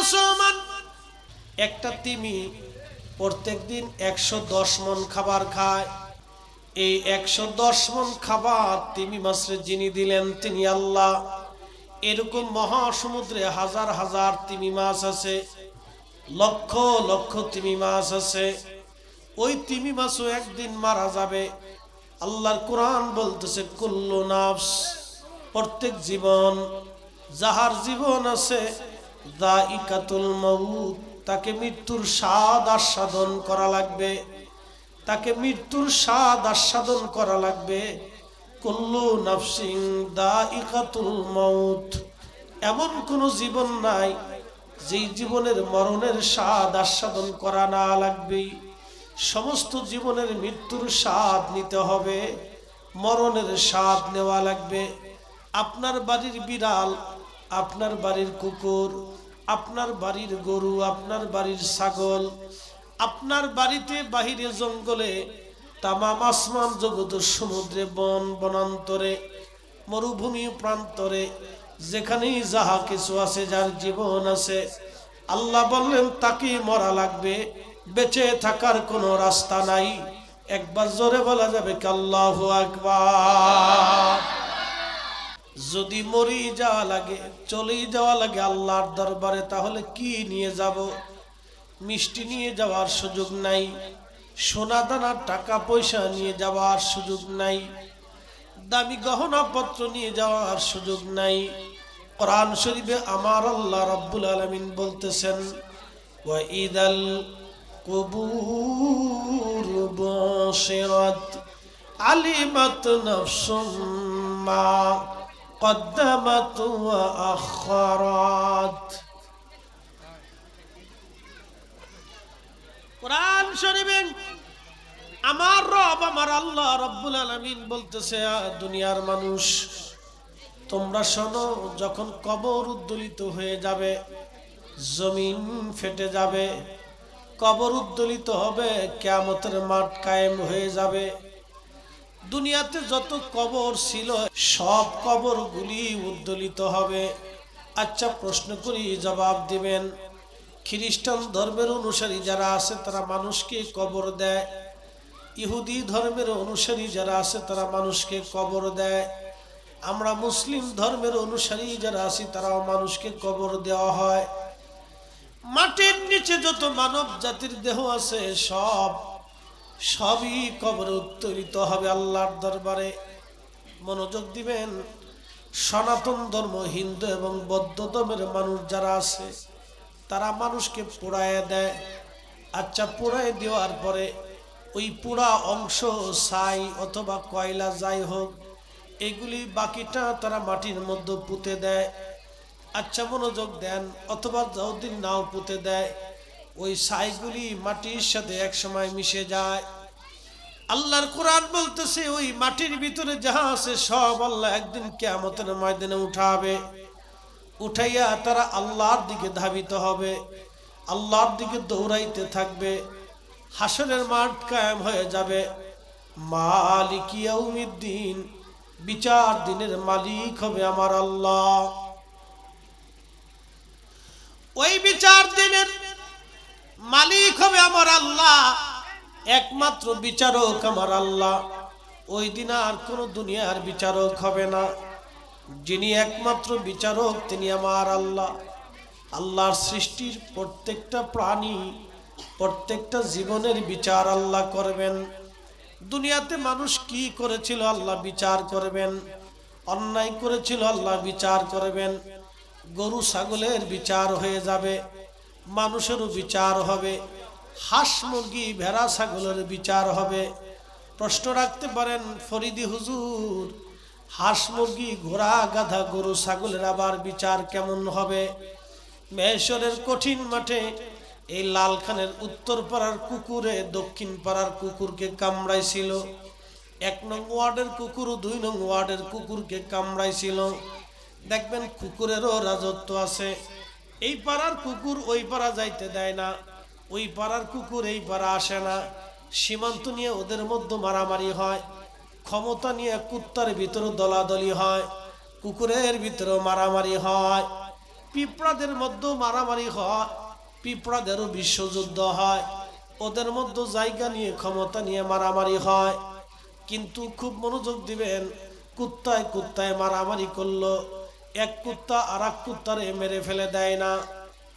মুসলমান, একটা তিমি প্রত্যেকদিন 110 মণ খাবার খায়। এই 110 মণ খাবার তিমি মাছের যিনি দিলেন তিনি আল্লাহ। এরকম মহাসমুদ্রে হাজার হাজার তিমি মাছ আছে, লক্ষ লক্ষ তিমি মাছ আছে। ওই তিমি মাছও একদিন মারা যাবে। আল্লাহর কোরআন বলতেছে কুল্লু নাফস, প্রত্যেক জীবন, যাহার জীবন আছে, যায়িকাতুল মাউত, তাকে মৃত্যুর স্বাদ আস্বাদন করা লাগবে, তাকে মৃত্যুর স্বাদ আস্বাদন করা লাগবে। কুল্লু নাফসিন যায়িকাতুল মাউত, এমন কোন জীবন নাই যেই জীবনের মরণের স্বাদ আস্বাদন করা না লাগবে। সমস্ত জীবনের মৃত্যুর স্বাদ নিতে হবে, মরণের স্বাদ নেওয়া লাগবে। আপনার বাড়ির বিড়াল, আপনার বাড়ির কুকুর, আপনার বাড়ির গরু, আপনার বাড়ির ছাগল, আপনার বাড়িতে বাহিরে জঙ্গলে, তামাম আসমান জগৎ, সমুদ্রে, বন বনান্তরে, মরুভূমি প্রান্তরে, যেখানেই যাহা কিছু আছে, যার জীবন আছে, আল্লাহ বললেন তাকে মরা লাগবে, বেঁচে থাকার কোনো রাস্তা নাই। একবার জোরে বলা যাবে কি আল্লাহু আকবার? যদি মরি যাওয়া লাগে, চলেই যাওয়া লাগে আল্লাহর দরবারে, তাহলে কি নিয়ে যাব? মিষ্টি নিয়ে যাওয়ার সুযোগ নাই, সোনা দানা টাকা পয়সা নিয়ে যাওয়ার সুযোগ নাই, দামি গহনা পত্র নিয়ে যাওয়ার সুযোগ নাই। কোরআন শরীফে আমার আল্লাহ রাব্বুল আলামিন বলতেছেন, ওয়া ইদাল কুবুর বুশিরাত আলিমাত নাফসুম মা কদ্দামাত ওয়া আখারাত। কোরআন শরীফে আমার রব, আমার আল্লাহ রাব্বুল আলামিন বলতেছে, দুনিয়ার মানুষ তোমরা শোনো, যখন কবর উদ্দোলিত হয়ে যাবে, জমিন ফেটে যাবে, কবর উদ্দোলিত হবে, কিয়ামতের মাঠ কায়েম হয়ে যাবে, দুনিয়াতে যত কবর ছিল সব কবরগুলি উদ্দোলিত হবে। আচ্ছা প্রশ্ন করি, জবাব দিবেন। খ্রিস্টান ধর্মের অনুসারী যারা আছে তারা মানুষকে কবর দেয়, ইহুদি ধর্মের অনুসারী যারা আছে তারা মানুষকে কবর দেয়, আমরা মুসলিম ধর্মের অনুসারী যারা আছি তারাও মানুষকে কবর দেওয়া হয়। মাটির নিচে যত মানব জাতির দেহ আছে সবই কবরে উত্তোলিত হবে আল্লাহর দরবারে। মনোযোগ দিবেন, সনাতন ধর্ম, হিন্দু এবং বৌদ্ধ ধর্মের মানুষ যারা আছে তারা মানুষকে পোড়ায় দেয়। আচ্ছা পোড়ায় দেওয়ার পরে ওই পোড়া অংশ, ছাই অথবা কয়লা যাই হোক, এগুলি বাকিটা তারা মাটির মধ্যে পুঁতে দেয়। আচ্ছা মনোযোগ দেন, অথবা যতদিন নাও পুঁতে দেয়, ওই ছাইগুলি মাটির সাথে এক সময় মিশে যায়। আল্লাহর কোরআন বলতেছে ওই মাটির ভিতরে যাহা আছে সব আল্লাহ একদিন কিয়ামতের ময়দানে উঠাবে। উঠাইয়া তারা আল্লাহর দিকে ধাবিত হবে, আল্লাহর দিকে দৌড়াইতে থাকবে। হাসরের মাঠ কায়েম হয়ে যাবে। মালিক ইয়াউমিদ্দিন, বিচার দিনের মালিক হবে আমার আল্লাহ। ওই বিচার দিনের মালিক হবে আমার আল্লাহ, একমাত্র বিচারক আমার আল্লাহ। ওই দিন আর কোন দুনিয়ার বিচারক হবে না, যিনি একমাত্র বিচারক তিনি আমার আল্লাহ। আল্লাহর সৃষ্টির প্রত্যেকটা প্রাণী, প্রত্যেকটা জীবনের বিচার আল্লাহ করবেন। দুনিয়াতে মানুষ কি করেছিল আল্লাহ বিচার করবেন, অন্যায় করেছিল আল্লাহ বিচার করবেন। গরু ছাগলের বিচার হয়ে যাবে, মানুষেরও বিচার হবে, হাঁস মুরগি ভেড়া ছাগলের বিচার হবে। প্রশ্ন রাখতে পারেন, ফরিদি হুজুর, হাঁস মুরগি ঘোড়া গাধা গরু ছাগলের আবার বিচার কেমন হবে? মেহেশ্বরের কঠিন মাঠে এই লালখানের উত্তর পাড়ার কুকুরে দক্ষিণ পাড়ার কুকুরকে কামড়াইছিল। 1 নং ওয়ার্ডের কুকুর 2 নং ওয়ার্ডের কুকুরকে কামড়াইছিল। দেখবেন কুকুরেরও রাজত্ব আছে। এই পাড়ার কুকুর ওই পাড়া যাইতে দেয় না, ওই পাড়ার কুকুর এই পাড়া আসে না। সীমান্ত নিয়ে ওদের মধ্যে মারামারি হয়, ক্ষমতা নিয়ে কুত্তার ভিতরে দলাদলি হয়, কুকুরের ভিতরেও মারামারি হয়। পিঁপড়াদের মধ্যে মারামারি হয়, পিঁপড়াদেরও বিশ্বযুদ্ধ হয়, ওদের মধ্যে জায়গা নিয়ে ক্ষমতা নিয়ে মারামারি হয়। কিন্তু খুব মনোযোগ দিবেন, কুত্তায় কুত্তায় মারামারি করলো, এক কুত্তা আর এক কুত্তারে মেরে ফেলে দেয় না।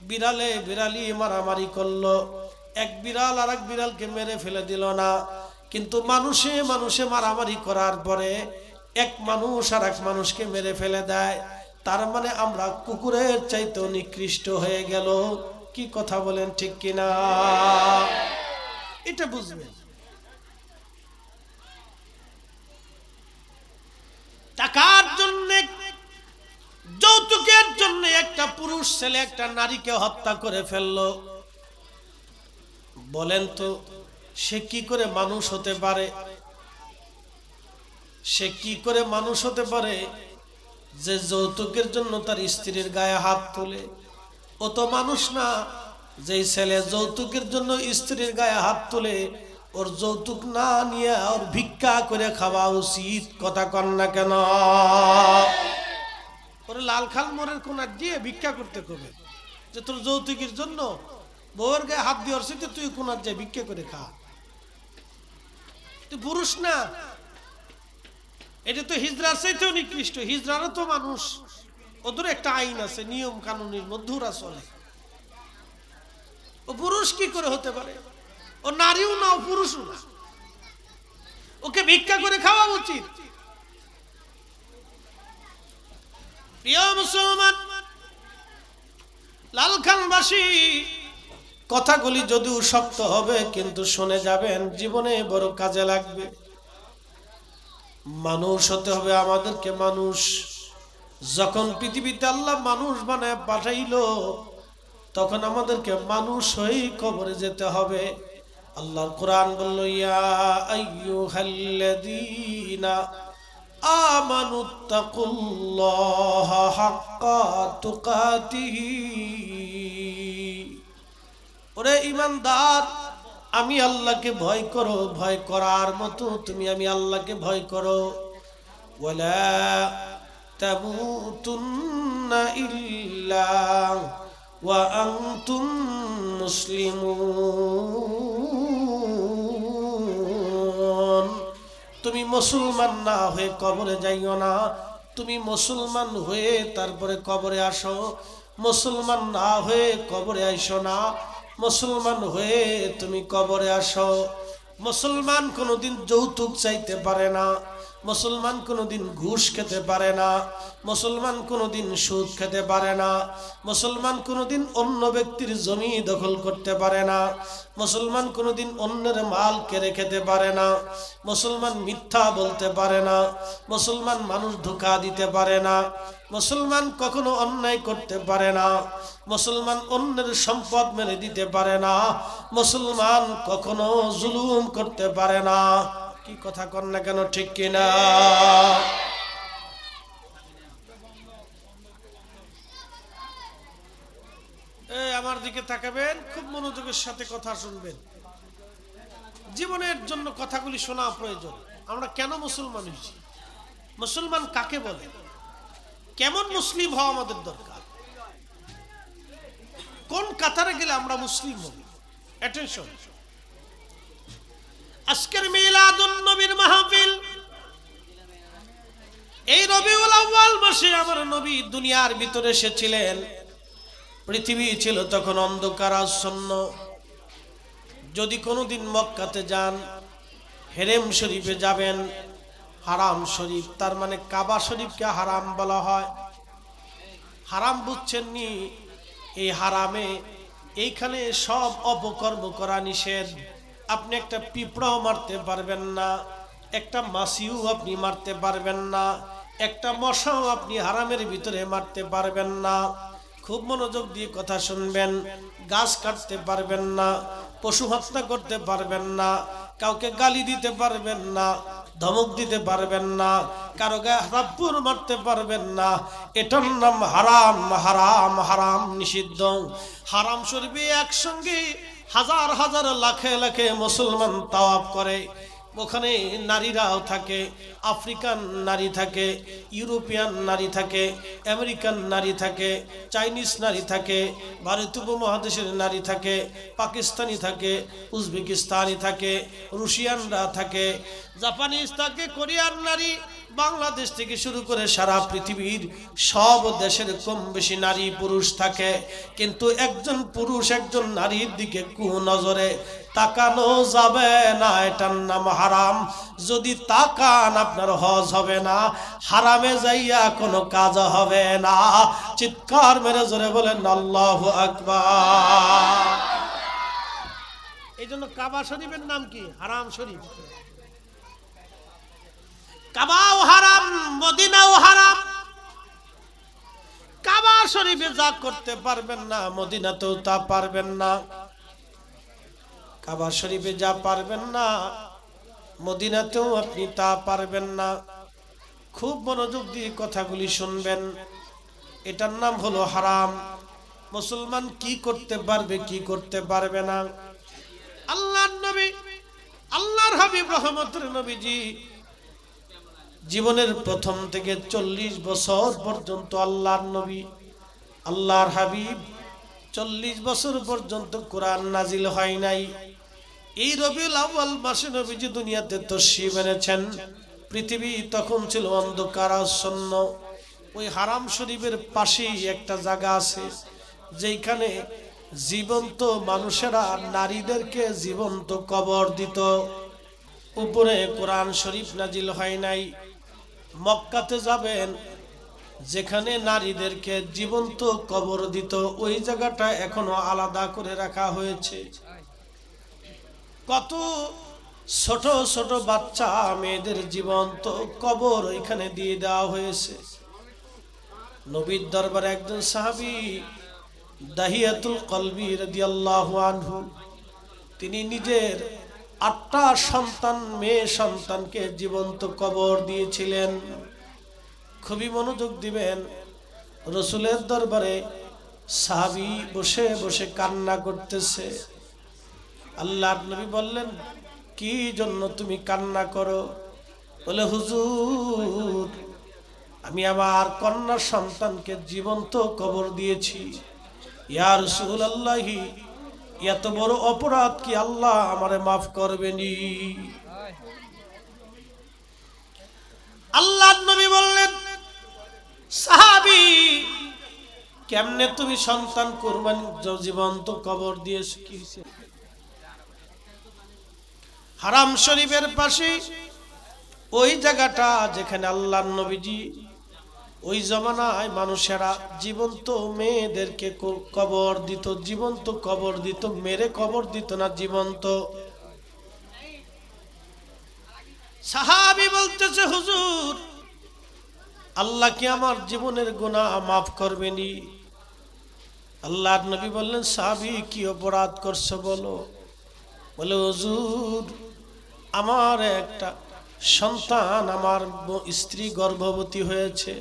বিড়ালে বিড়ালি মারামারি করলো, এক বিড়াল আর এক বিড়ালকে মেরে ফেলে দিল না। কিন্তু মানুষে মানুষে মারামারি করার পরে এক মানুষ আর এক মানুষকে মেরে ফেলে দেয়। তার মানে আমরা কুকুরের চাইতেও নিকৃষ্ট হয়ে গেল। কি কথা বলেন, ঠিক কিনা? এটা বুঝবেন। টাকার জন্য, যৌতুকের জন্য একটা পুরুষ ছেলে একটা নারীকে হত্যা করে ফেললো। বলেন তো সে কি করে মানুষ হতে পারে? সে কি করে মানুষ হতে পারে যে যৌতুকের জন্য তার স্ত্রীর গায়ে হাত তোলে? ও তো মানুষ না। যে ছেলে যৌতুকের জন্য স্ত্রীর গায়ে হাত তোলে, ওর যৌতুক না নিয়ে ওর ভিক্ষা করে খাওয়া উচিত। কথা কন না কেন? ওরে লাল খাল মোড়ের কোনার দিয়ে ভিক্ষা করতে কবে যে তোর যৌতুকের জন্য বউয়ের গায়ে হাত দিয়ে অর্চিত, তুই কোনার যে ভিক্ষা করে খা। তুই পুরুষ না। এটা তো হিজড়ার চাইতেও নিকৃষ্ট। হিজড়ারও তো মানুষ, ওদের একটা আইন আছে, নিয়ম কানুনের মধ্যে ওরা চলে। ও পুরুষ কি করে হতে পারে? ও নারীও না, ও পুরুষও না। ওকে ভিক্ষা করে খাওয়া উচিত। প্রিয় মুসলমান, লালখানবাসী, কথাগুলি যদিও শক্ত হবে কিন্তু শুনে যাবেন, জীবনে বড় কাজে লাগবে। মানুষ হতে হবে আমাদেরকে। মানুষ যখন পৃথিবীতে আল্লাহ মানুষ বানায় পাঠাইলো, তখন আমাদেরকে মানুষ হয়েই কবরে যেতে হবে। আল্লাহর কোরআন বলল, ইয়া আইয়ুহাল্লাযীনা আমানুত্তাকুল্লাহা হাক্কা তুকাতিহি। ওরে ঈমানদার, আমি আল্লাহকে ভয় করো, ভয় করার মতো তুমি আমি আল্লাহকে ভয় করো। ওয়ালা তামুতুন্না ইল্লা ওয়া আনতুম মুসলিমুন। তুমি মুসলমান না হয়ে কবরে যাইও না। তুমি মুসলমান হয়ে তারপরে কবরে আসো। মুসলমান না হয়ে কবরে আইসো না, মুসলমান হয়ে তুমি কবরে আসো। মুসলমান কোনোদিন যৌতুক চাইতে পারে না, মুসলমান কোনোদিন ঘুষ খেতে পারে না, মুসলমান কোনোদিন সুদ খেতে পারে না, মুসলমান কোনোদিন অন্য ব্যক্তির জমি দখল করতে পারে না, মুসলমান কোনোদিন অন্যের মাল কেড়ে খেতে পারে না, মুসলমান মিথ্যা বলতে পারে না, মুসলমান মানুষ ধোঁকা দিতে পারে না, মুসলমান কখনো অন্যায় করতে পারে না, মুসলমান অন্যের সম্পদ মেরে দিতে পারে না, মুসলমান কখনো জুলুম করতে পারে না। কি কথা কন না কেন, ঠিক কিনা? আমার দিকে তাকাবেন, খুব মনোযোগের সাথে কথা শুনবেন। জীবনের জন্য কথাগুলি শোনা প্রয়োজন। আমরা কেন মুসলমান হয়েছি? মুসলমান কাকে বলে? কেমন মুসলিম হওয়া আমাদের দরকার? কোন কাতারে গেলে আমরা মুসলিম হব? অ্যাটেনশন। আজকের মিলাদুন নবীর মাহফিল, এই রবিউল আউয়াল মাসে আমার নবী দুনিয়ার ভিতরে এসেছিলেন। পৃথিবী ছিল তখন অন্ধকারাচ্ছন্ন। যদি কোনোদিন মক্কাতে যান, হেরেম শরীফে যাবেন। হারাম শরীফ তার মানে কাবা শরীফকে হারাম বলা হয়। হারাম বুঝছেন নি? এই হারামে এইখানে সব অপকর্ম করা নিষেধ। আপনি একটা পিঁপড়াও মারতে পারবেন না, একটা মাছিও আপনি মারতে পারবেন না, একটা মশাও আপনি হারামের ভিতরে মারতে পারবেন না। খুব মনোযোগ দিয়ে কথা শুনবেন। গাছ কাটতে পারবেন না, পশু হত্যা করতে পারবেন না, কাউকে গালি দিতে পারবেন না, ধমক দিতে পারবেন না, কারো গায়ে থাপ্পড় মারতে পারবেন না। এটার নাম হারাম। হারাম হারাম নিষিদ্ধ। হারাম শরীফে একসঙ্গে হাজার হাজার লাখে লাখে মুসলমান তাওয়াফ করে। ওখানে নারীরাও থাকে, আফ্রিকান নারী থাকে, ইউরোপিয়ান নারী থাকে, আমেরিকান নারী থাকে, চাইনিজ নারী থাকে, ভারতীয় উপমহাদেশের নারী থাকে, পাকিস্তানি থাকে, উজবেকিস্তানি থাকে, রুশিয়ানরা থাকে, জাপানিজ থাকে, কোরিয়ান নারী, বাংলাদেশ থেকে শুরু করে সারা পৃথিবীর সব দেশের কম বেশি নারী পুরুষ থাকে। কিন্তু একজন পুরুষ একজন নারীর দিকে কুনজরে তাকানো যাবে না, এটার নাম হারাম। যদি তাকান আপনার হজ হবে না, হারামে যাইয়া কোনো কাজ হবে না। চিৎকার মেরে জোরে বলেন আল্লাহু আকবার। এই জন্য কাবা শরীফের নাম কি? হারাম শরীফ। কাবাও হারাম, মদিনাও হারাম। কাবা শরীফে যা করতে পারবেন না, মদিনাতেও তা পারবেন না। কাবা শরীফে যা পারবেন না, মদিনাতেও আপনি তা পারবেন না। খুব মনোযোগ দিয়ে কথাগুলি শুনবেন। এটার নাম হলো হারাম। মুসলমান কি করতে পারবে, কি করতে পারবে না? আল্লাহর নবী, আল্লাহর হাবিব রহমতের নবীজি জীবনের প্রথম থেকে 40 বছর পর্যন্ত আল্লাহর নবী, আল্লাহর হাবিব 40 বছর পর্যন্ত কোরআন নাজিল হয় নাই। এই রবিউল আউয়াল মাসে নবীজি দুনিয়াতে তশরিফ এনেছেন। পৃথিবী তখন ছিল অন্ধকারাচ্ছন্ন। ওই হারাম শরীফের পাশেই একটা জায়গা আছে যেখানে জীবন্ত মানুষেরা নারীদেরকে জীবন্ত কবর দিত। উপরে কোরআন শরীফ নাজিল হয় নাই। মক্কাতে যাবেন, যেখানে নারীদেরকে জীবন্ত কবর দিত, ওই জায়গাটা এখনো আলাদা করে রাখা হয়েছে। কত ছোট ছোট বাচ্চা মেয়েদের জীবন্ত কবর ওইখানে দিয়ে দেওয়া হয়েছে। নবীর দরবারে একজন সাহাবী দাহিয়াতুল কলবি রাদিয়াল্লাহু আনহু, তিনি নিজের 8টা সন্তান, মেয়ে সন্তানকে জীবন্ত কবর দিয়েছিলেন। খুবই মনোযোগ দিবেন। রসুলের দরবারে সাহাবী বসে বসে কান্না করতেছে। আল্লাহর নবী বললেন, কি জন্য তুমি কান্না করো? বলে, হুজুর, আমি আমার কন্যা সন্তানকে জীবন্ত কবর দিয়েছি। ইয়া রাসূলুল্লাহি, এত বড় অপরাধ কি আল্লাহ আমারে মাফ করবেনি? আল্লাহর নবী বললেন, সাহাবী, কেমনে তুমি সন্তান কুরবানি জীবন্ত কবর দিয়েছ? কি হয়েছে? হারাম শরীফের পাশে ওই জায়গাটা যেখানে আল্লাহর নবীজি ওই জমানায় মানুষেরা জীবন্ত মেয়েদেরকে কবর দিত, জীবন্ত কবর দিত, মেরে কবর দিত না, জীবন্ত। সাহাবী বলতেছে, হুজুর, আল্লাহ কি আমার জীবনের গুনাহ মাফ করবেনি? আল্লাহর নবী বললেন, সাহাবী, কি অপরাধ করছো বলো? বলে, হুজুর, আমার একটা সন্তান, আমার স্ত্রী গর্ভবতী হয়েছে।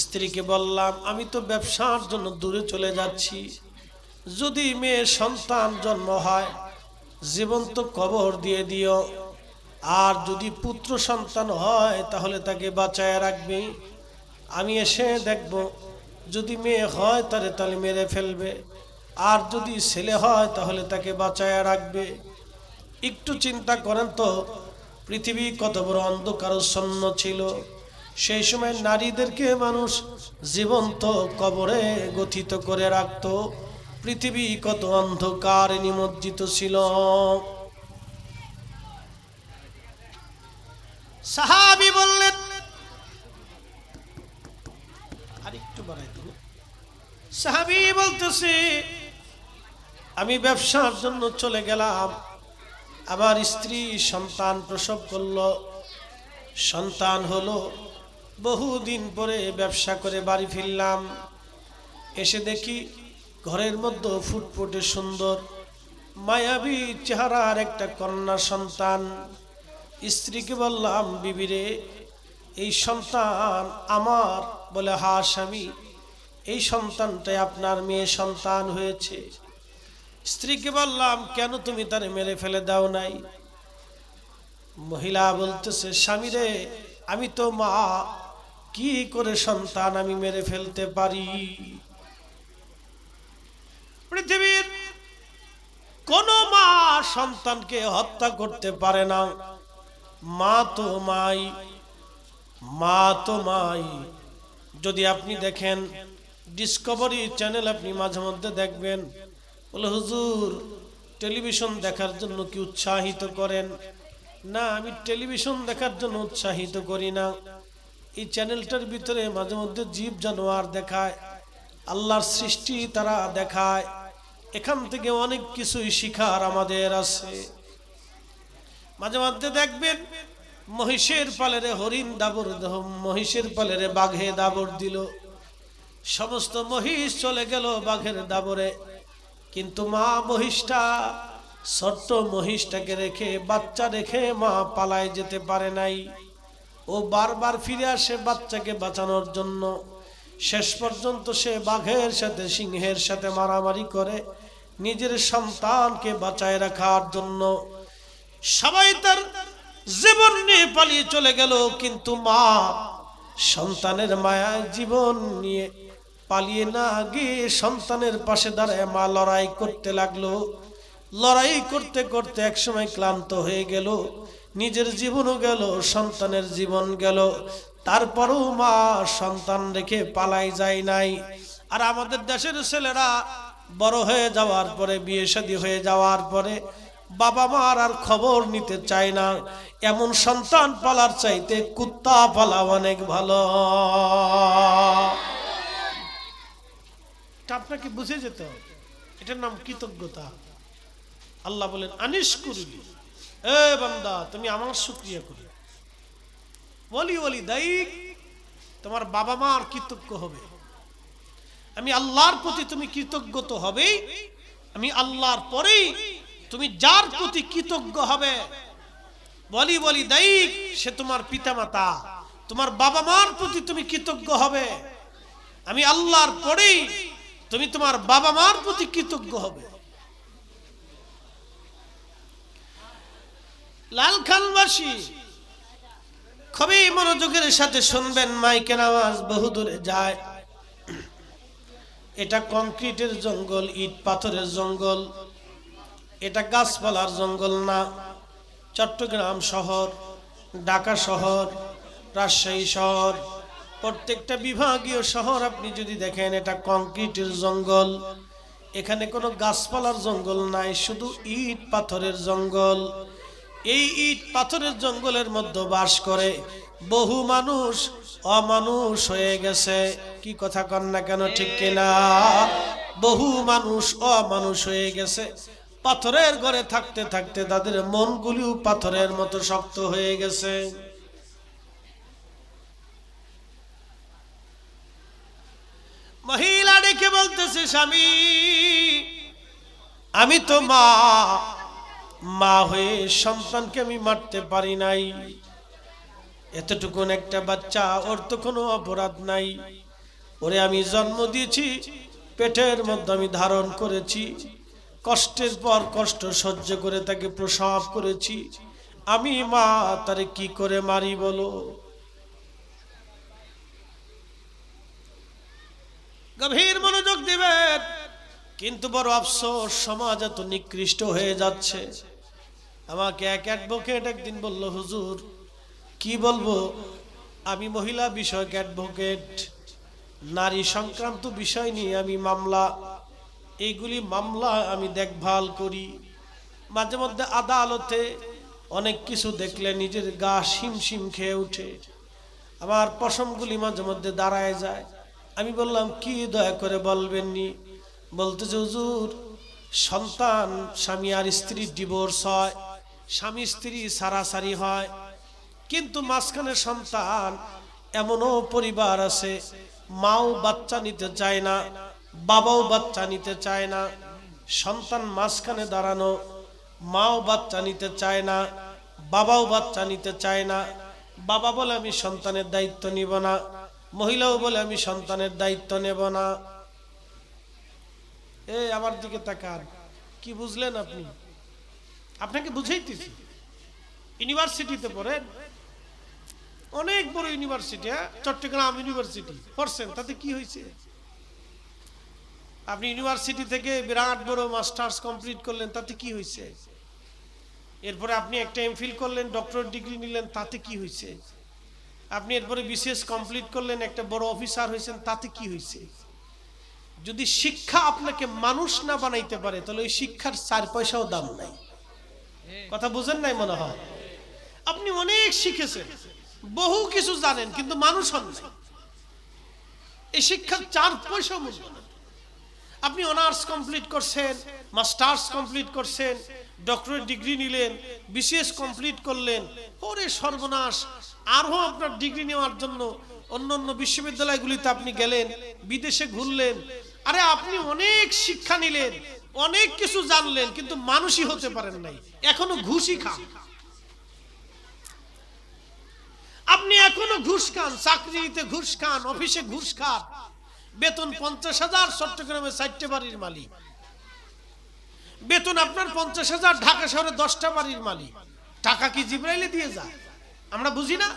স্ত্রীকে বললাম, আমি তো ব্যবসার জন্য দূরে চলে যাচ্ছি, যদি মেয়ে সন্তান জন্ম হয় জীবন্ত কবর দিয়ে দিও, আর যদি পুত্র সন্তান হয় তাহলে তাকে বাঁচায় রাখবে। আমি এসে দেখব, যদি মেয়ে হয় তাহলে মেরে ফেলবে, আর যদি ছেলে হয় তাহলে তাকে বাঁচায় রাখবে। একটু চিন্তা করেন তো, পৃথিবী কত বড় অন্ধকারাচ্ছন্ন ছিল। সেই সময় নারীদেরকে মানুষ জীবন্ত কবরে গথিত করে রাখত। পৃথিবী কত অন্ধকারে নিমজ্জিত ছিল। সাহাবী বললেন, আরেকটু বাড়াইতে। সাহাবী বলতেছে, আমি ব্যবসার জন্য চলে গেলাম, আমার স্ত্রী সন্তান প্রসব করলো, সন্তান হলো, বহুদিন পরে ব্যবসা করে বাড়ি ফিরলাম, এসে দেখি ঘরের মধ্যে ফুটফুটে সুন্দর মায়াবী চেহারার একটা কন্যা সন্তান। স্ত্রীকে বললাম, বিবিরে, এই সন্তান আমার? বলে, হা স্বামী, এই সন্তানটাই আপনার মেয়ে সন্তান হয়েছে। স্ত্রীকে বললাম, কেন তুমি তারে মেরে ফেলে দাও নাই? মহিলা বলতেছে, স্বামী রে, আমি তো মা, কি করে সন্তান আমি মেরে ফেলতে পারি? পৃথিবীর কোন মা সন্তানকে হত্যা করতে পারে না। মা তো মাই, মা তো মাই। যদি আপনি দেখেন ডিসকভারি চ্যানেল, আপনি মাঝে মধ্যে দেখবেন, বলে হুজুর টেলিভিশন দেখার জন্য কি উৎসাহিত করেন? না, আমি টেলিভিশন দেখার জন্য উৎসাহিত করি না। এই চ্যানেলটার ভিতরে মাঝে মধ্যে জীব জানোয়ার দেখায়, আল্লাহর সৃষ্টি তারা দেখায়। এখান থেকে অনেক কিছুই শিখার আমাদের আছে। মাঝে মধ্যে দেখবেন মহিষের পালেরে হরিণ দাবর, মহিষের পালেরে বাঘে দাবর দিল, সমস্ত মহিষ চলে গেল বাঘের দাবরে, কিন্তু মা মহিষটা, ছোট্ট মহিষটাকে রেখে, বাচ্চা রেখে মা পালায় যেতে পারে নাই। ও বারবার ফিরে আসে বাচ্চাকে বাঁচানোর জন্য। শেষ পর্যন্ত সে বাঘের সাথে, সিংহের সাথে মারামারি করে নিজের সন্তানকে বাঁচায় রাখার জন্য। সবাই তার জীবন নিয়ে পালিয়ে চলে গেল, কিন্তু মা সন্তানের মায়ায় জীবন নিয়ে পালিয়ে না গিয়ে সন্তানের পাশে দাঁড়ায় মা লড়াই করতে লাগলো। লড়াই করতে করতে একসময় ক্লান্ত হয়ে গেল, নিজের জীবনও গেল, সন্তানের জীবন গেল। তারপরও মা সন্তান রেখে পালাই যায় নাই। আর আমাদের দেশের ছেলেরা বড় হয়ে যাওয়ার পরে, বিয়ে শাদী হয়ে যাওয়ার পরে বাবা মার আর খবর নিতে চায় না। এমন সন্তান পালার চাইতে কুত্তা পালা অনেক ভালো। আপনাকে বুঝে যেতে হবে, এটার নাম কৃতজ্ঞতা। আল্লাহ বলেন আনিশ করলি, এ বান্দা তুমি আমার শুকরিয়া করো। বলি বলি দায়িক, তোমার বাবা মার কৃতজ্ঞ হবে। আমি আল্লাহর প্রতি তুমি কৃতজ্ঞ তো হবেই, আমি আল্লাহর পরেই তুমি যার প্রতি কৃতজ্ঞ হবে, বলি বলি দায়িক, সে তোমার পিতামাতা, তোমার বাবা মার প্রতি তুমি কৃতজ্ঞ হবে। আমি আল্লাহর পরেই তুমি তোমার বাবা মার প্রতি কৃতজ্ঞ হবে। লালখানবাসী খুবই মনোযোগের সাথে শুনবেন, মাইকের আওয়াজ বহু দূরে যায়। এটা কংক্রিটের জঙ্গল, ইট পাথরের জঙ্গল, এটা গাছপালার জঙ্গল না। চট্টগ্রাম শহর, ঢাকা শহর, রাজশাহী শহর, প্রত্যেকটা বিভাগীয় শহর আপনি যদি দেখেন, এটা কংক্রিটের জঙ্গল। এখানে কোনো গাছপালার জঙ্গল নাই, শুধু ইট পাথরের জঙ্গল। এই ইট পাথরের জঙ্গলের মধ্যে বাস করে বহু মানুষ অমানুষ হয়ে গেছে। কি কথা কন না কেন, ঠিক কিনা? বহু মানুষ অমানুষ হয়ে গেছে। পাথরের ঘরে থাকতে থাকতে তাদের মনগুলিও পাথরের মতো শক্ত হয়ে গেছে। মহিলা ডেকে বলতেছে, স্বামী আমি তো মা, মা হয়ে সন্তানকে আমি মারতে পারি নাই। এতটুকুন একটা বাচ্চা, ওর তো কোনো অপরাধ নাই। ওরে আমি জন্ম দিয়েছি, পেটের মধ্যে আমি ধারণ করেছি, কষ্টের পর কষ্ট সহ্য করে তাকে প্রসব করেছি। আমি মা, তারে কি করে মারি বলো? গভীর মনোযোগ দিবেন। কিন্তু বড় আফসোস, সমাজ এত নিকৃষ্ট হয়ে যাচ্ছে। আমাকে এক অ্যাডভোকেট একদিন বলল, হুজুর কি বলবো, আমি মহিলা বিষয়ক অ্যাডভোকেট, নারী সংক্রান্ত বিষয় নিয়ে আমি মামলা, এইগুলি মামলা আমি দেখভাল করি। মাঝে মধ্যে আদালতে অনেক কিছু দেখলে নিজের গা শিমশিম খেয়ে উঠে, আমার পশমগুলি মাঝে মধ্যে দাঁড়ায় যায়। আমি বললাম, কি দয়া করে বলবেননি? বলতেছে, হুজুর সন্তান, স্বামী আর স্ত্রীর ডিভোর্স হয়, স্বামী স্ত্রী সারাসারি হয়, কিন্তু মাঝখানে সন্তান, এমনও পরিবার আছে মাও বাচ্চা নিতে চায় না, বাবাও বাচ্চা নিতে চায় না, সন্তান মাঝখানে দাঁড়ানো, মাও বাচ্চা নিতে চায় না, বাবাও বাচ্চা নিতে চায় না। বাবা বলে আমি সন্তানের দায়িত্ব নিব না, মহিলাও বলে আমি সন্তানের দায়িত্ব নেব না। আমার দিকে তাকান, কি বুঝলেন আপনি? আপনাকে বুঝাইতেছি, ইউনিভার্সিটিতে পড়েন, অনেক বড় ইউনিভার্সিটি, চট্টগ্রাম ইউনিভার্সিটি পড়ছেন, তাতে কি হয়েছে? আপনি ইউনিভার্সিটি থেকে বিরাট বড় মাস্টার্স কমপ্লিট করলেন, তাতে কি হয়েছে? এরপরে আপনি একটা এমফিল করলেন, ডক্টরেট ডিগ্রি নিলেন, তাতে কি হয়েছে? আপনি এরপরে বিসিএস কমপ্লিট করলেন, একটা বড় অফিসার হয়েছেন, তাতে কি হয়েছে? যদি শিক্ষা আপনাকে মানুষ না বানাইতে পারে, তাহলে ওই শিক্ষার 4 পয়সাও দাম নাই। কথা বুঝেন নাই মনে হয়? আপনি অনেক শিখেছেন, বহু কিছু জানেন, কিন্তু মানুষ হন নাই, এই শিক্ষার 4 পয়সা মূল্য না। আপনি অনার্স কমপ্লিট করছেন, মাস্টার্স কমপ্লিট করছেন, ডক্টরেট ডিগ্রি নিলেন, বিসিএস কমপ্লিট করলেন, ওরে সর্বনাশ, আরও আপনার ডিগ্রি নেওয়ার জন্য অন্য অন্য বিশ্ববিদ্যালয়গুলিতে আপনি গেলেন, বিদেশে ঘুরলেন। আরে আপনি অনেক শিক্ষা নিলেন, অনেক কিছু জানলেন, কিন্তু মানুষই হতে পারেন নাই, এখনো ঘুষই খান। আপনি এখনো ঘুষ খান, চাকরিতে ঘুষ খান, অফিসে ঘুষ খান, বেতন 50,000, চট্টগ্রামে 4টে বাড়ির মালিক, বেতন আপনার 50,000, ঢাকা শহরে 10টা বাড়ির মালিক। টাকা কি জিব্রাইলে দিয়ে যায়? আমরা বুঝি না?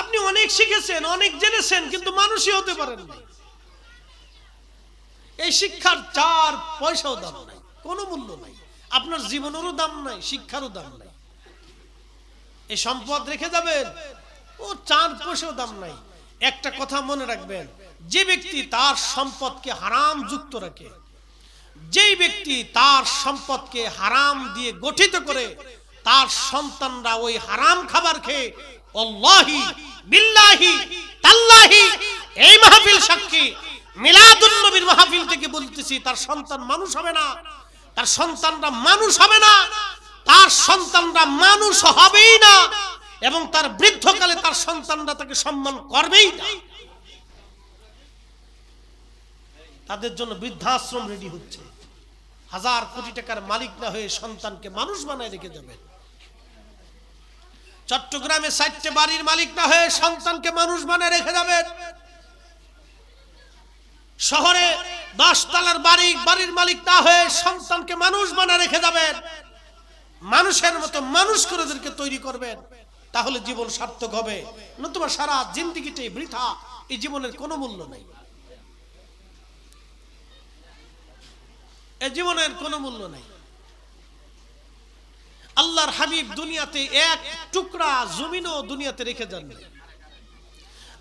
আপনি অনেক শিখেছেন, অনেক জেনেছেন, কিন্তু মানুষই হতে পারেন না। এই শিক্ষার 4 পয়সাও দাম নাই, কোনো মূল্য নাই, আপনার জীবনেরও দাম নাই, শিক্ষারও দাম নাই। এই সম্পদ রেখে যাবেন, ও 4 পয়সাও দাম নাই। একটা কথা মনে রাখবেন, যে ব্যক্তি তার সম্পদকে হারাম যুক্ত রাখে, যেই ব্যক্তি তার সম্পদকে হারাম দিয়ে গঠিত করে, তার সন্তানরা ওই হারাম খাবার খেয়ে, আল্লাহি বিল্লাহি তাল্লাহি, এই মাহফিল সাক্ষী, মিলাদুন নবীর মাহফিল থেকে বলতেছি, তার সন্তান মানুষ হবে না, তার সন্তানরা মানুষ হবে না, তার সন্তানরা মানুষ হবেই না, এবং তার বৃদ্ধকালে তার সন্তানরা তাকে সম্মান করবেই না। তাদের জন্য বৃদ্ধাশ্রম রেডি হচ্ছে। 1000 কোটি টাকার মালিক না হয়ে সন্তানকে মানুষ বানায় রেখে যাবেন। চট্টগ্রামে 4টে বাড়ির মালিক না হয়ে সন্তানকে মানুষ বানায় রেখে যাবেন। শহরে 10 তলার বাড়ির মালিক না হয়ে সন্তানকে মানুষ বানায় রেখে যাবেন। মানুষের মতো মানুষ করে ওদেরকে তৈরি করবেন, তাহলে জীবন সার্থক হবে। নতুবা সারা জিন্দেগিটাই বৃথা, এই জীবনের কোনো মূল্য নেই, এই জীবনের কোনো মূল্য নেই। আল্লাহর হাবিব দুনিয়াতে এক টুকরা জমিনও দুনিয়াতে রেখে যাননি।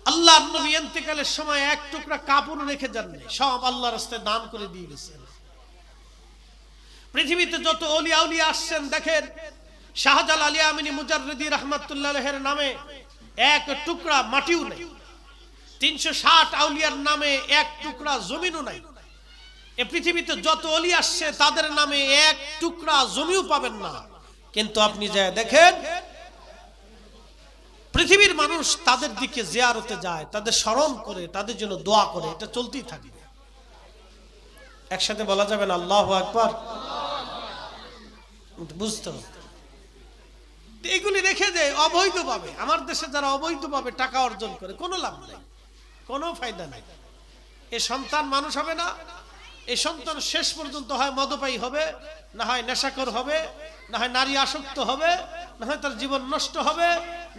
আল্লাহর নবী ইন্তেকালের সময় এক টুকরা কাপড় রেখে যাননি, সব আল্লাহর রাস্তায় দান করে দিয়ে গেছেন। পৃথিবীতে যত ওলিয়া উলিয়া আসছেন, দেখেন শাহজালাল আলী আমিনী মুজাররিদি রাহমাতুল্লাহের নামে এক টুকরা মাটিও নেই, 360 আউলিয়ার নামে এক টুকরা জমিনও নাই। এই পৃথিবীতে যত ওলি আসছে, তাদের নামে এক টুকরা জমিও পাবেন না। কিন্তু আপনি যা দেখেন, পৃথিবীর মানুষ তাদের দিকে জিয়ারতে যায়, তাদের স্মরণ করে, তাদের জন্য দোয়া করে, এটা চলতেই থাকে। একসাথে বলা যাবে না আল্লাহু আকবার? বুঝতে হবে। এইগুলি রেখে যে অবৈধভাবে, আমার দেশে যারা অবৈধভাবে টাকা অর্জন করে, কোনো লাভ নাই, কোনো ফায়দা নাই। এই সন্তান মানুষ হবে না, এই সন্তান শেষ পর্যন্ত হয় মদপায়ী হবে, না হয় নেশাখোর হবে, না হয় নারী আসক্ত হবে, না হয় তার জীবন নষ্ট হবে,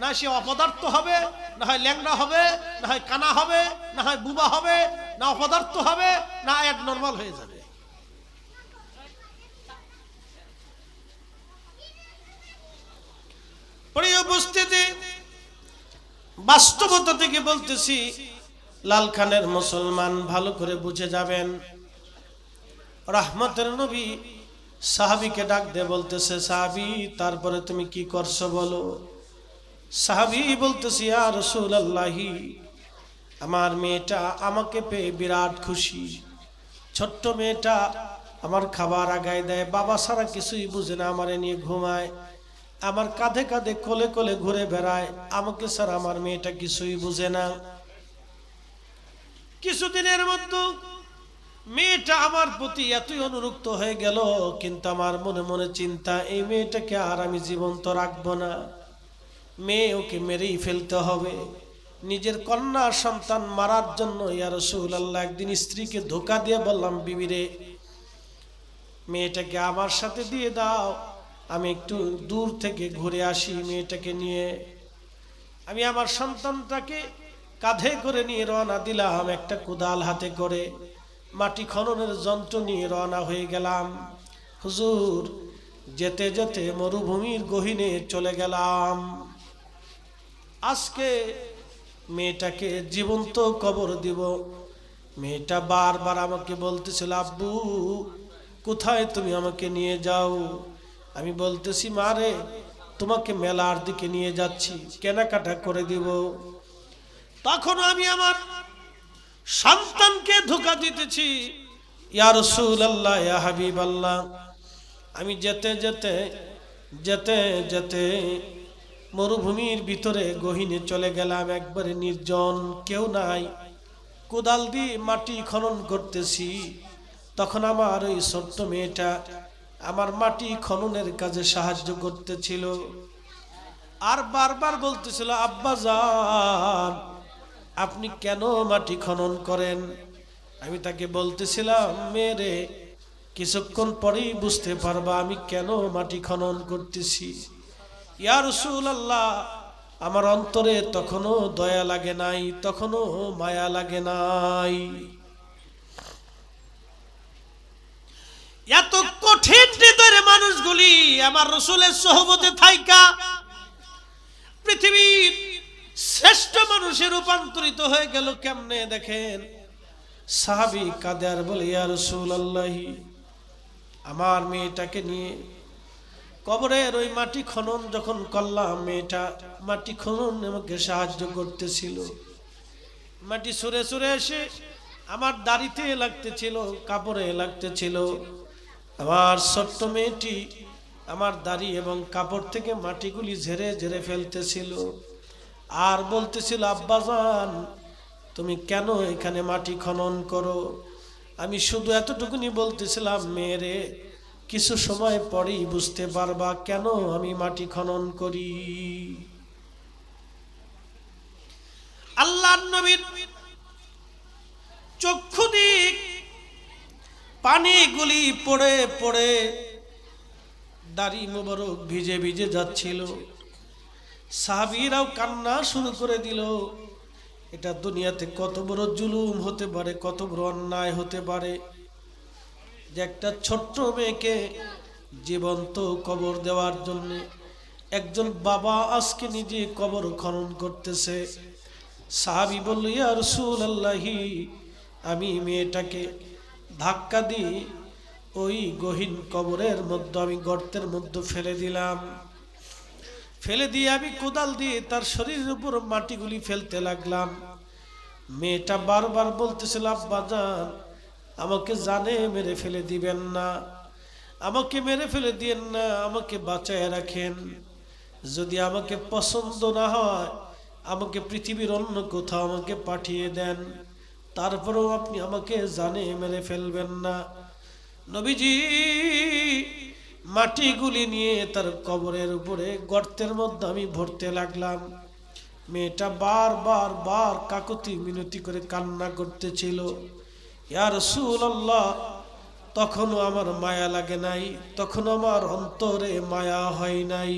না সে অপদার্থ হবে, না হয় ল্যাংড়া হবে, না হয় কানা হবে, না হয় বুবা হবে, না অপদার্থ হবে, না অ্যাবনর্মাল হয়ে যাবে। প্রিয় উপস্থিতি, বাস্তবতা থেকে বলতেছি, লালখানের মুসলমান ভালো করে বুঝে যাবেন। রহমতের নবী সাহাবীকে ডাক দিয়ে বলতেছে, সাহাবী তারপরে তুমি কি করছো বলো। সাহাবী বলতেছে, ইয়া রাসূলুল্লাহি, আমার মেয়েটা আমাকে পেয়ে বিরাট খুশি। ছোট্ট মেয়েটা আমার খাবার আগায় দেয়, বাবা ছাড়া কিছুই বুঝে না, আমারে নিয়ে ঘুমায়, আমার কাঁধে কাঁধে কোলে কোলে ঘুরে বেড়ায়, আমাকে ছাড়া আমার মেয়েটা কিছুই বুঝে না। কিছুদিনের মধ্যে মেয়েটা আমার প্রতি এতই অনুরক্ত হয়ে গেল, কিন্তু আমার মনে মনে চিন্তা, এই মেয়েটাকে আর আমি জীবন্ত রাখবো না, মেয়ে ওকে মেরেই ফেলতে হবে। নিজের কন্যা সন্তান মারার জন্য ইয়া রাসূলুল্লাহ একদিন স্ত্রীকে ধোঁকা দিয়ে বললাম, বিবি রে, মেয়েটাকে আমার সাথে দিয়ে দাও, আমি একটু দূর থেকে ঘুরে আসি। মেয়েটাকে নিয়ে আমি আমার সন্তানটাকে কাঁধে করে নিয়ে রওনা দিলাম। একটা কোদাল হাতে করে মাটি খননের যন্ত্র নিয়ে রওনা হয়ে গেলাম। হুজুর, যেতে যেতে মরুভূমির গহীনে চলে গেলাম। আজকে মেয়েটাকে জীবন্ত কবর দিব। মেয়েটা বারবার আমাকে বলতেছিল, আব্বু কোথায় তুমি আমাকে নিয়ে যাও? আমি বলতেছি, মারে তোমাকে মেলার দিকে নিয়ে যাচ্ছি, কেনাকাটা করে দিব। তখন আমি আমার সন্তানকে ধোঁকা দিতেছি, ইয়া রাসূলুল্লাহ, ইয়া হাবিবাল্লাহ। আমি যেতে যেতে যেতে যেতে মরুভূমির ভিতরে গহীনে চলে গেলাম। একবারে নির্জন, কেউ নাই। কোদাল দিয়ে মাটি খনন করতেছি। তখন আমার ওই ছোট্ট মেয়েটা আমার মাটি খননের কাজে সাহায্য করতেছিল। আর বারবার বলতেছিল, আব্বাজান আপনি কেন মাটি খনন করেন? আমি তাকে বলতেছিলাম, মেয়েরে কিছুক্ষণ পরেই বুঝতে পারবা আমি কেন মাটি খনন করতেছি। ইয়া রাসূলুল্লাহ, আমার অন্তরে তখনো দয়া লাগে নাই, তখনো মায়া লাগে নাই। এত কঠিন হৃদয়ের মানুষগুলি আমার রাসূলের সোহবতে থাইকা পৃথিবীর শ্রেষ্ঠ মানুষে রূপান্তরিত হয়ে গেল কেমনে দেখেন। সাহাবী কাঁদে আর বলে, ইয়া রাসূলুল্লাহ, আমার মেয়েটাকে নিয়ে কবরের ওই মাটি খনন যখন করলাম, মেয়েটা মাটি খনন আমাকে সাহায্য করতেছিল। মাটি সুরে সুরে এসে আমার দাড়িতে লাগতেছিল, কাপড়ে লাগতেছিল। আমার ছোট্ট মেয়েটি আমার দাড়ি এবং কাপড় থেকে মাটিগুলি ঝেড়ে ঝেড়ে ফেলতেছিল আর বলতেছিল, আব্বাজান তুমি কেন এখানে মাটি খনন করো? আমি শুধু এতটুকুনি বলতেছিলাম, মেয়েরে কিছু সময় পরেই বুঝতে পারবা কেন আমি মাটি খনন করি। আল্লাহর নবীর চক্ষু দিক পানিগুলি পড়ে পড়ে দাড়ি মোবারক ভিজে ভিজে যাচ্ছিল। সাহাবীরাও কান্না শুরু করে দিল। এটা দুনিয়াতে কত বড় জুলুম হতে পারে, কত বড় অন্যায় হতে পারে যে একটা ছোট্ট মেয়েকে জীবন্ত কবর দেওয়ার জন্য একজন বাবা আজকে নিজে কবর খনন করতেছে। সাহাবী বলল, ইয়া রাসূলুল্লাহ, আমি মেয়েটাকে ধাক্কা দিয়ে ওই গহীন কবরের মধ্যে, আমি গর্তের মধ্যে ফেলে দিলাম। ফেলে দিয়ে আমি কোদাল দিয়ে তার শরীরের উপর মাটিগুলি ফেলতে লাগলাম। মেয়েটা বারবার বলতেছিল, আব্বাজান আমাকে জানে মেরে ফেলে দিবেন না, আমাকে মেরে ফেলে দিয়েন না, আমাকে বাঁচায় রাখেন। যদি আমাকে পছন্দ না হয় আমাকে পৃথিবীর অন্য কোথাও আমাকে পাঠিয়ে দেন, তারপরেও আপনি আমাকে জানে মেরে ফেলবেন না। নবীজি মাটিগুলি নিয়ে তার কবরের উপরে গর্তের মধ্যে আমি ভরতে লাগলাম। মেয়েটা বার কাকুতি মিনতি করে কান্না করতেছিল। ইয়া রাসূলুল্লাহ, তখনও আমার মায়া লাগে নাই, তখনও আমার অন্তরে মায়া হয় নাই,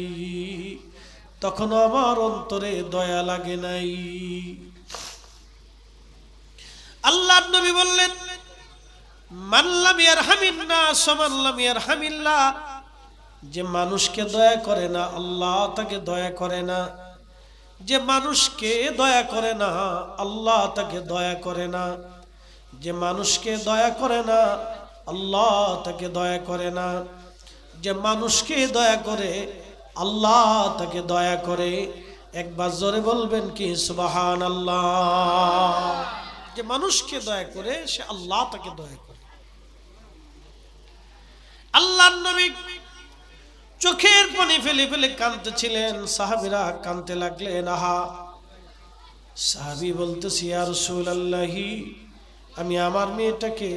তখনও আমার অন্তরে দয়া লাগে নাই। আল্লাহর নবী বললেন, মান লাম ইয়ারহামিন নাস মান লাম ইয়ারহামিল্লাহ, যে মানুষকে দয়া করে না আল্লাহ তাকে দয়া করে না। যে মানুষকে দয়া করে না আল্লাহ তাকে দয়া করে না। যে মানুষকে দয়া করে না আল্লাহ তাকে দয়া করে না। যে মানুষকে দয়া করে আল্লাহ তাকে দয়া করে। একবার জোরে বলবেন কি সুবহানাল্লাহ। যে মানুষকে দয়া করে সে আল্লাহ তাকে দয়া করে। আল্লাহর নবী চোখের পানি ফেলে ফেলে কাঁদতেছিলেন। সাহাবীরা কাঁদতে লাগলেন। আহা, সাহাবী বলতেছি, ইয়া রাসূলুল্লাহ, আমি আমার মেয়েটাকে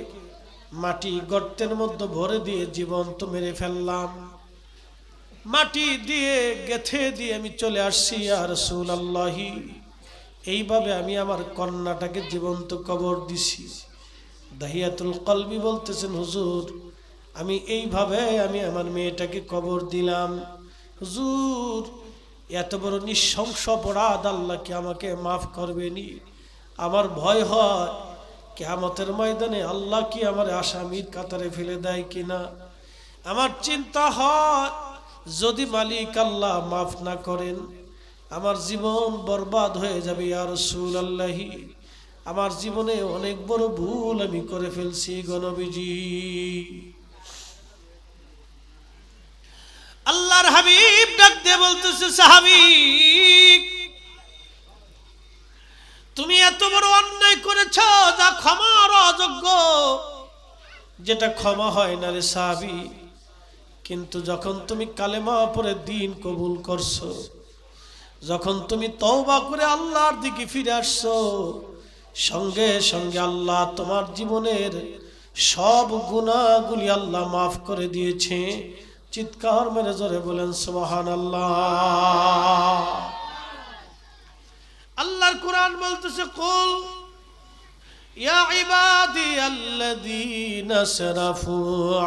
মাটি গর্তের মধ্যে ভরে দিয়ে জীবন্ত মেরে ফেললাম, মাটি দিয়ে গেথে দিয়ে আমি চলে আসছি। ইয়া রাসূলুল্লাহ, এইভাবে আমি আমার কন্যাটাকে জীবন্ত কবর দিছি। দাহিয়াতুল কলবি বলতেছেন, হুজুর আমি এইভাবে আমি আমার মেয়েটাকে কবর দিলাম। হুজুর, এত বড় নৃশংস অপরাধ আল্লাহ কি আমাকে মাফ করবেনি? আমার ভয় হয় কিয়ামতের ময়দানে আল্লাহ কি আমার আসামির কাতারে ফেলে দেয় কিনা। আমার চিন্তা হয় যদি মালিক আল্লাহ মাফ না করেন আমার জীবন বরবাদ হয়ে যাবে। ইয়া রাসূলুল্লাহি, আমার জীবনে অনেক বড় ভুল আমি করে ফেলছি গো নবীজি। আল্লাহর হাবিব ডাক দিয়ে বলতেছে, সাহাবী, তুমি এত বড় অন্যায় করেছো যা ক্ষমার অযোগ্য, যেটা ক্ষমা হয় না রে সাহাবী। কিন্তু যখন তুমি কালেমা পড়ে দ্বীন কবুল করছো, যখন তুমি তওবা করে আল্লাহর দিকে ফিরে আসছো, সঙ্গে সঙ্গে আল্লাহ তোমার জীবনের সব গুনাহগুলি আল্লাহ মাফ করে দিয়েছে। চিৎকার মেরে জোরে বলেন সুবহানাল্লাহ। আল্লাহর কোরআন বলতেছে, কুল ইয়া ইবাদিয়াল্লাযীনা আসরাফু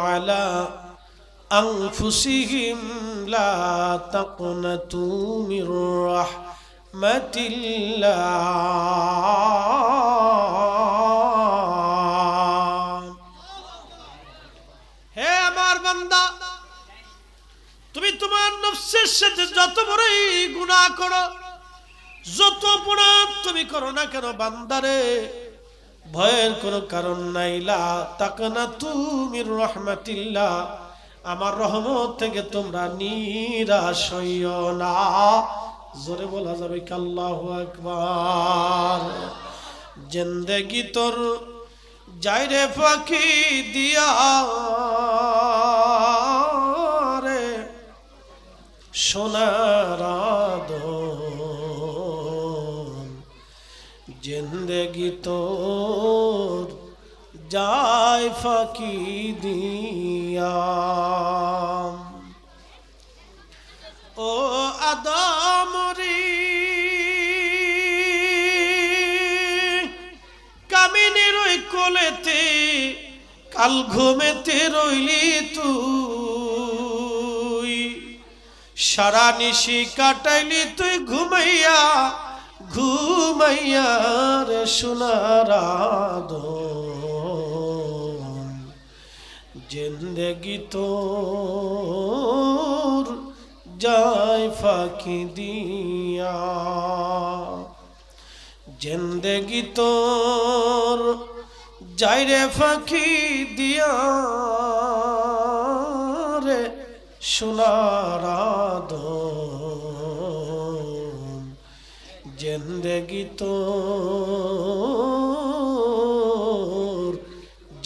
আলা আনফুসিহিম লা তাকনাতু মির রাহমাতিল্লাহ। হে আমার বান্দা, তুমি তোমার নফসের সাথে যত বড়ই গুনাহ করো, যত অপরাধ তুমি করো না কেন বান্দারে, ভয়ের কোনো কারণ নাই। লা তাকনাতু মির রাহমাতিল্লাহ, আমার রহমত থেকে তোমরা নিরাশ হইও না। জোরে বলা যাবে কি আল্লাহু আকবার। জিন্দেগি তোর যাইরে ফাঁকি দিয়া রে সোনার আদর, জিন্দেগি তোর যায় ফাঁকি দিয়া। ও আদমরি কামিনী রই কোলেতে, কাল ঘুমেতে রইলি তুই, সারা নিশি কাটাইলি তুই ঘুমাইয়া ঘুমাইয়া রে সোনার আদর, জিন্দেগি তোর যায় ফাঁকি দিয়া, জিন্দেগি তোর যায় রে ফাঁকি দিয়া রে সোনার আদর, জিন্দেগি তোর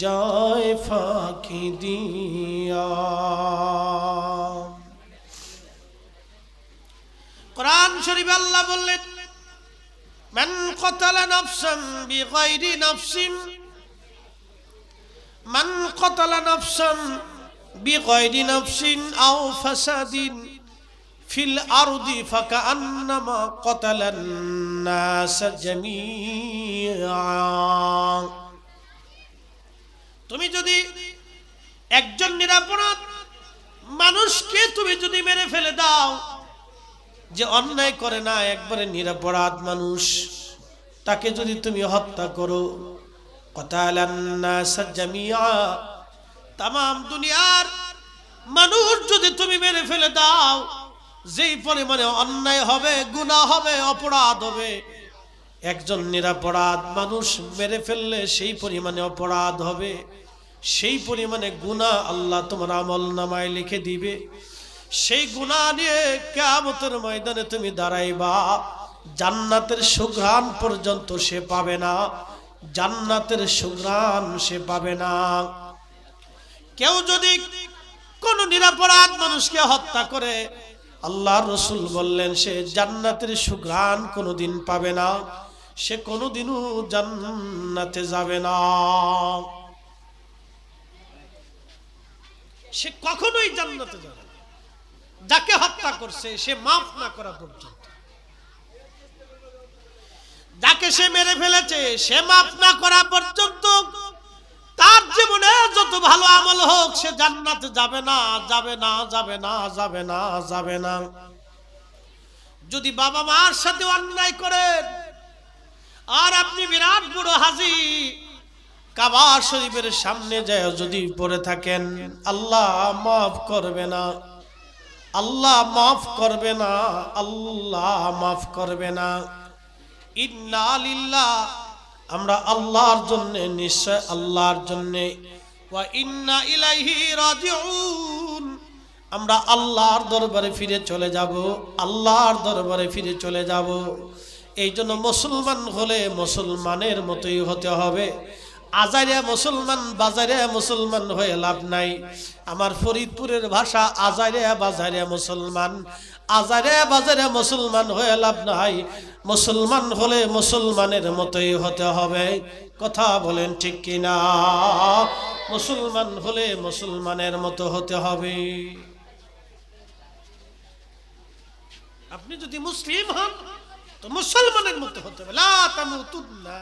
যায় ফাঁকি দিয়া। কোরআন শরীফে আল্লাহ বললেন, মান কাতালা নাফসান বিগাইরি নাফসিন, মান কাতালা নাফসান বিগাইরি নাফসিন আও ফাসাদিন ফিল আরদি ফাকান্নামা কাতালান নাস জামিআ। তুমি যদি একজন নিরপরাধ মানুষকে তুমি যদি মেরে ফেলে দাও, যে অন্যায় করে না, একবারে নিরপরাধ মানুষ, তাকে যদি তুমি হত্যা করো, কাতালান নাস জামিআ, তামাম দুনিয়ার মানুষ যদি তুমি মেরে ফেলে দাও, যেই পরিমাণে অন্যায় হবে, গুনাহ হবে, অপরাধ হবে, একজন নিরপরাধ মানুষ মেরে ফেললে সেই পরিমাণে অপরাধ হবে, সেই পরিমাণে গুনাহ আল্লাহ তোমার আমলনামায় লিখে দিবে। সেই গুনাহ নিয়ে কিয়ামতের ময়দানে তুমি দাঁড়াইবা, জান্নাতের সুঘ্রাণ পর্যন্ত সে পাবে না, জান্নাতের সুঘ্রাণ সে পাবে না। কেউ যদি কোন নিরপরাধ মানুষকে হত্যা করে, আল্লাহর রাসূল বললেন সে জান্নাতের সুঘ্রাণ কোনোদিন পাবে না, সে কোনোদিনও জান্নাতে যাবে না, সে কখনোই জান্নাতে যাবে না। যাকে হত্যা করছে সে মাফ না করা পর্যন্ত, যাকে সে মেরে ফেলেছে সে মাফ না করা পর্যন্ত তার জীবনে যত ভালো আমল হোক সে জান্নাতে যাবে না, যাবে না, যাবে না, যাবে না, যাবে না। যদি বাবা মার সাথে অন্যায় করেন আর আপনি বিরাট বড় হাজী কাবা শরীফের সামনে যায় যদি পড়ে থাকেন, আল্লাহ মাফ করবে না, আল্লাহ মাফ করবে না, আল্লাহ মাফ করবে না। ইন্না লিল্লাহ, আমরা আল্লাহর জন্য, নিশ্চয় আল্লাহর জন্য, ওয়া ইন্না ইলাইহি রাজিউন, আমরা আল্লাহর দরবারে ফিরে চলে যাব, আল্লাহর দরবারে ফিরে চলে যাব। এই জন্য মুসলমান হলে মুসলমানের মতোই হতে হবে। আজারে মুসলমান বাজারে মুসলমান হয়ে লাভ নাই। আমার ফরিদপুরের ভাষা আজারে বাজারে মুসলমান, আজারে বাজারে মুসলমান হয়ে লাভ নাই। মুসলমান হলে মুসলমানের মতোই হতে হবে। কথা বলেন ঠিক কিনা? মুসলমান হলে মুসলমানের মতো হতে হবে। আপনি যদি মুসলিম হন তো মুসলমানের মতো হতে হবে। লা তামুতুন্না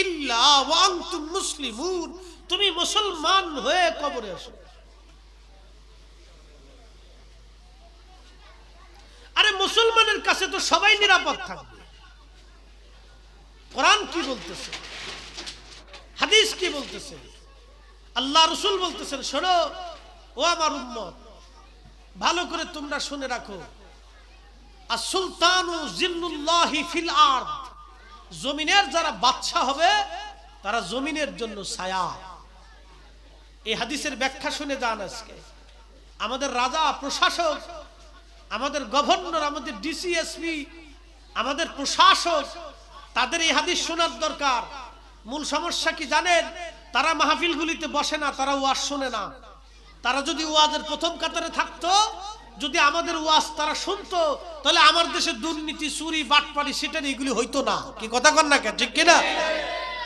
ইল্লা ওয়া আনতুম মুসলিমুন, তুমি মুসলমান হয়ে কবরে আসো। আরে মুসলমানের কাছে তো সবাই নিরাপদ থাকবে। কোরআন কি বলতেছে, হাদিস কি বলতেছে, আল্লাহ রাসূল বলতেছেন, শোনো ও আমার উম্মত, ভালো করে তোমরা শুনে রাখো। আসুলতানু জিল্লুল্লাহি ফিল আরদ, জমিনের যারা বাদশা হবে তারা জমিনের জন্য ছায়া। এই হাদিসের ব্যাখ্যা শুনে যান। আজকে আমাদের রাজা, প্রশাসক, আমাদের গভর্নর, আমাদের ডিসিএসপি, আমাদের প্রশাসক, তাদের এই হাদিস শোনার দরকার। মূল সমস্যা কি জানেন? তারা মাহফিলগুলিতে বসে না, তারা ওয়াজ শোনে না। তারা যদি ওয়াজের প্রথম কাতারে থাকতো, যদি আমাদের ওয়াজ তারা শুনতো, তাহলে আমার দেশে দুর্নীতি, চুরি, বাটপারি, সেটা এগুলি হইতো না। কি কথা কন না কেন? ঠিক কিনা?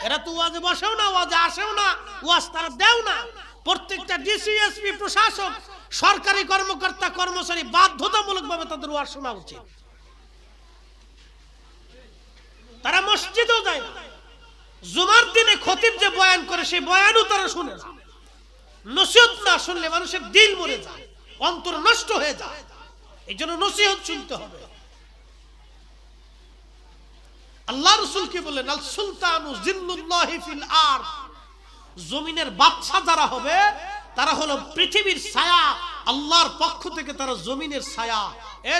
এরা তো ওয়াজে বসেও না, ওয়াজে আসেও না, ওয়াজ তারা দেও না। প্রত্যেকটা ডিসিএসপি, প্রশাসক, সরকারি কর্মকর্তা, কর্মচারী বাধ্যতামূলকভাবে তাদের ওয়াজ শোনা উচিত। তারা মসজিদেও যায় না। জুমার দিনে খতিব যে বয়ান করে সেই বয়ানও তারা শুনে না। নসিহত না শুনলে মানুষের দিল মরে যায়, অন্তর নষ্ট হয়ে যায়। এই জন্য নসিহত শুনতে হবে। আল্লাহ রাসূল কি বলেন? আল সুলতানু জিল্লুল্লাহি ফিল আরদ, জমিনের বাদশা যারা হবে তারা হলো পৃথিবীর ছায়া। আল্লাহর পক্ষ থেকে তারা জমিনের ছায়া।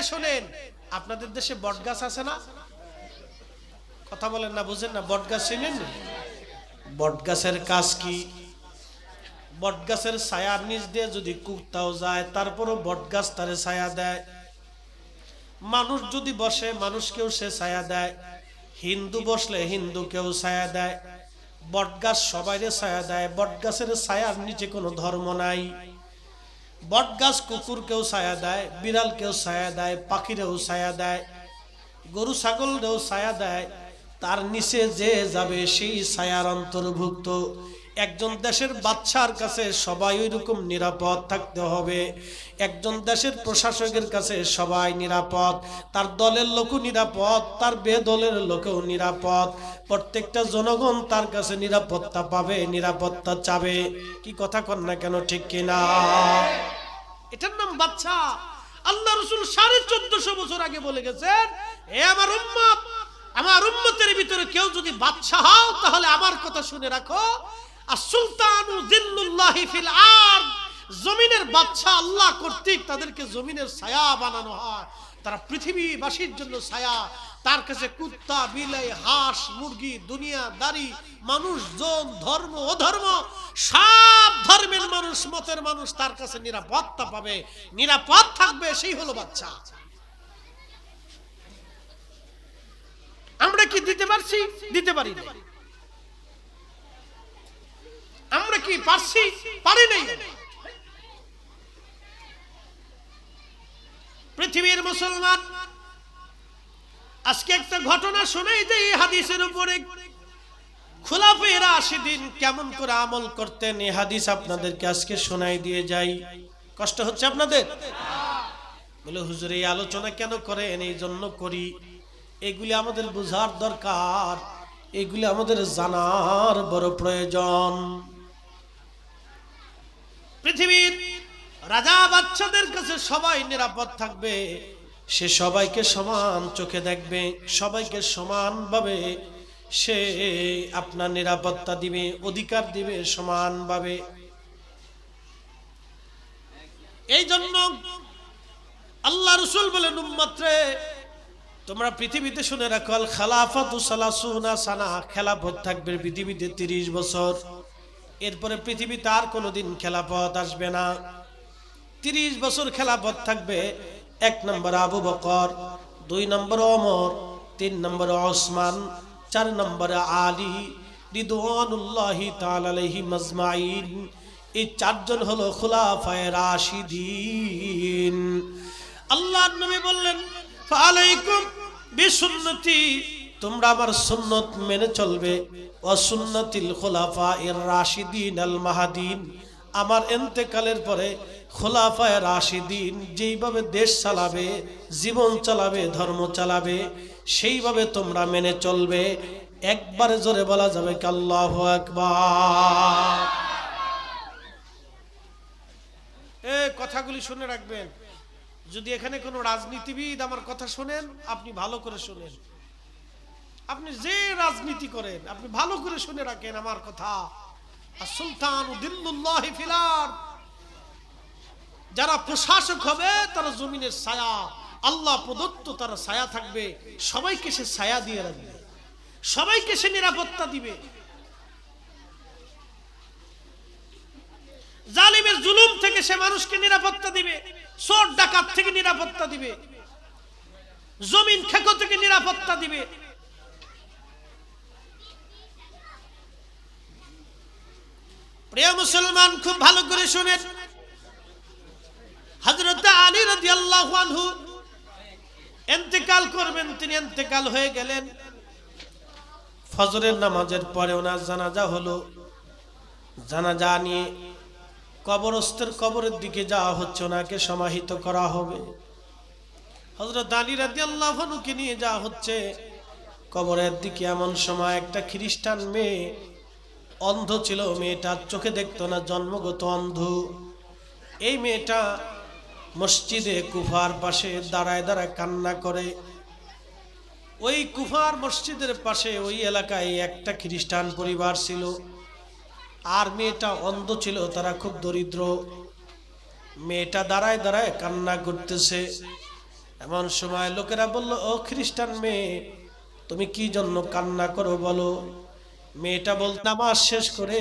শোনেন, আপনাদের দেশে বটগাছ আছে না? কথা বলেন না, বুঝেন না? বটগাছ চিনেন? বটগাছের কাজ কি? বটগাছের ছায়ার নিচ দিয়ে যদি কুত্তাও যায় তারপরও বটগাছ তারে ছায়া দেয়। মানুষ যদি বসে মানুষকেও সে ছায়া দেয়। হিন্দু বসলে হিন্দুকেও ছায়া দেয়। বটগাছ সবাইরে ছায়া দেয়। বটগাছের ছায়ার নিচে কোনো ধর্ম নাই। বটগাছ কুকুরকেও ছায়া দেয়, বিড়ালকেও ছায়া দেয়, পাখিরেও ছায়া দেয়, গরু ছাগলরেও ছায়া দেয়। তার নিচে যে যাবে সেই ছায়ার অন্তর্ভুক্ত। একজন দেশের বাদশার কাছে সবাই ওই রকম নিরাপদ থাকতে হবে। একজন দেশের প্রশাসকের কাছে সবাই নিরাপদ, তার দলের লোকও নিরাপদ, তার বেদলের লোকেও নিরাপদ। প্রত্যেকটা জনগণ তার কাছে নিরাপত্তা পাবে, নিরাপত্তা চাবে। কি কথা কন না কেন? ঠিক কিনা? এটার নাম বাদশা। আল্লাহ রাসূল 1450 বছর আগে বলে গেছেন, এ আমার উম্মত, আমার উম্মতের ভিতরে কেউ যদি বাদশা হও তাহলে আমার কথা শুনে রাখো। আসুলতানু জিল্লুল্লাহি ফিল আরদ, জমিনের বাদশা আল্লাহ কর্তৃক তাদেরকে জমিনের ছায়া বানানো হয়। তারা পৃথিবীবাসীর জন্য ছায়া। তার কাছে কুত্তা, বিলাই, হাঁস, মুরগি, দুনিয়াদারি, মানুষজন, ধর্ম, অধর্ম, সব ধর্মের মানুষ, মতের মানুষ তার কাছে নিরাপত্তা পাবে, নিরাপদ থাকবে। সেই হলো বাদশা। আমরা কি দিতে পারছি? দিতে পারি না। আমরা কি পারছি? পারি নাই। পৃথিবীর মুসলমান আজকে একটা ঘটনা শোনাই যে এই হাদিসের উপরে খুলাফায়ে রাশিদিন কেমন করে আমল করতেন, এই হাদিস আপনাদেরকে আজকে শোনাই দিয়ে যাই। কষ্ট হচ্ছে আপনাদের? বলে হুজুর এই আলোচনা কেন করেন? এই জন্য করি, এগুলি আমাদের বোঝার দরকার, এগুলি আমাদের জানার বড় প্রয়োজন। পৃথিবীর রাজা বাদশাদের কাছে সবাই নিরাপদ থাকবে, সে সবাইকে সমান চোখে দেখবে, সবাইকে সমানভাবে সে আপনার নিরাপত্তা দিবে, অধিকার দিবে সমানভাবে। এই জন্য আল্লাহ রাসূল বলেন, উম্মতরে তোমরা পৃথিবীতে শুনে রাখো, আল খালাফাতু সালাসুনা সানা, খেলাফত থাকবে পৃথিবীতে 30 বছর। এরপরে পৃথিবীতে আর কোনোদিন খেলাফত আসবে না। 30 বছর খেলাফত থাকবে। 1 নম্বর আবু বকর, 2 নম্বর ওমর, 3 নম্বর ওসমান, 4 নম্বর আলী রিদওয়ানুল্লাহি তাআলা আলাইহিম আজমাইন। এই 4 জন হলো খুলাফায়ে রাশিদিন। আল্লাহর নবী বললেন, ফালাইকুম বিসুন্নতি, তোমরা আমার সুন্নত মেনে চলবে, ওয়া সুন্নাতিল খুলাফায়ে রাশিদিন আল মাহদিন, আমার ইন্তেকালের পরে খুলাফায়ে রাশিদিন যেইভাবে দেশ চালাবে, জীবন চালাবে, ধর্ম চালাবে, সেইভাবে তোমরা মেনে চলবে। একবারে জোরে বলা যাবে কি আল্লাহু আকবার। এই কথাগুলি শুনে রাখবেন। যদি এখানে কোনো রাজনীতিবিদ আমার কথা শুনেন, আপনি ভালো করে শুনেন। আপনি যে রাজনীতি করেন, আপনি ভালো করে শুনে রাখেন আমার কথা। সুলতান দিল্লুল্লাহি ফিল আরদ, যারা প্রশাসক হবে তারা জমিনের ছায়া, আল্লাহ প্রদত্ত তারা ছায়া থাকবে, সবাইকে সে ছায়া দিয়ে রাখবে, সবাইকে সে নিরাপত্তা দিবে। জালিমের জুলুম থেকে সে মানুষকে নিরাপত্তা দিবে, চোর ডাকাত থেকে নিরাপত্তা দিবে, জমিন খেকো থেকে নিরাপত্তা দিবে। প্রিয় মুসলমান, খুব ভালো করে শুনেন। হযরত আলী রাদিয়াল্লাহু আনহু ইন্তেকাল করবেন, তিনি ইন্তেকাল হয়ে গেলেন। ফজরের নামাজের পরে ওনার জানাজা হলো। জানাজা নিয়ে কবরস্থের কবরের দিকে যাওয়া হচ্ছে, ওনাকে সমাহিত করা হবে। হযরত আলী রাদিয়াল্লাহু আনহুকে নিয়ে যাওয়া হচ্ছে কবরের দিকে। এমন সময় একটা খ্রিস্টান মেয়ে, অন্ধ ছিল, মেয়েটা চোখে দেখতো না, জন্মগত অন্ধ। এই মেয়েটা মসজিদে কুফার পাশে দাঁড়ায় দাঁড়ায় কান্না করে। ওই কুফার মসজিদের পাশে ওই এলাকায় একটা খ্রিস্টান পরিবার ছিল, আর মেয়েটা অন্ধ ছিল, তারা খুব দরিদ্র। মেয়েটা দাঁড়ায় দাঁড়ায় কান্না করতেছে। এমন সময় লোকেরা বলল, ও খ্রিস্টান মেয়ে, তুমি কি জন্য কান্না করো বলো। মেয়েটা বল, নামাজ শেষ করে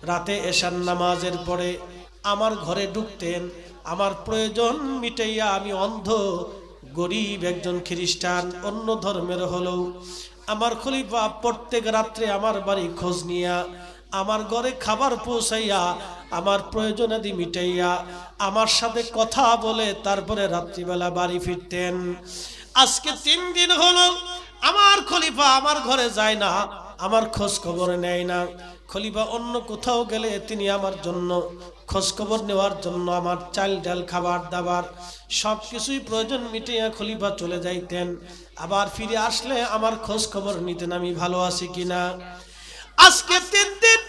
রাতে এশার নামাজের পরে আমার ঘরে ঢুকতেন, আমার প্রয়োজন মিটাইয়া, আমি অন্ধ গরিব একজন খ্রিস্টান, অন্য ধর্মের হলেও আমার খলিফা প্রত্যেক রাত্রে আমার বাড়ি খোঁজ নিয়া, আমার ঘরে খাবার পৌঁছাইয়া, আমার প্রয়োজনাদি মিটাইয়া, আমার সাথে কথা বলে তারপরে রাত্রিবেলা বাড়ি ফিরতেন। আজকে 3 দিন হলো আমার খলিফা আমার ঘরে যায় না, আমার খোঁজ খবর নেয় না। খলিফা অন্য কোথাও গেলে তিনি আমার জন্য খোঁজ খবর নেওয়ার জন্য আমার চাল ডাল খাবার দাবার সব কিছুই প্রয়োজন মিটিয়ে খলিফা চলে যাইতেন। আবার ফিরে আসলে আমার খোঁজ খবর নিতেন আমি ভালো আছি কিনা। আজকে 3 দিন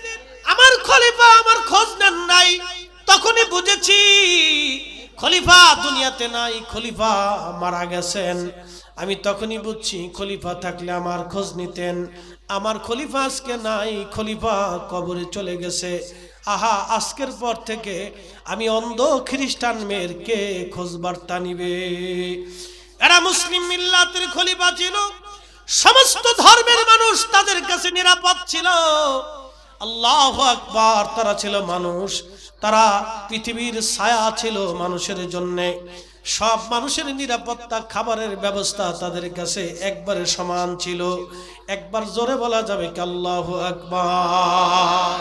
আমার খলিফা আমার খোঁজ নেন নাই। তখনই বুঝেছি খলিফা দুনিয়াতে নাই, খলিফা মারা গেছেন। আমি তখনই বুঝছি খলিফা থাকলে আমার খোঁজ নিতেন। আমার খলিফা আজকে নাই, খলিফা কবরে চলে গেছে। আহা, আজকের পর থেকে আমি অন্ধ খ্রিস্টান মেয়ের কে খোঁজ বার্তা নিবে। এরা মুসলিম মিল্লাতের খলিফা ছিল, সমস্ত ধর্মের মানুষ তাদের কাছে নিরাপদ ছিল। আল্লাহু আকবার। তারা ছিল মানুষ, তারা পৃথিবীর ছায়া ছিল মানুষের জন্য। সব মানুষের নিরাপত্তা, খাবারের ব্যবস্থা তাদের কাছে একবারে সমান ছিল। একবার জোরে বলা যাবে কি আল্লাহু আকবার।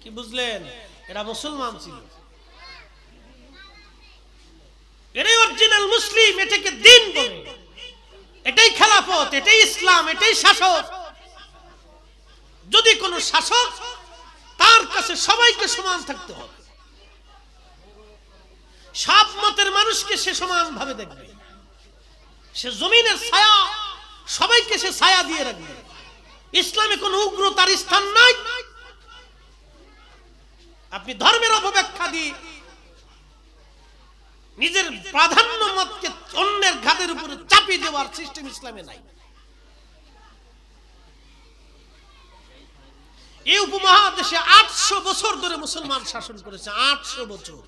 কি বুঝলেন? এরা মুসলমান ছিল, এটাই অরিজিনাল মুসলিম, এটাকে দ্বীন বলে, এটাই খেলাফত, এটাই ইসলাম, এটাই শাসক। যদি কোন শাসক তার কাছে সবাইকে সমান থাকতে হবে। সব মতের মানুষকে সে সমান ভাবে দেখবে। সে জমিনের ছায়া, সবাইকে সে ছায়া দিয়ে রাখবে। ইসলামে কোন উগ্রতার স্থান নাই। আপনি ধর্মের অপব্যাখ্যা দিয়ে নিজের প্রাধান্য মতকে অন্যের ঘাড়ের উপরে চাপিয়ে দেওয়ার সিস্টেম ইসলামে নাই। এই উপমহাদেশে 800 বছর ধরে মুসলমান শাসন করেছে। 800 বছর।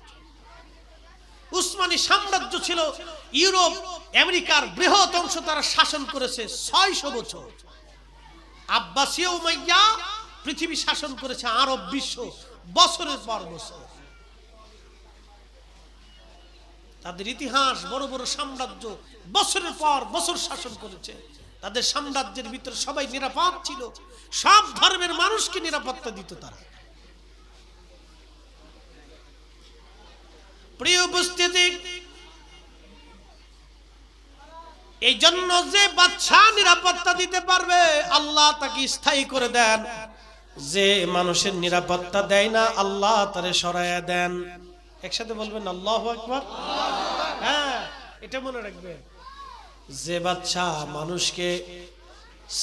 উসমানী সাম্রাজ্য ছিল ইউরোপ আমেরিকার বৃহৎ অংশ, তারা শাসন করেছে 600 বছর। আব্বাসীয় উমাইয়া পৃথিবী শাসন করেছে আরব বিশ্ব বছরের পর বছর। তাদের ইতিহাস, বড় বড় সাম্রাজ্য বছরের পর বছর শাসন করেছে। তাদের সাম্রাজ্যের ভিতরে সবাই নিরাপদ ছিল, সব ধর্মের মানুষকে নিরাপত্তা দিত তারা। প্রিয় উপস্থিতি, এই জন্য যে বাদশা নিরাপত্তা দিতে পারবে আল্লাহ তাকে স্থায়ী করে দেন। যে মানুষের নিরাপত্তা দেয় না আল্লাহ তারে সরাইয়া দেন। একসাথে বলবেন আল্লাহু আকবার। হ্যাঁ, এটা মনে রাখবেন। যে বাদশা মানুষকে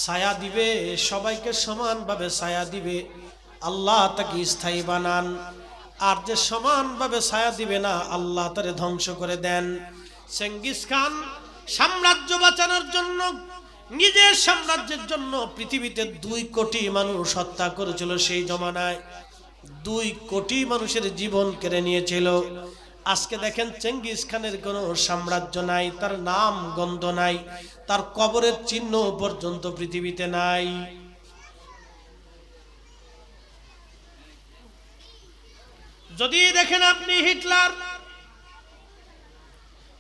ছায়া দিবে, সবাইকে সমানভাবে ছায়া দিবে, আল্লাহ তাকে স্থায়ী বানান। আর যে সমানভাবে ছায়া দিবে না আল্লাহ তারে ধ্বংস করে দেন। চেঙ্গিস খান সাম্রাজ্য বাঁচানোর জন্য, নিজের সাম্রাজ্যের জন্য পৃথিবীতে 2 কোটি মানুষ হত্যা করেছিল। সেই জমানায় 2 কোটি মানুষের জীবন কেড়ে নিয়েছিল। আজকে দেখেন চেঙ্গিস খানের কোনো সাম্রাজ্য নাই, তার নাম গন্ধ নাই, তার কবরের চিহ্ন পর্যন্ত পৃথিবীতে নাই। যদি দেখেন আপনি হিটলার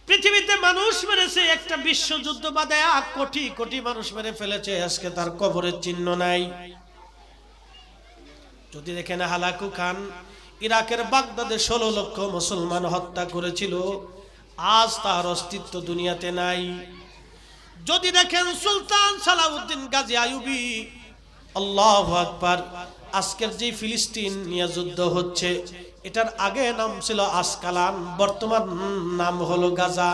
পৃথিবীতে মানুষ মেরেছে, একটা বিশ্বযুদ্ধ বাদে কোটি কোটি মানুষ মেরে ফেলেছে, আজকে তার কবরের চিহ্ন নাই। যদি দেখেন হালাকু খান ইরাকের বাগদাদে 16 লক্ষ মুসলমান হত্যা করেছিল, আজ তার অস্তিত্ব দুনিয়াতে নাই। যদি দেখেন সুলতান সালাউদ্দিন গাজী আইয়ুবী, আল্লাহু আকবার, আজকের যে ফিলিস্তিন নিয়ে যুদ্ধ হচ্ছে, এটার আগে নাম ছিল আসকালান, বর্তমান নাম হলো গাজা।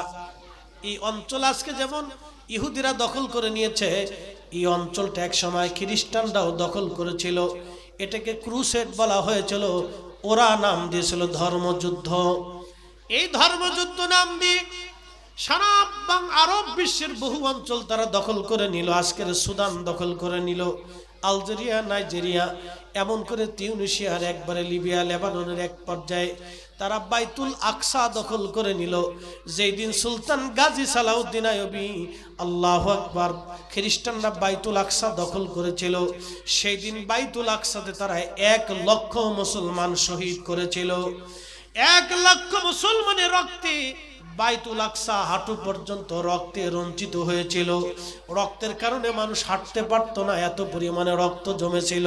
এই অঞ্চল আজকে যেমন ইহুদিরা দখল করে নিয়েছে, এই অঞ্চলটা এক সময় খ্রিস্টানরাও দখল করেছিল। এটাকে ক্রুসেড বলা হয়েছিল, ওরা নাম দিয়েছিল ধর্মযুদ্ধ। এই ধর্মযুদ্ধ নাম দিয়ে সারা আরব বিশ্বের বহু অঞ্চল তারা দখল করে নিল। আজকের সুদান দখল করে নিল, আলজেরিয়া, নাইজেরিয়া, এমন করে তিউনিসিয়ার, একবারে লিবিয়া, লেবাননের এক পর্যায়ে তারা বাইতুল আকসা দখল করে নিল। যেই দিন সুলতান গাজী সালাউদ্দিন আইয়ুবী, আল্লাহু আকবার, খ্রিস্টানরা বাইতুল আকসা দখল করেছিল, সেই দিন বাইতুল আকসাতে তারা 1 লক্ষ মুসলমান শহীদ করেছিল। 1 লক্ষ মুসলমানের রক্তে বাইতুল আকসা হাঁটু পর্যন্ত রক্তে রঞ্জিত হয়েছিল। রক্তের কারণে মানুষ হাঁটতে পারত না, এত পরিমাণে রক্ত জমেছিল।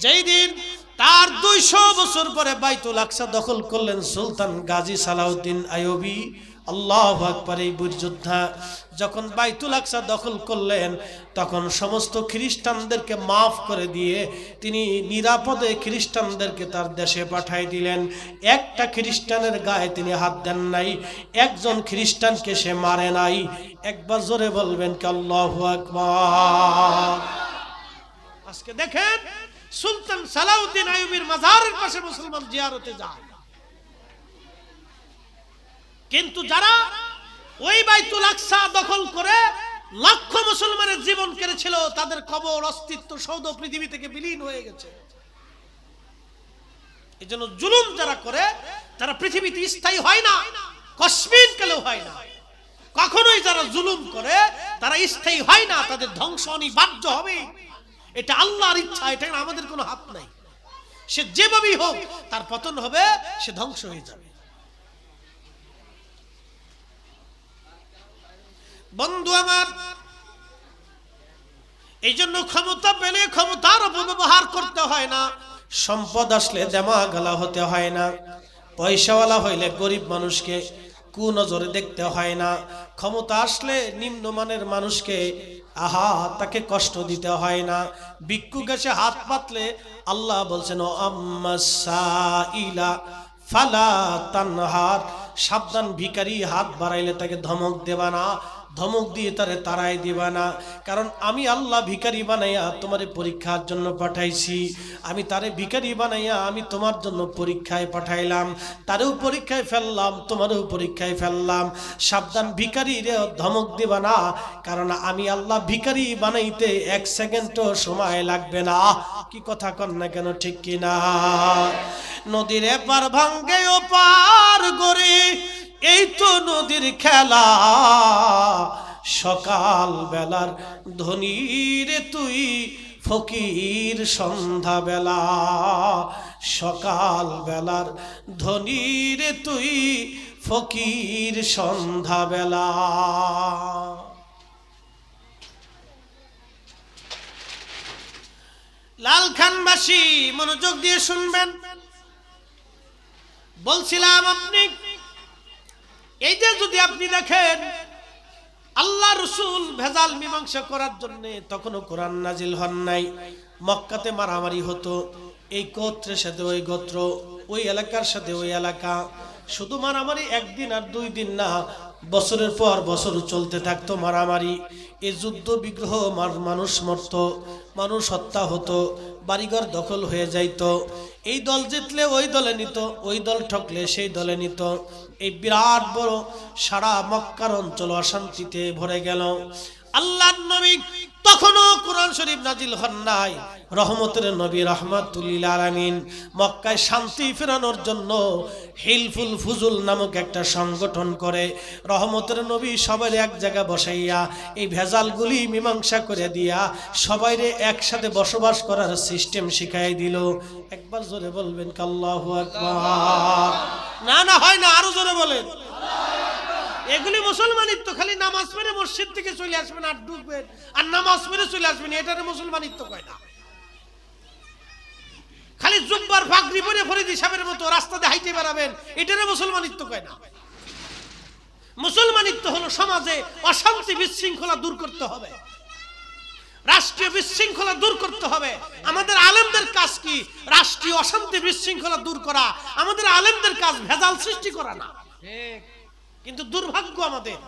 যেই দিন তার 200 বছর পরে বাইতুল আকসা দখল করলেন সুলতান গাজী সালাউদ্দিন আইয়ুবী, আল্লাহু আকবার, এই বীরযোদ্ধা যখন বাইতুল আকসা দখল করলেন, তখন সমস্ত খ্রিস্টানদেরকে মাফ করে দিয়ে তিনি নিরাপদে খ্রিস্টানদেরকে তার দেশে পাঠাই দিলেন। একটা খ্রিস্টানের গায়ে তিনি হাত দেন নাই, একজন খ্রিস্টানকে সে মারে নাই। একবার জোরে বলবেন কি আল্লাহু আকবার। আজকে দেখেন সুলতান সালাউদ্দিন আইয়ুবীর মাজারের পাশে মুসলমান জিয়ারতে যায়, কিন্তু যারা ওই বাইতুল আকসা দখল করে লক্ষ মুসলমানের জীবন কেড়েছিল, তাদের কবর, অস্তিত্ব, সৌধ পৃথিবী থেকে বিলীন হয়ে গেছে। এজন্য জুলুম যারা করে তারা পৃথিবীতে স্থায়ী হয় না, কসমিন কালেও হয় না। কখনোই যারা জুলুম করে তারা স্থায়ী হয় না, তাদের ধ্বংস অনিবার্য হবে। এটা আল্লাহর ইচ্ছা, এটা আমাদের কোনো হাত নাই। সে যেভাবেই হোক তার পতন হবে, সে ধ্বংস হয়ে যাবে। বন্ধু আমার, এই জন্য ক্ষমতা পেলে ক্ষমতার অপব্যবহার করতে হয় না, সম্পদ আসলে দেমাগালা হতে হয় না, পয়সাওয়ালা হইলে গরিব মানুষকে কুনজরে দেখতে হয় না, ক্ষমতা আসলে নিম্নমানের মানুষকে আহা তাকে কষ্ট দিতে হয় না। ভিক্ষুক এসে হাত পাতলে আল্লাহ বলছেন ও আম্মাসাইলা ফালা তানহার, সাবধান ভিখারি হাত বাড়াইলে তাকে ধমক দেবা না, ধমক দিয়ে তারে তাড়াই দিবা না। কারণ আমি আল্লাহ ভিখারি বানাইয়া তোমারে পরীক্ষার জন্য পাঠাইছি। আমি তারে ভিখারি বানাইয়া আমি তোমার জন্য পরীক্ষায় পাঠাইলাম, তারেও পরীক্ষায় ফেললাম, তোমারও পরীক্ষায় ফেললাম। সাবধান ভিখারি রে ধমক দিবা না, কারণ আমি আল্লাহ ভিখারি বানাইতে 1 সেকেন্ডও সময় লাগবে না। কি কথা কন না কেন, ঠিক কিনা? নদীর এপার ভাঙ্গে ও পার করে, এই তো নদীর খেলা। সকাল বেলার ধনী রে তুই ফকির সন্ধ্যা বেলা, সকাল বেলার ধনী রে তুই ফকির সন্ধ্যা বেলা। লালখানবাসী মনোযোগ দিয়ে শুনবেন। বলছিলাম আপনি এই যে যদি আপনি দেখেন আল্লাহ রসুল ভেজাল মীমাংসা করার জন্য তখনও কোরআন নাজিল হন নাই। মক্কাতে মারামারি হতো, এই গোত্রের সাথে ওই গোত্র, ওই এলাকার সাথে ওই এলাকা। শুধু মারামারি একদিন আর 2 দিন না, বছরের পর বছর চলতে থাকতো মারামারি। এই যুদ্ধ বিগ্রহ, মানুষ মরত, মানুষ হত্যা হতো, বাড়িঘর দখল হয়ে যাইত। এই দল জিতলে ওই দলে নিত, ওই দল ঠকলে সেই দলে নিত। এই বিরাট বড় সারা মক্কার অঞ্চল অশান্তিতে ভরে গেল। আল্লাহর নবী তখনও কোরআন শরীফ নাজিল হন নাই। রহমতের নবী রাহমাতুল লিল আলামিন মক্কায় শান্তি ফেরানোর জন্য হিলফুল ফুজুল নামক একটা সংগঠন করে রহমতের নবী সবাই এক জায়গা বসাইয়া এই ভেজালগুলি মীমাংসা করে দিয়া সবাইরে একসাথে বসবাস করার সিস্টেম শিখাই দিল। একবার জোরে বলবেন আল্লাহু আকবার। না না হয় না, আরো জোরে বলেন। এগুলি মুসলমানিত্ব। খালি নামাজ পড়ে মসজিদ থেকে চলে আসবেন আর ঢুকবেন, আর নামাজ পড়ে চলে আসবেন, এটারে মুসলমানিত্ব কয় না। খালি জুব্বার পাগড়ি পরে ফরিদি সাহেবের মতো রাস্তাতে হাইটে বেড়াবেন, এটারে মুসলমানিত্ব কয় না। মুসলমানিত্ব হলো সমাজে অশান্তি বিশৃঙ্খলা দূর করতে হবে, রাষ্ট্রীয় বিশৃঙ্খলা দূর করতে হবে। আমাদের আলেমদের কাজ কি? রাষ্ট্রীয় অশান্তি বিশৃঙ্খলা দূর করা। আমাদের আলেমদের কাজ ভেজাল সৃষ্টি করা না। কিন্তু দুর্ভাগ্য আমাদের,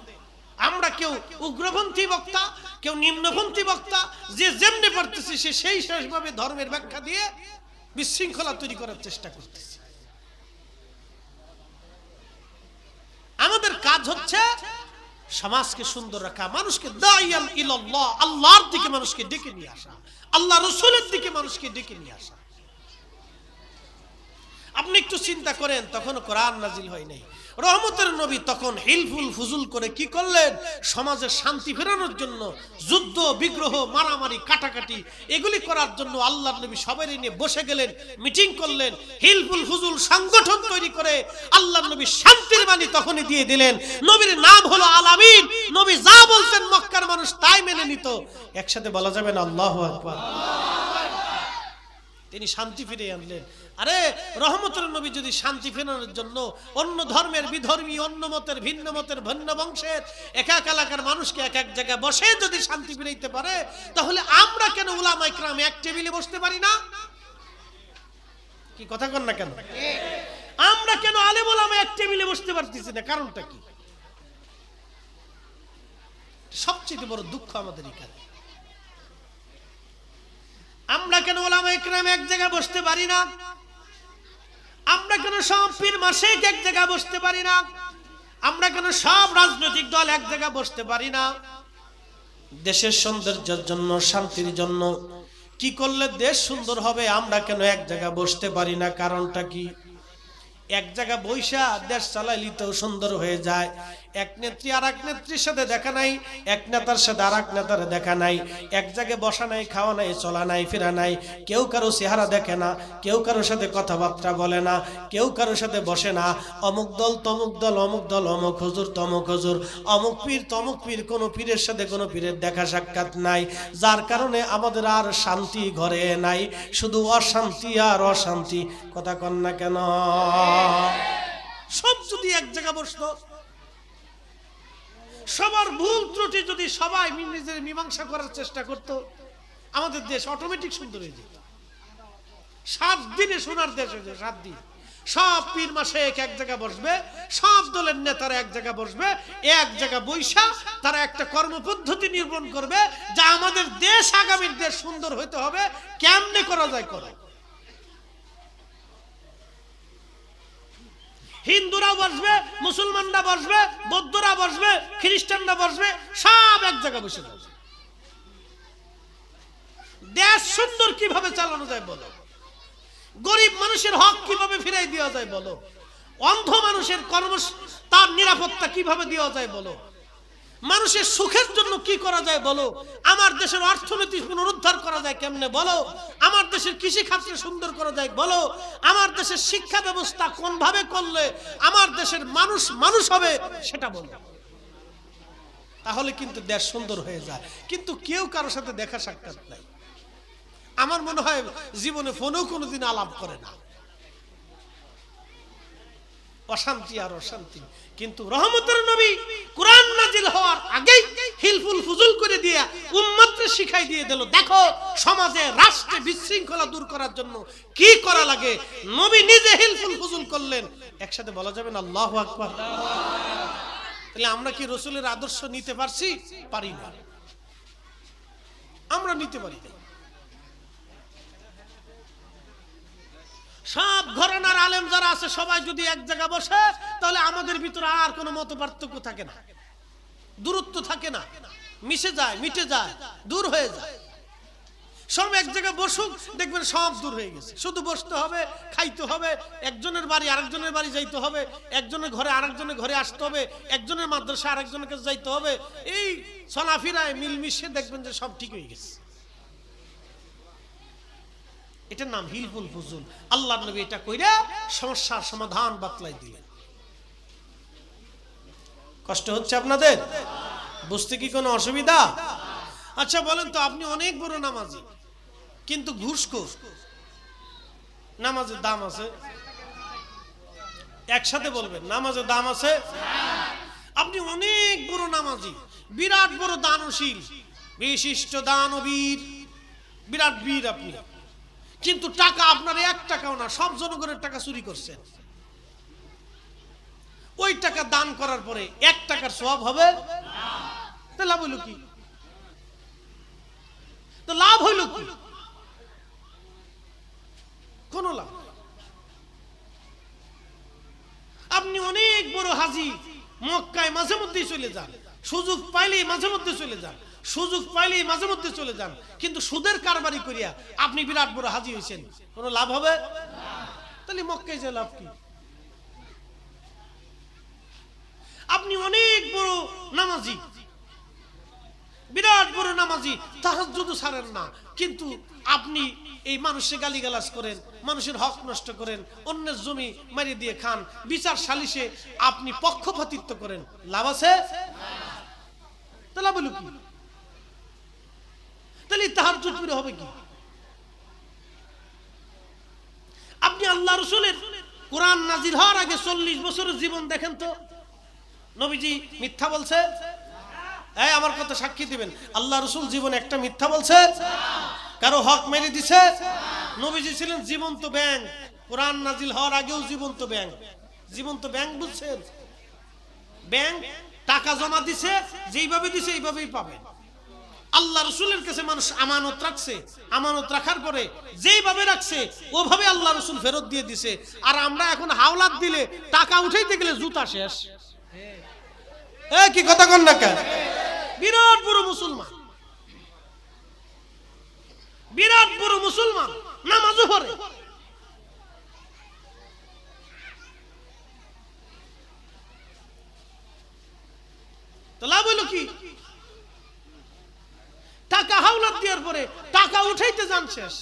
আমরা কেউ উগ্রপন্থী বক্তা, কেউ নিম্নপন্থী বক্তা, যে যেমনি পারতেছি সে সেই শেষভাবে ধর্মের ব্যাখ্যা দিয়ে বিশৃঙ্খলা তৈরি করার চেষ্টা করতেছি। আমাদের কাজ হচ্ছে সমাজকে সুন্দর রাখা, মানুষকে দাইয়ান ইলাল্লাহ, আল্লাহর দিকে মানুষকে ডেকে নিয়ে আসা, আল্লাহ রাসূলের দিকে মানুষকে ডেকে নিয়ে আসা। আপনি একটু চিন্তা করেন, তখন কোরআন নাজিল হয় নাই। রহমতের নবী তখন হিলফুল ফুজুল করে কি করলেন? সমাজে শান্তি ফেরানোর জন্য যুদ্ধ বিগ্রহ মারামারি কাটাকাটি এগুলি করার জন্য আল্লাহর নবী সবাই নিয়ে বসে গেলেন, মিটিং করলেন, হিলফুল ফুজুল সংগঠন তৈরি করে আল্লাহর নবী শান্তির বাণী তখনই দিয়ে দিলেন। নবীর নাম হলো আল আমিন। নবী যা বলতেন মক্কার মানুষ তাই মেনে নিত। একসাথে বলা যাবে না আল্লাহু আকবার। তিনি শান্তি ফিরিয়ে আনলেন। আরে রহমতের নবী যদি শান্তি ফেরানোর জন্য অন্য ধর্মের বিধর্মী, অন্য মতের, ভিন্ন মতের, ভিন্ন বংশের এক এক এলাকার মানুষকে এক এক জায়গায় বসে যদি শান্তি ফিরাইতে পারে, তাহলে আমরা কেন উলামা ইকরাম এক টেবিলে বসতে পারি না? কি কথা কন না কেন? আমরা কেন আলেম ওলামা এক টেবিলে বসতে পারতেছি না? কারণটা কি? সবচেয়ে বড় দুঃখ আমাদের এখানে। আমরা কেন ওলামা ইকরাম এক জায়গায় বসতে পারি না? আমরা কেন সব পীর মাসিক এক জায়গায় বসতে পারি না? আমরা কেন সব রাজনৈতিক দল এক জায়গায় বসতে পারি না? দেশের সৌন্দর্যের জন্য, শান্তির জন্য কি করলে দেশ সুন্দর হবে, আমরা কেন এক জায়গায় বসতে পারি না? কারণটা কি? এক জায়গা বৈশা দেশ চালাইলেও সুন্দর হয়ে যায়। এক নেত্রী আর এক নেত্রীর সাথে দেখা নাই, এক নেতার সাথে আর এক নেতার দেখা নাই, এক জায়গায় বসা নাই, খাওয়া নাই, চলা নাই, ফেরা নাই, কেউ কারো চেহারা দেখে না, কেউ কারোর সাথে কথাবার্তা বলে না, কেউ কারোর সাথে বসে না। অমুক দল তমুক দল, অমুক দল অমুক হুজুর তমুক হুজুর, অমুক পীর তমুক পীর, কোনো পীরের সাথে কোনো পীরের দেখা সাক্ষাৎ নাই। যার কারণে আমাদের আর শান্তি ঘরে নাই, শুধু অশান্তি আর অশান্তি। কথা কন না কেন? সব যদি এক জায়গা বসতো, সবার ভুল ত্রুটি যদি সবাই নিজের মীমাংসা করার চেষ্টা করত, আমাদের দেশ অটোমেটিক সুন্দর হয়ে যেত। 7 দিনে সোনার দেশ হয়ে যায়। 7 দিন সব পীর মাশায়েখ এক জায়গায় বসবে, সব দলের নেতারা এক জায়গায় বসবে, এক জায়গায় বৈশা তারা একটা কর্মপদ্ধতি নির্মাণ করবে, যা আমাদের দেশ, আগামীর দেশ সুন্দর হইতে হবে। কেমনে করা যায় করো। হিন্দুরা বসবে, মুসলমানরা বসবে, বৌদ্ধরা বসবে, খ্রিস্টানরা বসবে, সব এক জায়গায় বসে যাবে। দেশ সুন্দর কিভাবে চালানো যায় বলো? গরিব মানুষের হক কিভাবে ফিরাই দেওয়া যায় বলো? অন্ধ মানুষের তার নিরাপত্তা কিভাবে দেওয়া যায় বলো? মানুষের সুখের জন্য কি করা যায় বলো? আমার দেশের অর্থনীতি পুনরুদ্ধার করা যায় কেমনে বলো? আমার দেশের কৃষি খাতকে সুন্দর করা যায় বলো? আমার দেশের শিক্ষা ব্যবস্থা কোন ভাবে করলে আমার দেশের মানুষ মানুষ হবে সেটা বলো। তাহলে কিন্তু দেশ সুন্দর হয়ে যায়। কিন্তু কেউ কারোর সাথে দেখা সাক্ষাৎ নাই। আমার মনে হয় জীবনে ফোনেও কোনোদিন আলাপ করে না। অশান্তি আর অশান্তি। কিন্তু রহমতের নবী কুরআন নাজিল হওয়ার আগেই হিলফুল ফুজুল করে দিয়ে উম্মতকে শিখাই দিয়ে দিল, দেখো সমাজে রাষ্ট্রে বিশৃঙ্খলা দূর করার জন্য কি করা লাগে। নবী নিজে হিলফুল ফুজুল করলেন। একসাথে বলা যাবে না আল্লাহু আকবার? তাহলে আমরা কি রাসূলের আদর্শ নিতে পারছি? পারি না। আমরা নিতে পারি না। সব ঘরানার আলেম যারা আছে সবাই যদি এক জায়গায় বসে, তাহলে আমাদের ভিতরে আর কোনো মত পার্থক্য থাকে না, দূরত্ব থাকে না, মিশে যায়, মিটে যায়, দূর হয়ে যায়। সব এক জায়গায় বসুক, দেখবেন সব দূর হয়ে গেছে। শুধু বসতে হবে, খাইতে হবে, একজনের বাড়ি আরেকজনের বাড়ি যাইতে হবে, একজনের ঘরে আরেকজনের ঘরে আসতে হবে, একজনের মাদ্রাসা আরেকজনের কাছে যাইতে হবে। এই চলাফেরায় মিলমিশে দেখবেন যে সব ঠিক হয়ে গেছে। এটার নাম হিলফুল ফুজুল। আল্লাহর নবী এটা কইরা সমস্যার সমাধান বাতলাই দিলেন। কষ্ট হচ্ছে আপনাদের? বুঝতে কি কোনো অসুবিধা? আচ্ছা বলেন তো, আপনি অনেক বড় নামাজি কিন্তু ঘুষখোর, নামাজের দাম আছে? একসাথে বলবেন, নামাজের দাম আছে? আপনি অনেক বড় নামাজি, বিরাট বড় দানশীল, বিশিষ্ট দানবীর, বিরাট বীর আপনি, কিন্তু টাকা আপনার 1 টাকাও না, সব জনগণের টাকা চুরি করছেন। ওই টাকা দান করার পরে 1 টাকার সওয়াব হবে? তো লাভ হইল কি? তো লাভ হইল কি? কোন লাভ। আপনি অনেক বড় হাজি, মক্কায় মাঝে মধ্যেই চলে যান, সুযোগ পাইলেই মাঝে মধ্যে চলে যান, সুযোগ পাইলেই মাঝে মধ্যে চলে যান, কিন্তু সুদের কারবারি করিয়া আপনি বিরাট বড় হাজি হয়েছেন, কোন লাভ হবে? তাহলে মক্কায় যে লাভ কি? আপনি অনেক বড় নামাজি, বিরাট বড় নামাজি, তাহাজ্জুদ ছাড়েন না, কিন্তু আপনি এই মানুষকে গালিগালাজ করেন, মানুষের হক নষ্ট করেন, অন্যের জমি মারিয়ে দিয়ে খান, বিচার সালিশে আপনি পক্ষপাতিত্ব করেন, লাভ আছে? তা লাভ হলো কি? তাহলে তাহাজ্জুদ পড়ে হবে কি? আপনি আল্লাহ রাসূলের কোরআন নাজিল হওয়ার আগে 40 বছরের জীবন দেখেন তো, নবীজি মিথ্যা বলছে? এই আমার কথা সাক্ষী দিবেন, আল্লাহ রাসূল জীবন একটা মিথ্যা বলছে? কারো হক মেরে দিছে? নবীজি ছিলেন জীবন্ত ব্যাংক, কোরআন নাজিল হওয়ার আগেও জীবন্ত ব্যাংক। জীবন্ত ব্যাংক বুঝছেন? ব্যাংক টাকা জমা দিছে, যেইভাবে দিছে এইভাবেই পাবে। আল্লাহ রাসূলের কাছে মানুষ আমানত রাখছে, আমানত রাখার পরে যেইভাবে রাখছে ওভাবে আল্লাহ রাসূল ফেরত দিয়ে দিছে। আর আমরা এখন হাওলাত দিলে টাকা উঠাইতে গেলে জুতা শেষ। কি কথা কন না কেন? বিরাট বড় মুসলমান, বিরাট বড় মুসলমান, নামাজও পড়ে, তো লাভ হইল কি? টাকা হাওলাত দেওয়ার পরে টাকা উঠাইতে যান শেষ।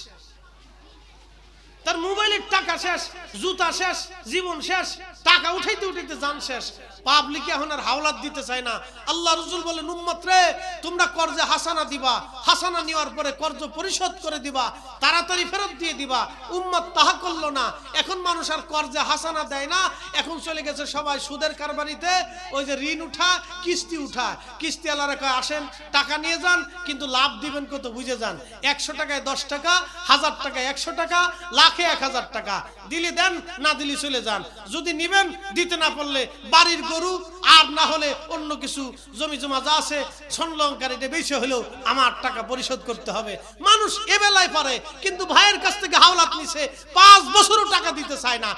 তার মোবাইলের টাকা শেষ, জুতা শেষ, জীবন শেষ, টাকা উঠাইতে উঠাইতে জান শেষ। পাবলিক এখন আর হাওলাত দিতে চায় না। আল্লাহ রাসূল বলেন, উম্মত রে, তোমরা কর্জে হাসানা দিবা, হাসানা নেওয়ার পরে কর্জ পরিশোধ করে দিবা, তাড়াতাড়ি ফেরত দিয়ে দিবা। উম্মত তাহা করলো না। এখন মানুষ আর কর্জে হাসানা দেয় না, এখন চলে গেছে সবাই সুদের কারবারিতে। ওই যে ঋণ উঠা, কিস্তি উঠা, কিস্তি আলারা কয় আসেন টাকা নিয়ে যান, কিন্তু লাভ দিবেন কত বুঝে যান। 100 টাকায় 10 টাকা, 1000 টাকায় 100 টাকা, লাখে 1000 টাকা। দিলে দেন, না দিলে চলে যান। যদি নিবেন, দিতে না পারলে বাড়ির গরু আর না হলে অন্য কিছু জমি জমা যা আছে সংলগ্নকারীতে বেশি হলেও আমার টাকা পরিশোধ করতে হবে। মানুষ এ বেলায় পারে, কিন্তু ভাইয়ের কাছ থেকে হাওলাত নিছে, 5 বছরও টাকা দিতে চায় না।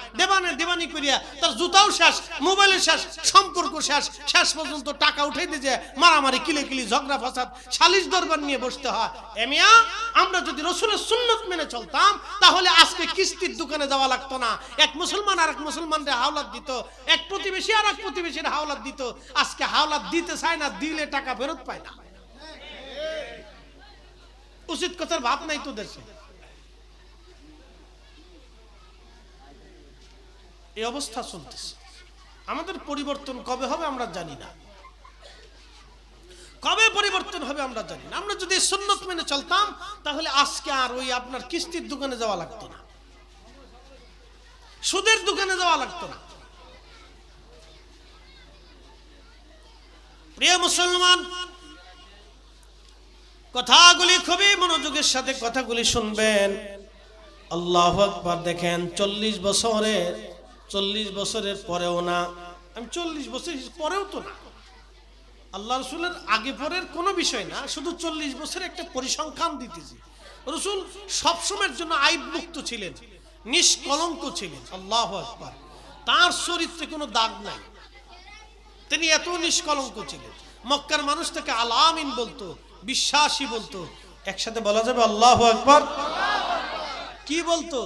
দেবানি করিয়া তার জুতাও শেষ, মোবাইলের শেষ, সম্পর্ক শেষ, শেষ পর্যন্ত টাকা উঠাই দিয়ে মারামারি, কিলে ঝগড়া ফাসাদ, সালিশ দরবার নিয়ে বসতে হয়। এমিয়া, আমরা যদি রাসূলের সুন্নাত মেনে চলতাম তাহলে আজকে কিস্তির দোকানে যাওয়া লাগতো না। এক মুসলমান আর এক মুসলমানরে হাওলাত দিত, এক প্রতিবেশী আর এক প্রতিবেশীর হাওলাত দিত। আজকে হাওলাত দিতে চায় না, দিলে টাকা ফেরত পায় না। উচিত কথার ভাব নাই তো দেশে। এই অবস্থা চলতেছে। আমাদের পরিবর্তন কবে হবে আমরা জানি না, কবে পরিবর্তন হবে আমরা জানি না। আমরা যদি সুন্নাত মেনে চলতাম তাহলে আজকে আর ওই আপনার কিস্তির দোকানে যাওয়া লাগতো না, সুদের দোকানে যাওয়া লাগতো না। প্রিয় মুসলমান, কথাগুলি খুবই মনোযোগের সাথে কথাগুলি শুনবেন। আল্লাহু আকবার। দেখেন 40 বছরের পরেও না, আমি 40 বছর পরেও তো না, আল্লাহ রাসূলের আগে পরের কোনো বিষয় না, শুধু 40 বছরের একটা পরিসংখ্যান দিতেছি। রাসূল সবসময়ের জন্য আইব মুক্ত ছিলেন, নিষ্কলঙ্ক ছিলেন। আল্লাহু আকবার। তার চরিত্রে কোনো দাগ নাই, তিনি এত নিষ্কলঙ্ক ছিলেন। মক্কার মানুষ তাকে আল আমিন বলতো, বিশ্বাসী বলতো। একসাথে বলা যাবে আল্লাহু আকবার। কি বলতো?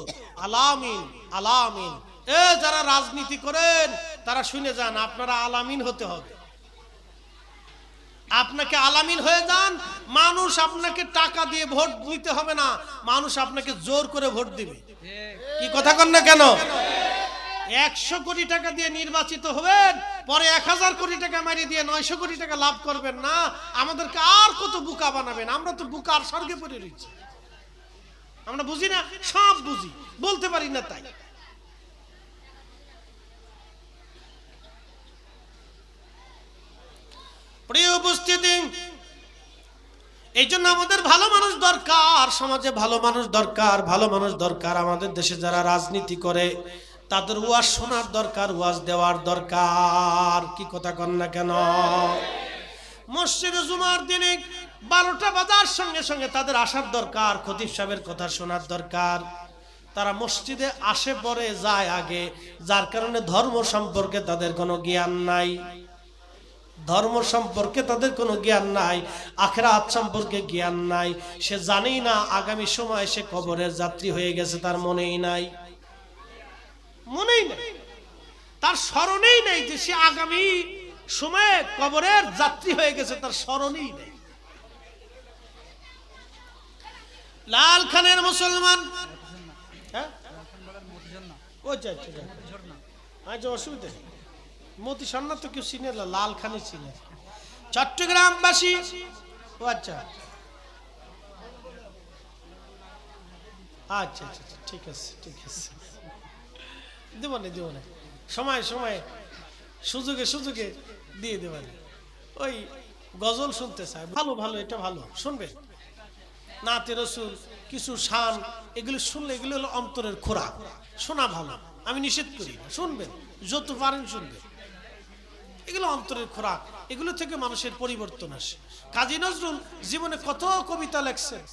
আল আমিন, আল আমিন। যারা রাজনীতি করেন তারা শুনে যান, আপনারা আল আমিন হতে হবে। আপনাকে আলামিন হয়ে যান, মানুষ আপনাকে টাকা দিয়ে ভোট দিতে হবে না, মানুষ আপনাকে জোর করে ভোট দিবে। কি কথা কন না কেন? 100 কোটি টাকা দিয়ে নির্বাচিত হবেন, পরে 1000 কোটি টাকা মারি দিয়ে 900 কোটি টাকা লাভ করবেন না। আমাদেরকে আর কত বোকা বানাবেন? আমরা তো বোকার স্বর্গে পড়ে রয়েছি। আমরা বুঝি না, সব বুঝি, বলতে পারি না তাই। প্রিয় উপস্থিতি, এই জন্য আমাদের ভালো মানুষ দরকার, সমাজে ভালো মানুষ দরকার, ভালো মানুষ দরকার। আমাদের দেশে যারা রাজনীতি করে তাদের ওয়াজ শোনার দরকার, ওয়াজ দেওয়ার দরকার। কি কথা কন না কেন? মসজিদে জুমার দিনে 12টা বাজার সঙ্গে সঙ্গে তাদের আসার দরকার, খতিব সাহেবের কথা শোনার দরকার। তারা মসজিদে আসে পরে যায় আগে, যার কারণে ধর্ম সম্পর্কে তাদের কোনো জ্ঞান নাই, ধর্ম সম্পর্কে তাদের কোনো জ্ঞান নাই, আখিরাত সম্পর্কে জ্ঞান নাই। সে জানেই না আগামী সময় সে কবরের যাত্রী হয়ে গেছে, তার মনেই নাই, মনেই নাই, তার স্মরণেই নেই যে সে আগামী সময়ে কবরের যাত্রী হয়ে গেছে, তার স্মরণেই নেই। লাল খানের মুসলমান, হ্যাঁ অসুবিধা মতি সন্না তো কেউ চিনে না, লাল খানি চিনে। চট্টগ্রামবাসী, ও আচ্ছা আচ্ছা আচ্ছা ঠিক আছে, ঠিক আছে, দেব না, সময় সুযোগে দিয়ে দেবেন। ওই গজল শুনতে চায়, ভালো ভালো, এটা ভালো, শুনবেন। নাতে রসুল, কিছু শান, এগুলো শুনলে এগুলো হলো অন্তরের খোরাক, শোনা ভালো, আমি নিষেধ করি না, শুনবেন, যত পারেন শুনবেন। এগুলো অন্তরের খোরাক, এগুলো থেকে মানুষের পরিবর্তন আসে। কাজী নজরুল জীবনে কত কবিতা লেখছেন,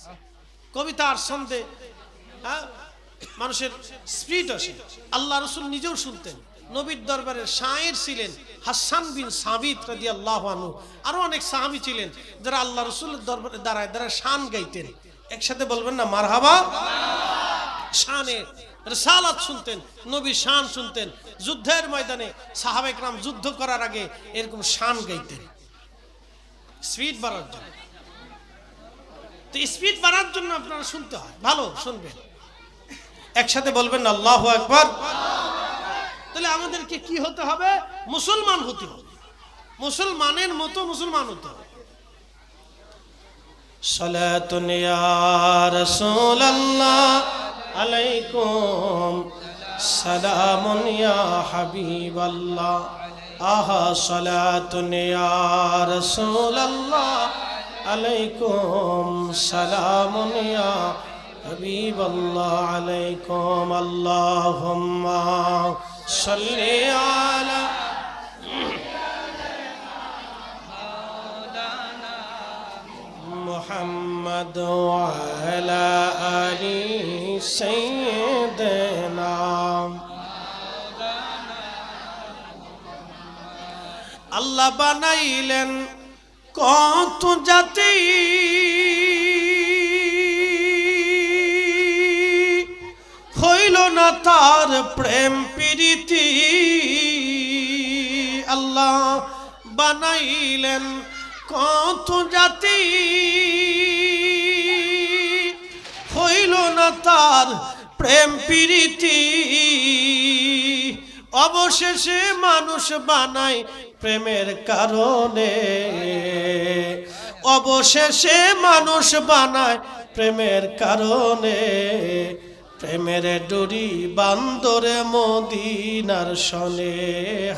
কবিতার ছন্দে মানুষের স্পিরিট আসে। আল্লাহ রসুল নিজেও শুনতেন, নবীর দরবারের শায়ের ছিলেন হাসান বিন সাবিত রাদিয়াল্লাহু আনহু। আরো অনেক সাহাবী ছিলেন যারা আল্লাহ রসুলের দরবারে দাঁড়ায় শান গাইতেন। একসাথে বলবেন না মারহাবা? শানে রিসালাত শুনতেন, নবীর শান শুনতেন। যুদ্ধের ময়দানে সাহাবা ইকরাম যুদ্ধ করার আগে এরকম শান গাইতেন, স্পিড বাড়ার জন্য। তো স্পিড বাড়ার জন্য আপনারা শুনতে হয়, ভালো শুনবেন। একসাথে বলবেন আল্লাহু আকবার। তাহলে আমাদেরকে কি হতে হবে? মুসলমান হতে হবে, মুসলমানের মতো মুসলমান হতে হবে। সালাতুন ইয়া রাসূলুল্লাহ আলাইকুম সালামুন ইয়া হাবিবাল্লাহ। আহা সালাতুন ইয়া রাসূলুল্লাহ আলাইকুম সালামুন ইয়া হাবিবাল্লাহ আলাইকুম আল্লাহুম্মা সাল্লি আলা মুহাম্মদ ওয়া আলা আলি সাইয়্যিদিনা। আল্লাহ বানাইলেন কত জাতি, হইল না তার প্রেম প্রীতি। আল্লাহ বানাইলেন কত জাতি, হইল না তার প্রেম প্রীতি। অবশেষে মানুষ বানায় প্রেমের কারণে, অবশেষে মানুষ বানায় প্রেমের কারণে। প্রেমের ডুরি বান্দরে মদিনার শনে,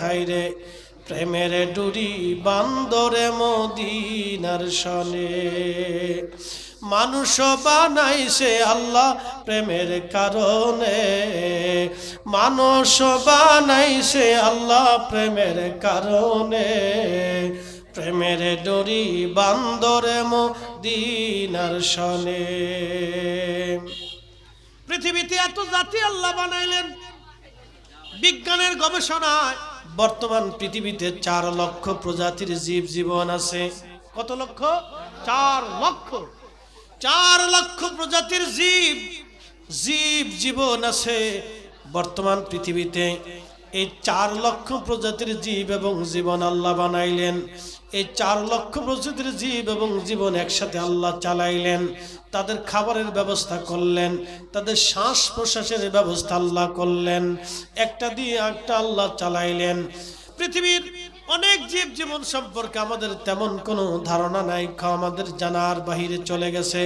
হাইরে প্রেমের ডুরি বান্দরে মদিনার শনে। মানুষ বানাইছে আল্লাহ প্রেমের কারণে, মানুষ বানাইছে আল্লাহ প্রেমের কারণে। প্রেমের ডুরি বান্দরে মদিনার শনে। পৃথিবীতে এত জাতি আল্লাহ বানাইলেন। বিজ্ঞানের গবেষণায় বর্তমান পৃথিবীতে 4 লক্ষ প্রজাতির জীব জীবন আছে। কত লক্ষ? 4 লক্ষ। 4 লক্ষ প্রজাতির জীব জীবন আছে বর্তমান পৃথিবীতে। এই 4 লক্ষ প্রজাতির জীব এবং জীবন আল্লাহ বানাইলেন। এই 4 লক্ষ প্রজাতির জীব এবং জীবন একসাথে আল্লাহ চালাইলেন। তাদের খাবারের ব্যবস্থা করলেন, তাদের শ্বাস প্রশ্বাসের ব্যবস্থা আল্লাহ করলেন, একটা দিয়ে একটা আল্লাহ চালাইলেন। পৃথিবীর অনেক জীব জীবন সম্পর্কে আমাদের তেমন কোনো ধারণা নাই, আমাদের জানার বাহিরে চলে গেছে।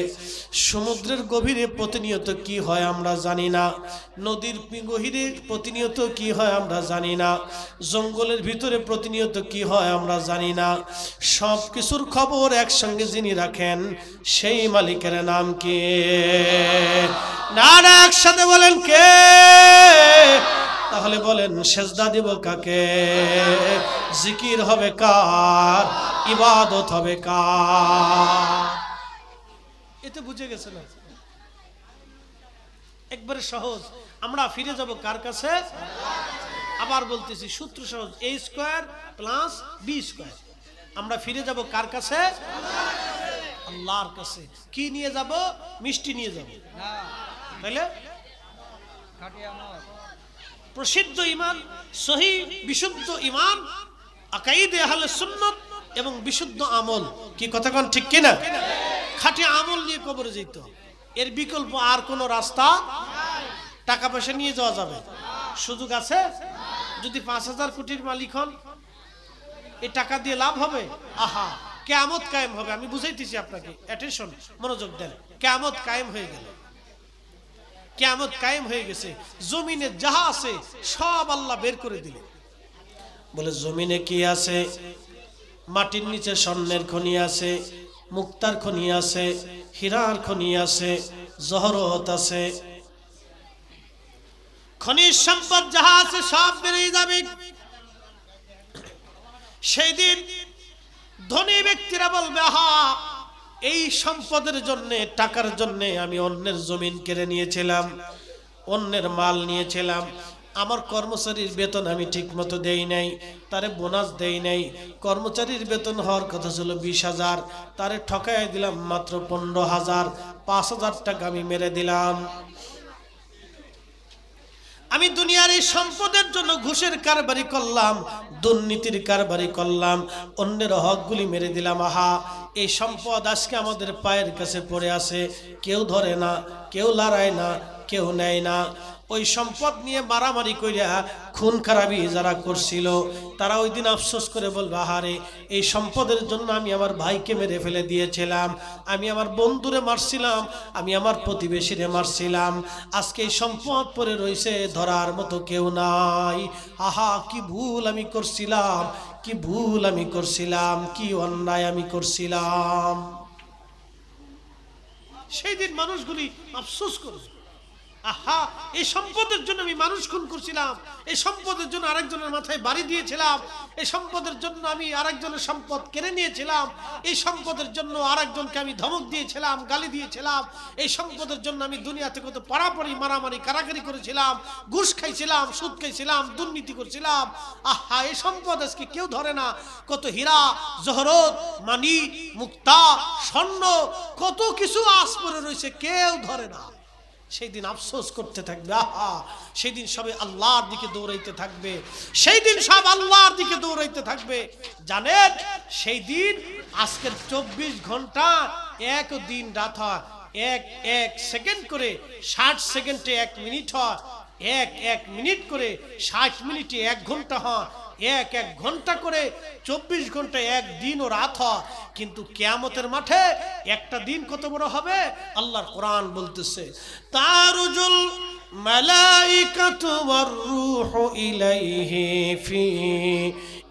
সমুদ্রের গভীরে প্রতিনিয়ত কি হয় আমরা জানি না, নদীর গভীরে প্রতিনিয়ত কি হয় আমরা জানি না, জঙ্গলের ভিতরে প্রতিনিয়ত কি হয় আমরা জানি না। সব কিছুর খবর একসঙ্গে যিনি রাখেন সেই মালিকের নাম কি? না না, একসাথে বলেন কে? তাহলে বলেন সেজদা দিব কাকে? জিকির হবে কার? ইবাদত হবে কার? এতে বুঝে গেছে না? একবারে সহজ। আমরা ফিরে যাব কার কাছে? আবার বলতেছি, সূত্র সহজ, a square plus b square. আমরা ফিরে যাব কার কাছে? আল্লাহর কাছে। কি নিয়ে যাব? মিষ্টি নিয়ে যাব। তাইলে প্রসিদ্ধ ঈমান, সহিহ বিশুদ্ধ ঈমান, আকাইদে আহলে সুন্নাত এবং বিশুদ্ধ আমল। কি কথা কোন ঠিক কি না? খাঁটি আমল নিয়ে কবরে যেতে হবে। এর বিকল্প আর কোনো রাস্তা নাই। টাকা পয়সা নিয়ে যাওয়া যাবে, সুযোগ আছে? যদি 5000 কোটির মালিক হন, এই টাকা দিয়ে লাভ হবে? আহা, কিয়ামত কায়েম হবে। আমি বুঝাইতেছি আপনাকে, অ্যাটেনশন, মনোযোগ দেন। কিয়ামত কায়েম হয়ে গেল, কিয়ামত কায়েম হয়ে গেছে। জমিনে যাহা আছে সব আল্লাহ বের করে দিলেন। বলে জমিনে কি আছে? মাটির নিচে স্বর্ণের খনি আছে, মুক্তার খনি আছে, হীরার খনি আছে, জহরত আছে। খনিজ সম্পদ যাহা আছে সব বেরিয়ে যাবে। সেই দিন ধনী ব্যক্তিরা বলবে, আহা, এই সম্পদের জন্য, টাকার জন্য আমি অন্যের জমিন কেড়ে নিয়েছিলাম, অন্যের মাল নিয়েছিলাম, আমার কর্মচারীর বেতন আমি ঠিক মতো দেই নাই, তারে বোনাস দেই নাই। কর্মচারীর বেতন হওয়ার কথা ছিল 20,000, তারে ঠকাই দিলাম মাত্র 15,000। 5,000 টাকা আমি মেরে দিলাম। আমি দুনিয়ার এই সম্পদের জন্য ঘুষের কারবারি করলাম, দুর্নীতির কারবারি করলাম, অন্যের হকগুলি মেরে দিলাম। আহা, এই সম্পদ আজকে আমাদের পায়ের কাছে পড়ে আছে, কেউ ধরে না, কেউ লড়ায় না, কেউ নেয় না। ওই সম্পদ নিয়ে মারামারি কইরা খুন খারাপি যারা করছিল তারা ওই দিন আফসোস করে বলবে, আহারে এই সম্পদের জন্য আমি আমার ভাইকে মেরে ফেলে দিয়েছিলাম, আমি আমার বন্ধুরে মারছিলাম, আমি আমার প্রতিবেশীরে মারছিলাম, আজকে এই সম্পদ পড়ে রইছে, ধরার মতো কেউ নাই। আহা কি ভুল আমি করছিলাম, কি ভুল আমি করছিলাম, কি অন্যায় আমি করছিলাম। সেই দিন মানুষগুলি আফসোস করবে, আহা এই সম্পদের জন্য আমি মানুষ খুন করছিলাম, এই সম্পদের জন্য আরেকজনের মাথায় বাড়ি দিয়েছিলাম, এই সম্পদের জন্য আমি আরেকজনের সম্পদ কেড়ে নিয়েছিলাম, এই সম্পদের জন্য আরেকজনকে আমি ধমক দিয়েছিলাম, গালি দিয়েছিলাম, এই সম্পদের জন্য আমি দুনিয়াতে কত পড়াপড়ি মারামারি কারাকারি করেছিলাম, ঘুষ খাইছিলাম, সুদ খাইছিলাম, দুর্নীতি করছিলাম। আহা এই সম্পদ আজকে কেউ ধরে না। কত হীরা জহরত, মানি, মুক্তা, স্বর্ণ, কত কিছু আস পড়ে রয়েছে, কেউ ধরে না। সেই দিন আফসোস করতে থাকবে, আহা সেই দিন সবে আল্লাহর দিকে দৌড়াইতে থাকবে, সেই দিন সব আল্লাহর দিকে দৌড়াইতে থাকবে। জানেন সেই দিন আজকের 24 ঘন্টা এক দিন রাত হয়, এক সেকেন্ড করে 60 সেকেন্ডে 1 মিনিট হয়, এক মিনিট করে 60 মিনিটে 1 ঘন্টা হয়, এক ঘন্টা করে 24 ঘন্টা এক দিন ও রাত হয়। কিন্তু কিয়ামতের মাঠে একটা দিন কত বড় হবে আল্লাহর কোরআন বলতেছে, তারুজুল মালাইকাতু ওয়ার রূহু ইলাইহি ফি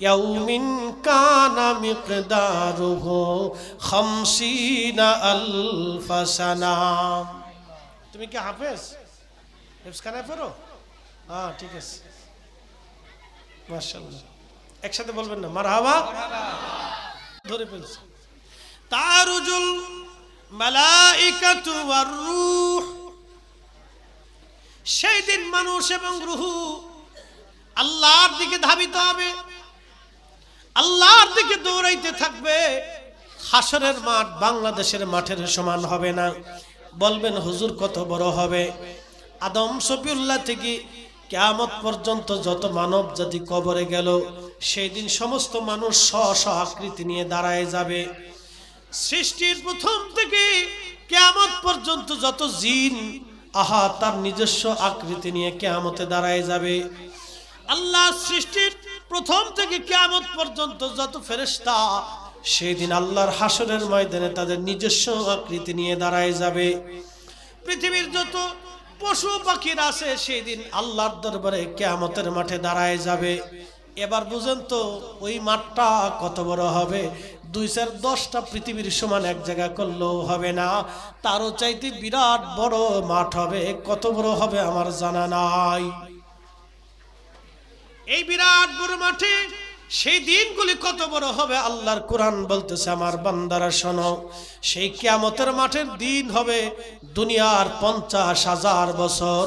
ইয়াউমিন কানা মিকদারুহু 50 আলফ সানা। তুমি কি হাফেজ? হেফজখানায় পড়ো? হ্যাঁ ঠিক আছে, মাশাআল্লাহ। একসাথে বলবেন না মারহাবা? ধরে ফেলছে। তারুজুল মালাইকাতু ওয়ার রূহ, সেই দিন মানুষ এবং রূহ আল্লাহর দিকে ধাবিত হবে, আল্লাহর দিকে দৌড়াইতে থাকবে। হাসরের মাঠ বাংলাদেশের মাঠের সমান হবে না। বলবেন হুজুর কত বড় হবে? আদম শফিউল্লাহ থেকে কিয়ামত পর্যন্ত যত মানব জাতি কবরে গেল, সেই দিন সমস্ত মানুষ স্ব আকৃতি নিয়ে দাঁড়ায় যাবে। সৃষ্টির প্রথম থেকে কিয়ামত পর্যন্ত যত জিন, আহা তার নিজস্ব আকৃতি নিয়ে কিয়ামতে দাঁড়ায় যাবে। আল্লাহ সৃষ্টির প্রথম থেকে কিয়ামত পর্যন্ত যত ফেরেশতা, সেই দিন আল্লাহর হাসরের ময়দানে তাদের নিজস্ব আকৃতি নিয়ে দাঁড়ায় যাবে। পৃথিবীর যত পশু পাখির আছে সেই দিন আল্লাহর দরবারে কিয়ামতের মাঠে দাঁড়ায় যাবে। এবার বুঝেন তো ওই মাঠটা কত বড় হবে? 2-10টা পৃথিবীর সমান এক জায়গা করলেও হবে না, তারও চাইতে বিরাট বড় মাঠ হবে। কত বড় হবে আমার জানা নাই। এই বিরাট বড় মাঠে সেই দিনগুলি কত বড় হবে আল্লাহর কোরআন বলতেছে, আমার বান্দারা শোনো, সেই কিয়ামতের মাঠের দিন হবে দুনিয়ার 50,000 বছর,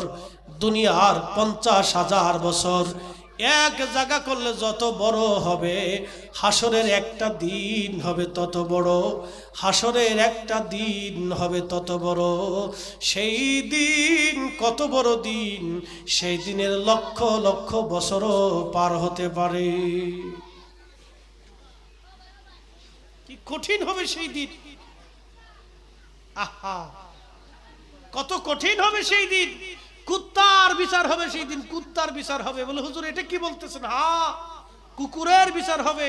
দুনিয়ার 50,000 বছর এক জায়গা করলে যত বড় হবে, হাসরের একটা দিন হবে তত বড়, হাসরের একটা দিন হবে তত বড়। সেই দিন কত বড় দিন, সেই দিনের লক্ষ লক্ষ বছরও পার হতে পারে। কি কঠিন হবে সেই দিন, আহা কত কঠিন হবে সেই দিন। কুত্তার বিচার হবে সেই দিন, কুত্তার বিচার হবে। বলে হুজুর এটা কি বলতেছেন? হ্যাঁ কুকুরের বিচার হবে।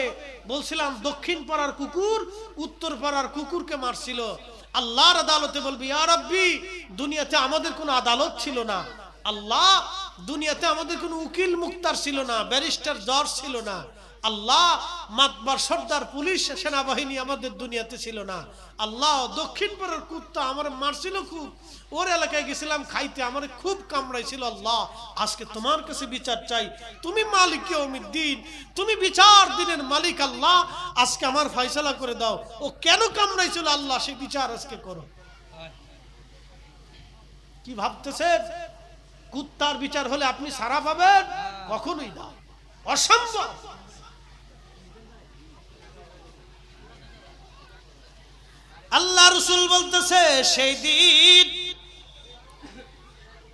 বলছিলাম দক্ষিণ পাড়ার কুকুর উত্তর পাড়ার কুকুরকে মারছিল। আল্লাহর আদালতে বলবি, ইয়া রাব্বি দুনিয়াতে আমাদের কোনো আদালত ছিল না, আল্লাহ দুনিয়াতে আমাদের কোনো উকিল মুক্তার ছিল না, ব্যারিস্টার জজ ছিল না, আল্লাহ মাতবার সর্দার পুলিশ সেনাবাহিনী আমাদের দুনিয়াতে ছিল না। আল্লাহ দক্ষিণ পাড়ার কুত্তা আমার মারছিল খুব, ওর এলাকায় গেছিলাম খাইতে, আমার খুব কামড়াইছিল। আল্লাহ আজকে তোমার কাছে বিচার চাই, তুমি মালিক ইয়াউমিদ্দিন, তুমি বিচার দিনের মালিক। আল্লাহ আজকে আমার ফয়সালা করে দাও, ও কেন কামড়াইছিল আল্লাহ সেই বিচার আজকে করো। কি ভাবতেছেন কুত্তার বিচার হলে আপনি সারা পাবেন? কখনোই না, অসম্ভব। আল্লাহ রাসূল বলতেছে সেই দিন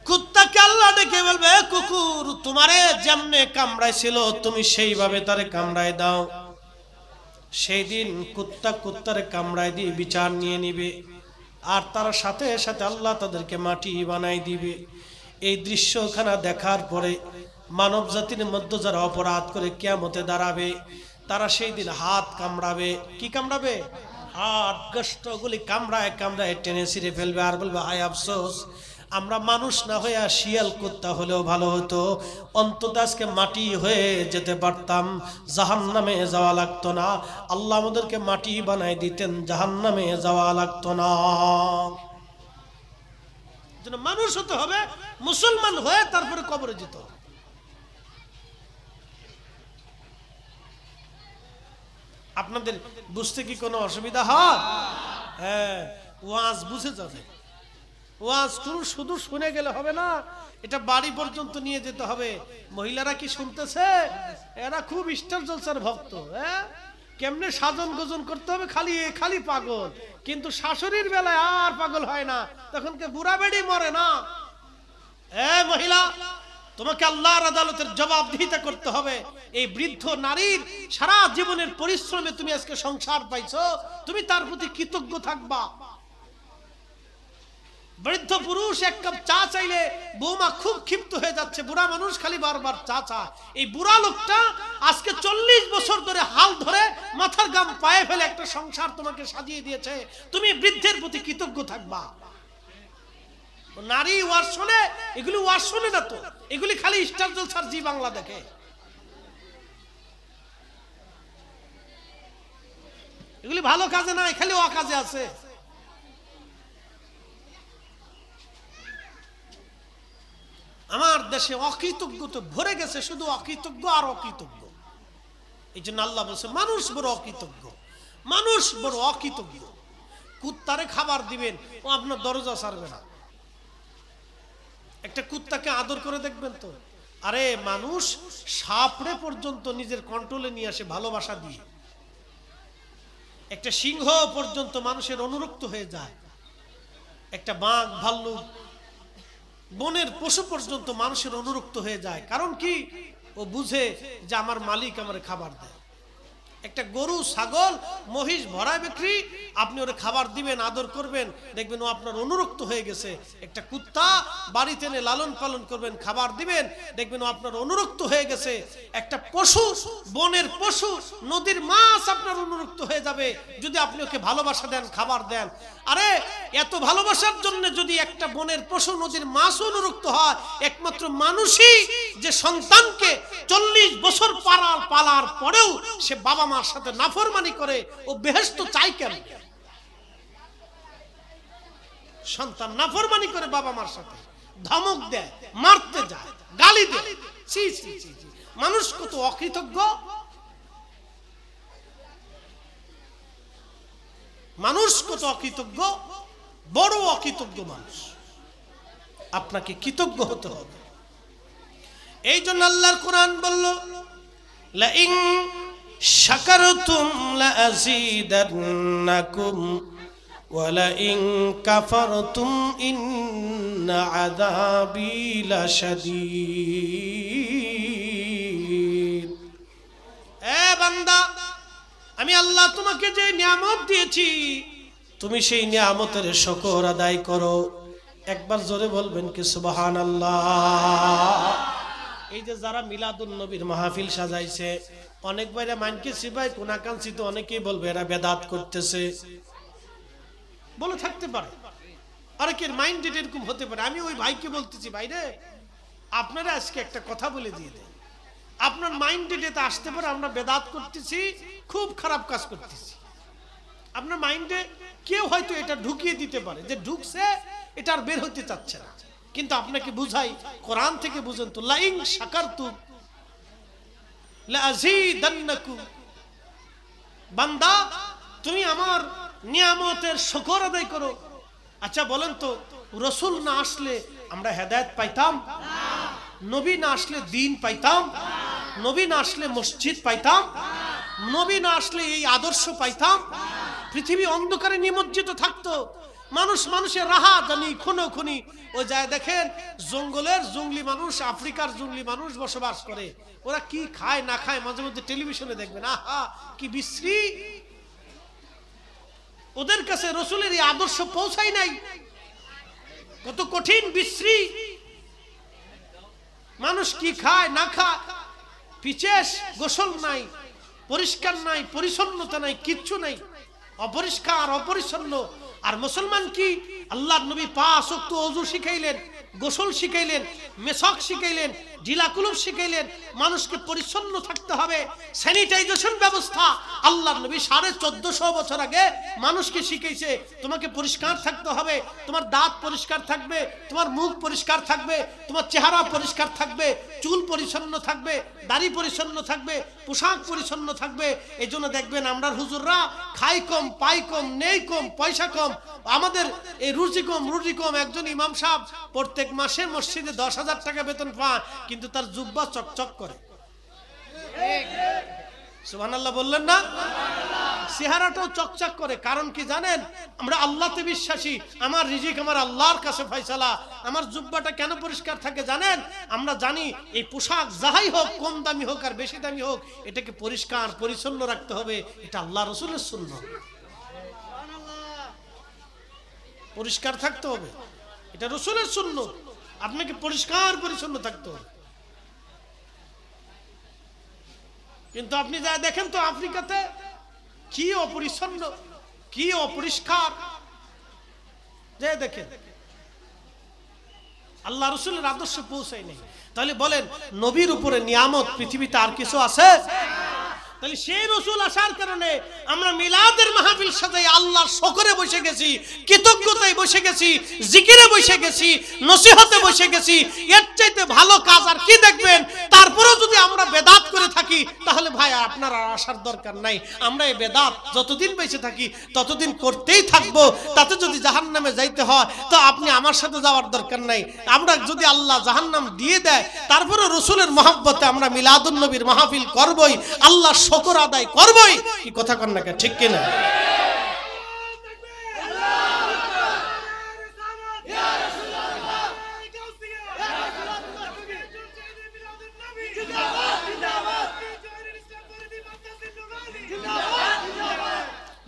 কুত্তাকে আল্লাহ ডেকে বলবে, কুকুর তোমারে যেমনে কামড়াইছিল তুমি সেইভাবে তারে কামড়ায় দাও। সেই দিন কুত্তা কুত্তারে কামড়ায় দিয়ে বিচার নিয়ে নিবে। আর তার সাথে সাথে আল্লাহ তাদেরকে মাটি বানাই দিবে। এই দৃশ্যখানা দেখার পরে মানব জাতির মধ্যে যারা অপরাধ করে কিয়ামতে দাঁড়াবে, তারা সেই দিন হাত কামড়াবে। কি কামড়াবে? হাত গোশতগুলি কামড়ায় কামড়ায় টেনে ছিঁড়ে ফেলবে আর বলবে, হায় আফসোস, আমরা মানুষ না হয়ে শিয়াল কুত্তা হলেও ভালো হতো, অন্তত আজকে মাটি হয়ে যেতে পারতাম, জাহান্নামে যাওয়া লাগতো না। আল্লাহ আমাদেরকে মাটি বানাই দিতেন, জাহান্নামে যাওয়া লাগতো না। যেন মানুষ হতে হবে, মুসলমান হয়ে তারপরে কবরে যেত। আপনাদের বুঝতে কি কোনো অসুবিধা হয়? হ্যাঁ, ওয়াজ বুঝে যাবে। ওয়াজ শুধু শুনে গেলে হবে না, এটা বাড়ি পর্যন্ত নিয়ে যেতে হবে। মহিলারা কি শুনতেছে? এরা খুব স্টার জলসার ভক্ত। হ্যাঁ, কেমনে সাজন গোজন করতে হবে খালি খালি পাগল, কিন্তু শাশুড়ির বেলায় আর পাগল হয় না, তখন কে বুড়া বেড়ি মরে না। মহিলা, তোমাকে আল্লাহর আদালতের জবাবদিহিতা করতে হবে। এই বৃদ্ধ নারীর সারা জীবনের পরিশ্রমে তুমি আজকে সংসার পাইছো, তুমি তার প্রতি কৃতজ্ঞ থাকবা। বৃদ্ধ পুরুষ এক কাপ চা চাইলে বৌমা খুব ক্ষিপ্ত হয়ে যাচ্ছে, বুড়া মানুষ খালি বারবার চা চায়। এই বুড়া লোকটা আজকে 40 বছর ধরে হাল ধরে মাথার গাম পায়ে ফেলে একটা সংসার তোমাকে সাজিয়ে দিয়েছে, তুমি বৃদ্ধের প্রতি কৃতজ্ঞ থাকবা। নারী ওয়াজ শোনে, এগুলি ওয়াজ শোনে না তো, এগুলি খালি স্টার জলসার জি বাংলা দেখে। এগুলি ভালো কাজে নাই, খালি অকাজে আছে। আমার দেশে অকৃতজ্ঞ তো ভরে গেছে, শুধু অকৃতজ্ঞ আর অকৃতজ্ঞ। এই জন্য আল্লাহ বলছে মানুষ বড় অকৃতজ্ঞ, মানুষ বড় অকৃতজ্ঞ। কুত্তারে খাবার দিবেন, ও আপনার দরজা ছাড়বে না। একটা কুত্তাকে আদর করে দেখবেন তো। আরে মানুষ সাপড়ে পর্যন্ত নিজের কন্ট্রোলে নিয়ে আসে ভালোবাসা দিয়ে। একটা সিংহ পর্যন্ত মানুষের অনুরক্ত হয়ে যায়। একটা বাঘ, ভাল্লুক, বনের পশু পর্যন্ত মানুষের অনুরক্ত হয়ে যায়। কারণ কি? ও বুঝে যে আমার মালিক আমার খাবার দেয়। একটা গরু, ছাগল, মহিষ ভরায় বিক্রি, আপনি ওরে খাবার দিবেন, আদর করবেন, দেখবেন ও আপনার অনুরক্ত হয়ে গেছে। একটা কুত্তা বাড়িতে এনে লালন পালন করবেন, খাবার দিবেন, দেখবেন ও আপনার অনুরক্ত হয়ে গেছে। একটা পশু, বনের পশু, নদীর মাছ আপনার অনুরক্ত হয়ে যাবে যদি আপনি ওকে ভালোবাসা দেন, খাবার দেন। আরে এত ভালোবাসার জন্য যদি একটা বনের পশু, নদীর মাছ অনুরক্ত হয়, একমাত্র মানুষই যে সন্তানকে 40 বছর পালার পরেও সে বাবা মার সাথে নাফরমানি করে, ও বেহেশত চাই কেন? সন্তান নাফরমানি করে বাবা মার সাথে, ধমক দেয়, মারতে যায়, গালি দেয়। ছি ছি ছি ছি, মানুষ কত অকৃতজ্ঞ! মানুষ কত অকৃতজ্ঞ, বড় অকৃতজ্ঞ মানুষ। আপনাকে কৃতজ্ঞ হতে হবে। এই জন্য আল্লাহর কোরআন বলল, লা ইন শাকারতুম লা আযীদান্নাকুম ওয়া লা ইন কাফারতুম ইন্না আযাবী লাশাদীদ। এ বান্দা, আমি আল্লাহ তোমাকে যে নিয়ামত দিয়েছি, তুমি সেই নিয়ামতের শুকর আদায় করো। একবার জোরে বলবেন কি সুবহানাল্লাহ। এই যে যারা মিলাদুন নবীর মাহফিল সাজাইছে, অনেক বাইরে মানকে সিবাই কোনাকাঞ্চিত, অনেকেই বলবে এরা বেদাত করতেছে, বলে থাকতে পারে। অনেকের মাইন্ডেড এরকম হতে পারে। আমি ওই ভাইকে বলতেছি, ভাইরে আপনারা আজকে একটা কথা বলে দিয়ে দেন, আপনার মাইন্ডেড এটা আসতে পারে আমরা বেদাত করতেছি, খুব খারাপ কাজ করতেছি। আপনার মাইন্ডে কেউ হয়তো এটা ঢুকিয়ে দিতে পারে যে ঢুকছে, এটা আর বের হতে চাচ্ছে না। কিন্তু আপনাকে বুঝাই, কোরআন থেকে বুঝেন তো, লা ইন শাকারতুম লা আযীদান্নাকুম। বান্দা, তুমি আমার নিয়ামতের শুকর আদায় করো। আচ্ছা বলেন তো, রাসূল না আসলে আমরা হেদায়েত পাইতাম? নবী না আসলে দ্বীন পাইতাম? নবী না আসলে মসজিদ পাইতাম? নবী না আসলে এই আদর্শ পাইতাম? পৃথিবী অন্ধকারে নিমজ্জিত থাকতো। মানুষের রাহা জানি খুনি। ও যায় দেখেন, জঙ্গলের জঙ্গলি মানুষ, আফ্রিকার জঙ্গলি মানুষ বসবাস করে। ওরা কি খায় না খায় মাঝে মধ্যে টেলিভিশনে দেখবেন, আহা কি বিশ্রী। ওদের কাছে রসুলের এই আদর্শ পৌঁছায় নাই। কত কঠিন বিশ্রী, মানুষ কি খায় না খায়, পিচেস, গোসল নাই, পরিষ্কার নাই, পরিচ্ছন্নতা নাই, কিচ্ছু নাই, অপরিষ্কার অপরিচ্ছন্ন। আর মুসলমান কি, আল্লাহর নবী 5 ওয়াক্ত ওযু শিখাইলেন, গোসল শিখাইলেন, মেশক শিখাইলেন, ঢিলাকুলুপ শিখাইলেন, মানুষকে পরিচ্ছন্ন থাকতে হবে, স্যানিটাইজেশন ব্যবস্থা আল্লাহর নবী 1450 বছর আগে মানুষকে শিখাইছে। তোমাকে পরিষ্কার থাকতে হবে, তোমার দাঁত পরিষ্কার থাকবে, তোমার মুখ পরিষ্কার থাকবে, তোমার চেহারা পরিষ্কার থাকবে, চুল পরিচ্ছন্ন থাকবে, দাড়ি পরিচ্ছন্ন থাকবে, পোশাক পরিচ্ছন্ন থাকবে। এই জন্য দেখবেন আমরা হুজুররা খাই কম, পাই কম, নেই কম, পয়সা কম, আমাদের এই রুচি কম, রুটি কম। একজন ইমাম সাহেব প্রত্যেক মাসে মসজিদে 10,000 টাকা বেতন পায়, কিন্তু তার জুব্বা চকচক করে। সুবহানাল্লাহ বললেন না? চেহারাটাও চকচক করে। কারণ কি জানেন? আমরা আল্লাহতে বিশ্বাসী, আমার রিজিক আমার আল্লাহর কাছে ফয়সালা। আমার জুব্বাটা কেন পরিষ্কার থাকে জানেন? আমরা জানি এই পোশাক যাহাই হোক, কম দামি হোক আর বেশি দামি হোক, এটাকে পরিষ্কার পরিচ্ছন্ন রাখতে হবে। এটা আল্লাহ রাসূলের সুন্নাত, পরিষ্কার থাকতে হবে, এটা রাসূলের সুন্নাত। আপনাকে পরিষ্কার পরিচ্ছন্ন থাকতে হবে। কিন্তু আপনি যা দেখেন তো আফ্রিকাতে কি অপরিচ্ছন্ন, কি অপরিষ্কার, যে দেখেন আল্লাহ রাসূলের আদর্শ পৌঁছায় নাই। তাহলে বলেন, নবীর উপরে নিয়ামত পৃথিবীতে আর কিছু আছে? তাহলে সেই রসুল আসার কারণে আমরা মিলাদের মাহফিল সাজাই আল্লাহর শুকরে বসে গেছি, কৃতজ্ঞতায় বসে গেছি, জিকিরে বসে গেছি, নসিহতে বসে গেছি। এর চাইতে ভালো কাজ আর কি দেখবেন? তারপরেও যদি আমরা বেদাত করে থাকি, তাহলে ভাই আপনার আর আসার দরকার নাই। আমরা এই বেদাত যতদিন বেঁচে থাকি ততদিন করতেই থাকবো। তাতে যদি জাহান্নামে যাইতে হয় তো আপনি আমার সাথে যাওয়ার দরকার নাই। আমরা যদি আল্লাহ জাহান্নাম দিয়ে দেয়, তারপরে রসুলের মহব্বতে আমরা মিলাদুন নবীর মাহফিল করবই, আল্লাহ শুকর আদায় করবই। কি কথা কন না, ঠিক কিনা?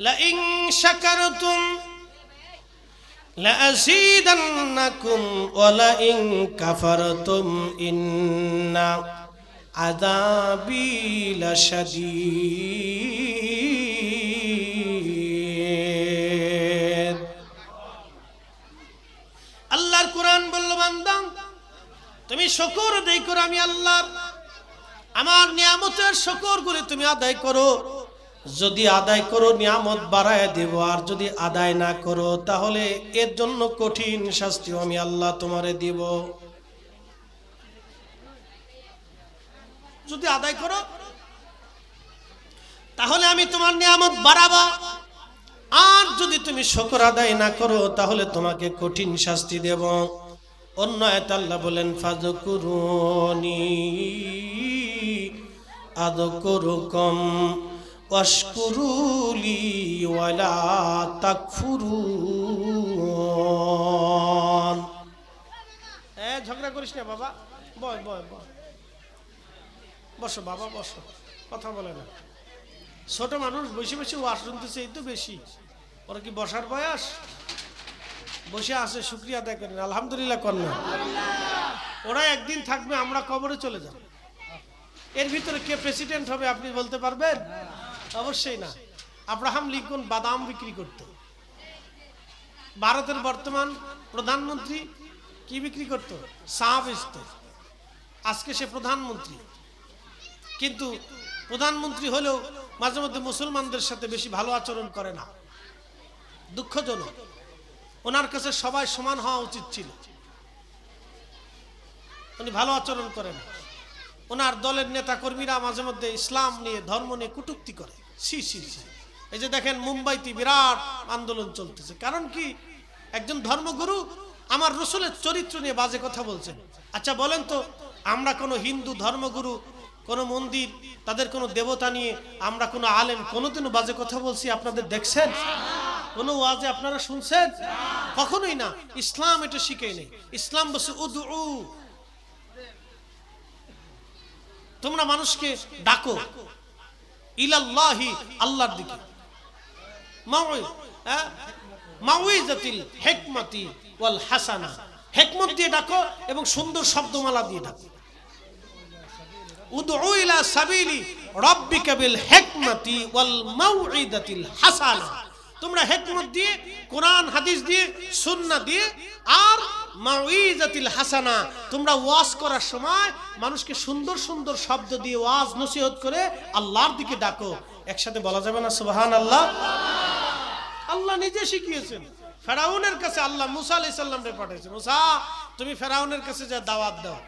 لئن شكرتم لأزيدنكم ولئن كفرتم إن عذابي لشديد। আল্লাহর কোরআন বলল, বান্দা তুমি শুকর আদায় করো, আমি আল্লাহর আমার নিয়ামতের শুকর করে তুমি আদায় করো। যদি আদায় করো নিয়ামত বাড়ায় দেব, আর যদি আদায় না করো তাহলে এর জন্য কঠিন শাস্তি আমি আল্লাহ তোমারে দিব। যদি আদায় করো তাহলে আমি তোমার নিয়ামত বাড়াবো, আর যদি তুমি শুকর আদায় না করো তাহলে তোমাকে কঠিন শাস্তি দেব। অন্য আয়াতে আল্লাহ বলেন, ফাযকুরুনি আযকুরুকুম ওয়াশকুরুলি ওয়ালা তাকফুরুন। ঝগড়া করিস না বাবা, বয় বয় বয়, বসো বাবা বসো, কথা বলে না। ছোট মানুষ বসে বসে ওয়াজ শুনতেছে, এই তো বেশি। ওরা কি বসার বয়স? বসে আছে, শুকরিয়া আদায় করেন, আলহামদুলিল্লাহ করেন। ওরা একদিন থাকবে, আমরা কবরে চলে যাব। এর ভিতরে কে প্রেসিডেন্ট হবে আপনি বলতে পারবেন? অবশ্যই না। আব্রাহাম লিঙ্কন বাদাম বিক্রি করত। ভারতের বর্তমান প্রধানমন্ত্রী কি বিক্রি করত? চা বেচত। আজকে সে প্রধানমন্ত্রী, কিন্তু প্রধানমন্ত্রী হলেও মাঝে মধ্যে মুসলমানদের সাথে বেশি ভালো আচরণ করে না, দুঃখজনক। ওনার কাছে সবাই সমান হওয়া উচিত ছিল, উনি ভালো আচরণ করেন। ওনার দলের নেতা কর্মীরা মাঝে মধ্যে ইসলাম নিয়ে, ধর্ম নিয়ে কটূক্তি করে। C C C. এই যে দেখেন মুম্বাইতে বিরাট আন্দোলন চলতেছে। কারণ কি? একজন ধর্মগুরু আমার রসুলের চরিত্র নিয়ে বাজে কথা বলছেন। আচ্ছা বলেন তো, আমরা কোনো হিন্দু ধর্মগুরু, কোনো মন্দির, তাদের কোনো দেবতা নিয়ে আমরা কোনো আলেম কোনোদিনও বাজে কথা বলছি আপনাদের দেখছেন? কোনো ওয়াজে আপনারা শুনছেন? কখনোই না। ইসলাম এটা শিখাই নেই। ইসলাম বলছে উদউ, তোমরা মানুষকে ডাকো ইলাল্লাহি, আল্লাহর দিকে। হ্যাঁ, মাউইজাতিল হিকমাতি ওয়াল হাসানা, হিকমত দিয়ে ডাকো এবং সুন্দর শব্দমালা দিয়ে ডাকো। উদউ ইলা সাবিলি রাব্বিকা বিল হিকমাতি ওয়াল মাউইজাতিল হাসানা, তোমরা হিকমত দিয়ে, কোরআন হাদিস দিয়ে, সুন্নাহ দিয়ে আর মাউইজাতিল হাসানা, তোমরা ওয়াজ করার সময় মানুষকে সুন্দর সুন্দর শব্দ দিয়ে ওয়াজ নসিহত করে আল্লাহর দিকে ডাকো। একসাথে বলা যাবে না সুবহানাল্লাহ? আল্লাহ নিজে শিখিয়েছেন। ফেরাউনের কাছে আল্লাহ মুসা আলাইহিস সালামকে পাঠিয়েছেন, মুসা তুমি ফেরাউনের কাছে যা দাওয়াত দাও।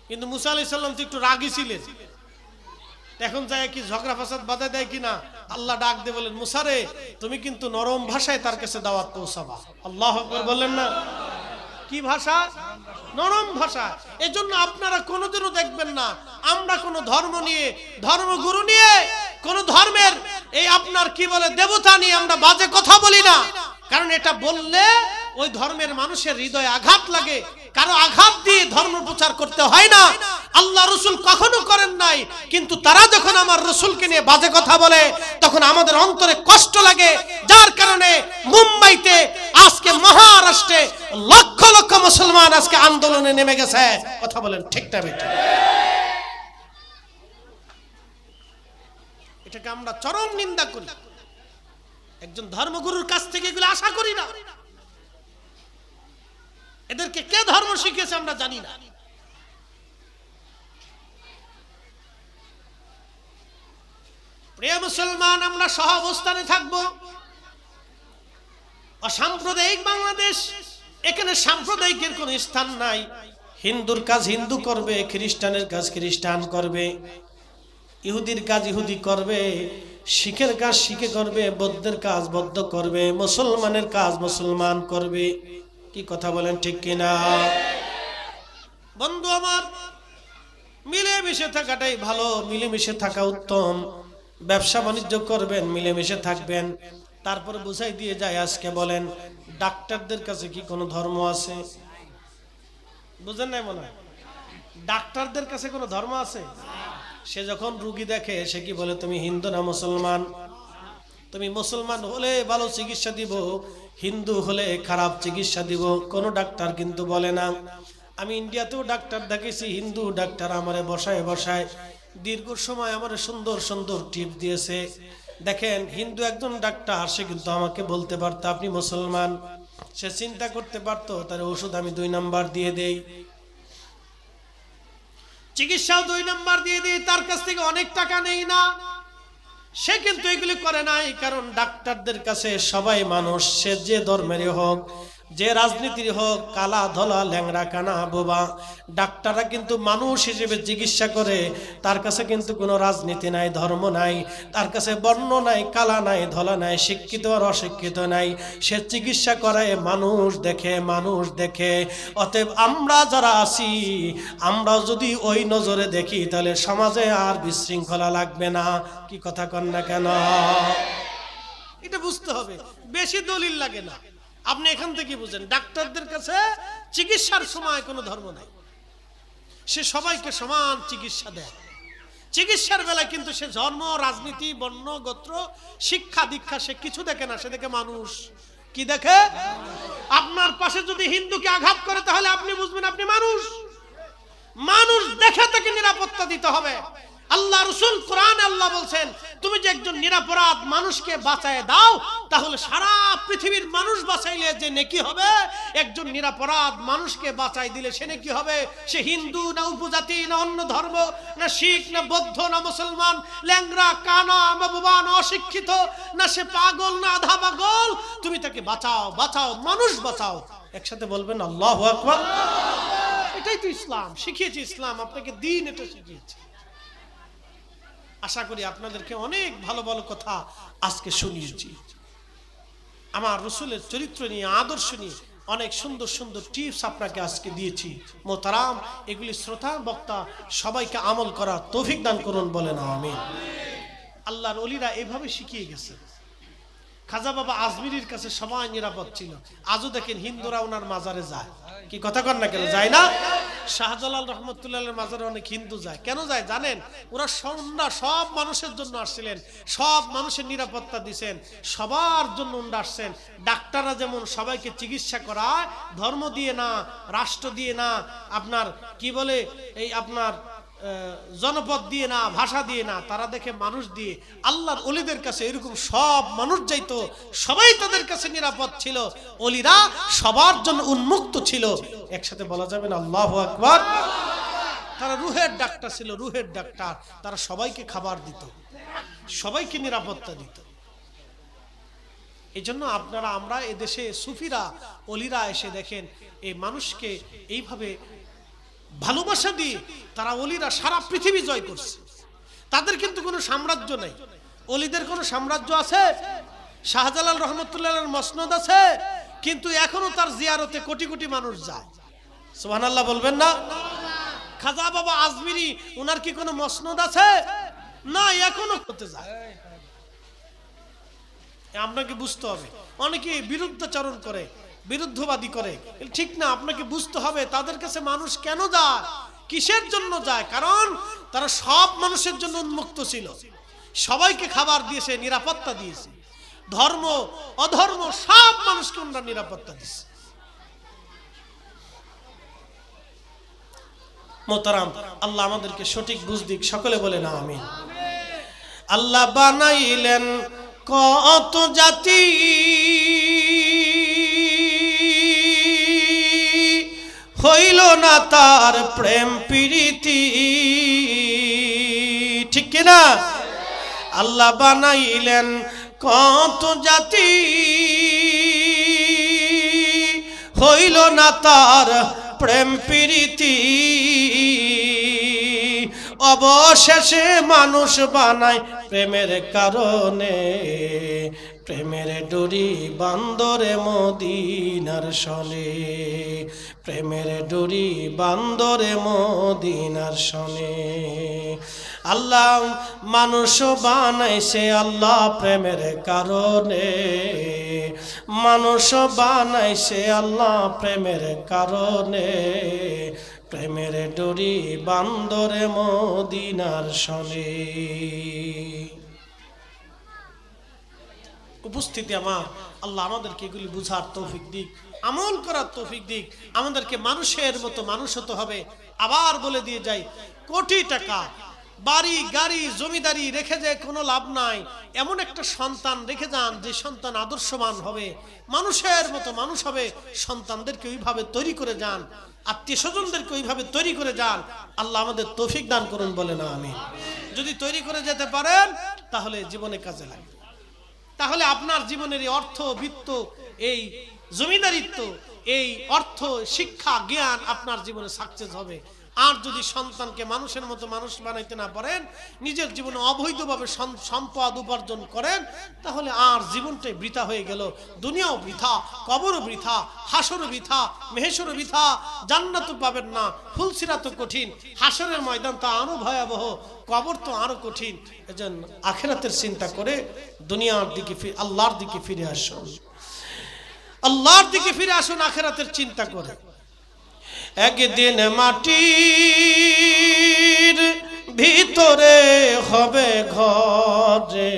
কিন্তু মুসা আলাইহিস সালাম তো একটু রাগী ছিলেন, এখন যায় কি ঝগড়া ফাসাদ বাধা দেয় কিনা, আল্লাহ ডাক দিয়ে বলেন, মুসা রে তুমি কিন্তু নরম ভাষায় তার কাছে দাওয়াত পৌঁছাবা। আল্লাহু আকবার বললেন না? কি ভাষা? নরম ভাষা। এজন্য আপনারা কোনোদিনও দেখবেন না আমরা কোন ধর্ম নিয়ে, ধর্মগুরু নিয়ে, কোন ধর্মের এই আপনার কি বলে দেবতা নিয়ে আমরা বাজে কথা বলি না। কারণ এটা বললে ওই ধর্মের মানুষের হৃদয়ে আঘাত লাগে। কারো আঘাত দিয়ে ধর্ম প্রচার করতে হয় না, আল্লাহ রাসূল কখনো করেন নাই। কিন্তু তারা যখন আমার রাসূলকে নিয়ে বাজে কথা বলে তখন আমাদের অন্তরে কষ্ট লাগে। যার কারণে মুম্বাইতে আজকে, মহারাষ্ট্রে লক্ষ লক্ষ মুসলমান আজকে আন্দোলনে নেমে গেছে। কথা বলেন ঠিক না বেঠিক? এটাকে আমরা চরম নিন্দা করি। একজন ধর্মগুরুর কাছ থেকে এগুলো আশা করি না। এদেরকে কে ধর্ম শিখিয়েছে আমরা জানি না। প্রিয় মুসলমান, আমরা সহ অবস্থানে থাকবো। অসাম্প্রদায়িক বাংলাদেশ, এখানে সাম্প্রদায়িকের কোন স্থান নাই। হিন্দুর কাজ হিন্দু করবে, খ্রিস্টানের কাজ খ্রিস্টান করবে, ইহুদির কাজ ইহুদি করবে, শিখের কাজ শিখে করবে, বৌদ্ধের কাজ বৌদ্ধ করবে, মুসলমানের কাজ মুসলমান করবে। কি কথা বলেন ঠিক কিনা? বন্ধু আমার, মিলেমিশে থাকাটাই ভালো, মিলেমিশে থাকা উত্তম। ব্যবসা বাণিজ্য করবেন, মিলেমিশে থাকবেন। তারপরে বুঝাই দিয়ে যায়, আজকে বলেন ডাক্তারদের কাছে কি কোনো ধর্ম আছে? বুঝেন নাই মনে হয়? ডাক্তারদের কাছে কোনো ধর্ম আছে? সে যখন রুগী দেখে সে কি বলে, তুমি হিন্দু না মুসলমান? তুমি মুসলমান হলে ভালো চিকিৎসা দিব, হিন্দু হলে খারাপ চিকিৎসা দিব। কোনো ডাক্তার কিন্তু বলে না। আমি ইন্ডিয়াতেও ডাক্তার দেখেছি, হিন্দু ডাক্তার আমারে বসায় বসায় দীর্ঘ সময় আমার সুন্দর সুন্দর টিপ দিয়েছে। দেখেন, হিন্দু একজন ডাক্তার, সে কিন্তু আমাকে বলতে পারতো আপনি মুসলমান। সে চিন্তা করতে পারতো তার ওষুধ আমি 2 নাম্বার দিয়ে দেই, চিকিৎসাও 2 নাম্বার দিয়ে দিই, তার কাছ থেকে অনেক টাকা নেই না। সে কিন্তু এগুলি করে নাই, কারণ ডাক্তারদের কাছে সবাই মানুষ। সে যে ধর্মেরই হোক, যে রাজনীতির হোক, কালা ধলা ল্যাংড়া কানা বোবা, ডাক্তাররা কিন্তু মানুষ হিসেবে চিকিৎসা করে। তার কাছে কিন্তু কোনো রাজনীতি নাই, ধর্ম নাই, তার কাছে বর্ণ নাই, কালা নাই, ধলা নাই, শিক্ষিত আর অশিক্ষিত নাই। সে চিকিৎসা করে মানুষ দেখে, মানুষ দেখে। অতএব আমরা যারা আছি, আমরা যদি ওই নজরে দেখি তাহলে সমাজে আর বিশৃঙ্খলা লাগবে না। কি কথা কন না কেন? এটা বুঝতে হবে। বেশি দলিল লাগে না, আপনি এখান থেকে বুঝেন। ডাক্তারদের কাছে চিকিৎসার সময় কোনো ধর্ম নাই, সে সবাইকে সমান চিকিৎসা দেয়। চিকিৎসার বেলায় কিন্তু সে ধর্ম, রাজনীতি, বর্ণ, গোত্র, শিক্ষা দীক্ষা সে কিছু দেখে না, সে দেখে মানুষ। কি দেখে? আপনার পাশে যদি হিন্দুকে আঘাত করে তাহলে আপনি বুঝবেন আপনি মানুষ। মানুষ দেখে তাকে নিরাপত্তা দিতে হবে। আল্লাহ রাসূল কোরআনে আল্লাহ বলছেন, তুমি যে একজন নিরপরাধ মানুষকে বাঁচায় দাও, তাহলে সারা পৃথিবীর মানুষ বাঁচাইলে যে নেকি হবে, একজন নিরপরাধ মানুষকে বাঁচাই দিলে সে নেকি হবে। সে হিন্দু না উপজাতি না অন্য ধর্ম না শিখ না বৌদ্ধ না মুসলমান, ল্যাংড়া কানা না বোবা না অশিক্ষিত না সে পাগল না আধা পাগল, তুমি তাকে বাঁচাও, বাঁচাও, মানুষ বাঁচাও। একসাথে বলবেন আল্লাহু আকবার। এটাই তো ইসলাম শিখিয়েছে। ইসলাম আপনাকে দিন এটা শিখিয়েছে। আশা করি আপনাদেরকে অনেক ভালো ভালো কথা আজকে শুনিয়েছি। আমার রাসূলের চরিত্র নিয়ে, আদর্শ নিয়ে অনেক সুন্দর সুন্দর টিপস আপনাকে আজকে দিয়েছি। মোহতারাম, এগুলি শ্রোতা বক্তা সবাইকে আমল করার তৌফিক দান করুন, বলেন আমিন। আল্লাহর ওলিরা এভাবে শিখিয়ে গেছে। খাজা বাবা আজমিরির কাছে সবাই নিরাপদ ছিল। আজও দেখেন হিন্দুরা ওনার মাজারে যায়। কি কথা কন না কেন? যায় না? শাহজালাল রহমতুল্লাহের মাজারে অনেক হিন্দু যায়। কেন যায় জানেন? ওরা সব মানুষের জন্য আসছিলেন, সব মানুষের নিরাপত্তা দিচ্ছেন, সবার জন্য ওনারা আসছেন। ডাক্তাররা যেমন সবাইকে চিকিৎসা করায় ধর্ম দিয়ে না, রাষ্ট্র দিয়ে না, আপনার কি বলে এই আপনার জনপদ দিয়ে না, ভাষা দিয়ে না, তারা দেখে মানুষ দিয়ে। আল্লাহর ওলিদের কাছে এরকম সব মানুষ যাইতো, সবাই তাদের কাছে নিরাপদ ছিল, ওলিরা সবার জন্য উন্মুক্ত ছিল। একসাথে বলা যাবে না আল্লাহু আকবার? তারা রুহের ডাক্তার ছিল, রুহের ডাক্তার। তারা সবাইকে খাবার দিত, সবাইকে নিরাপত্তা দিত। এই জন্য আমরা এদেশে সুফিরা ওলিরা এসে দেখেন এই মানুষকে এইভাবে ভালোবাসা দিয়ে তারা ওলিরা সারা পৃথিবী জয় করছে। তাদের কিন্তু কোনো সাম্রাজ্য নেই। ওলিদের কোনো সাম্রাজ্য আছে? শাহজালাল রহমতুল্লাহের মসনদ আছে, কিন্তু এখনো তার জিয়ারতে কোটি কোটি মানুষ যায়। সুবহানাল্লাহ বলবেন না? খাজা বাবা আজমিরি, ওনার কি কোনো মসনদ আছে? না, এখনো করতে যায়। আপনাকে বুঝতে হবে। অনেকে বিরুদ্ধাচরণ করে, বিরুদ্ধবাদী করে, ঠিক না। আপনাকে বুঝতে হবে তাদের কাছে মানুষ কেন যায়, কিসের জন্য যায়। কারণ তারা সব মানুষের জন্য উন্মুক্ত ছিল, সবাইকে খাবার দিয়েছে, নিরাপত্তা দিয়েছে। ধর্ম অধর্ম সব মানুষকে ওনারা নিরাপত্তা দিয়েছে। মোহতারাম, আল্লাহ আমাদেরকে সঠিক বুঝ দিক। সকলে বলে না আমিন। আল্লাহ বানাইলেন কত জাতি, হইল না তার প্রেম প্রীতি, ঠিক কিনা? আল্লাহ বানাইলেন কত জাতি, হইল না তার প্রেম প্রীতি, অবশেষে মানুষ বানায় প্রেমের কারণে, প্রেমের ডুরি বান্দরে মদিনার শনে, প্রেমের ডুরি বান্দরে মদিনার শনে। আল্লাহ মানুষ বানাইছে আল্লাহ প্রেমের কারণে, মানুষ বানাইছে আল্লাহ প্রেমের কারণে, প্রেমের ডুরি বান্দরে মদিনার শনে। উপস্থিতি আমার, আল্লাহ আমাদেরকে এগুলি বুঝার তৌফিক দিক, আমল করার তৌফিক দিক। আমাদেরকে মানুষের মতো মানুষ হতে হবে। আবার বলে দিয়ে যাই, কোটি টাকা বাড়ি গাড়ি জমিদারি রেখে যে কোনো লাভ নাই। এমন একটা সন্তান রেখে যান যে সন্তান আদর্শবান হবে, মানুষের মতো মানুষ হবে। সন্তানদেরকে ওইভাবে তৈরি করে যান, আত্মীয় স্বজনদেরকে ওইভাবে তৈরি করে যান। আল্লাহ আমাদের তৌফিক দান করুন, বলে না আমিন। যদি তৈরি করে যেতে পারেন তাহলে জীবনে কাজে লাগবে। তাহলে আপনার জীবনের এই অর্থ বিত্ত, এই জমিদারিত্ব, এই অর্থ শিক্ষা জ্ঞান আপনার জীবনে সাকসেস হবে। আর যদি সন্তানকে মানুষের মতো মানুষ বানাইতে না পারেন, নিজের জীবনে অবৈধভাবে সম্পদ উপার্জন করেন, তাহলে আর জীবনটাই বৃথা হয়ে গেল। দুনিয়াও বৃথা, কবরও বৃথা, হাসরও বৃথা, মেহেশরও বৃথা, জান্নাতও পাবেন না। ফুলসিরাত তো কঠিন, হাসরের ময়দান তো আরো ভয়াবহ, কবর তো আরো কঠিন। এজন্য আখিরাতের চিন্তা করে দুনিয়ার দিকে, আল্লাহর দিকে ফিরে আসুন, আল্লাহর দিকে ফিরে আসুন আখিরাতের চিন্তা করে। একদিন মাটির ভিতরে হবে ঘরে,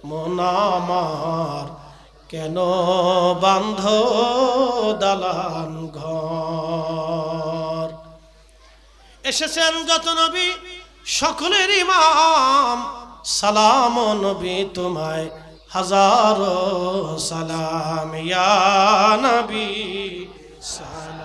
মন আমার কেন বান্ধ দালান ঘর। এসেছেন যত নবী সকলের ইমাম, সালাম নবী তোমায় হাজারো সালাম, ইয়া নবী সালাম।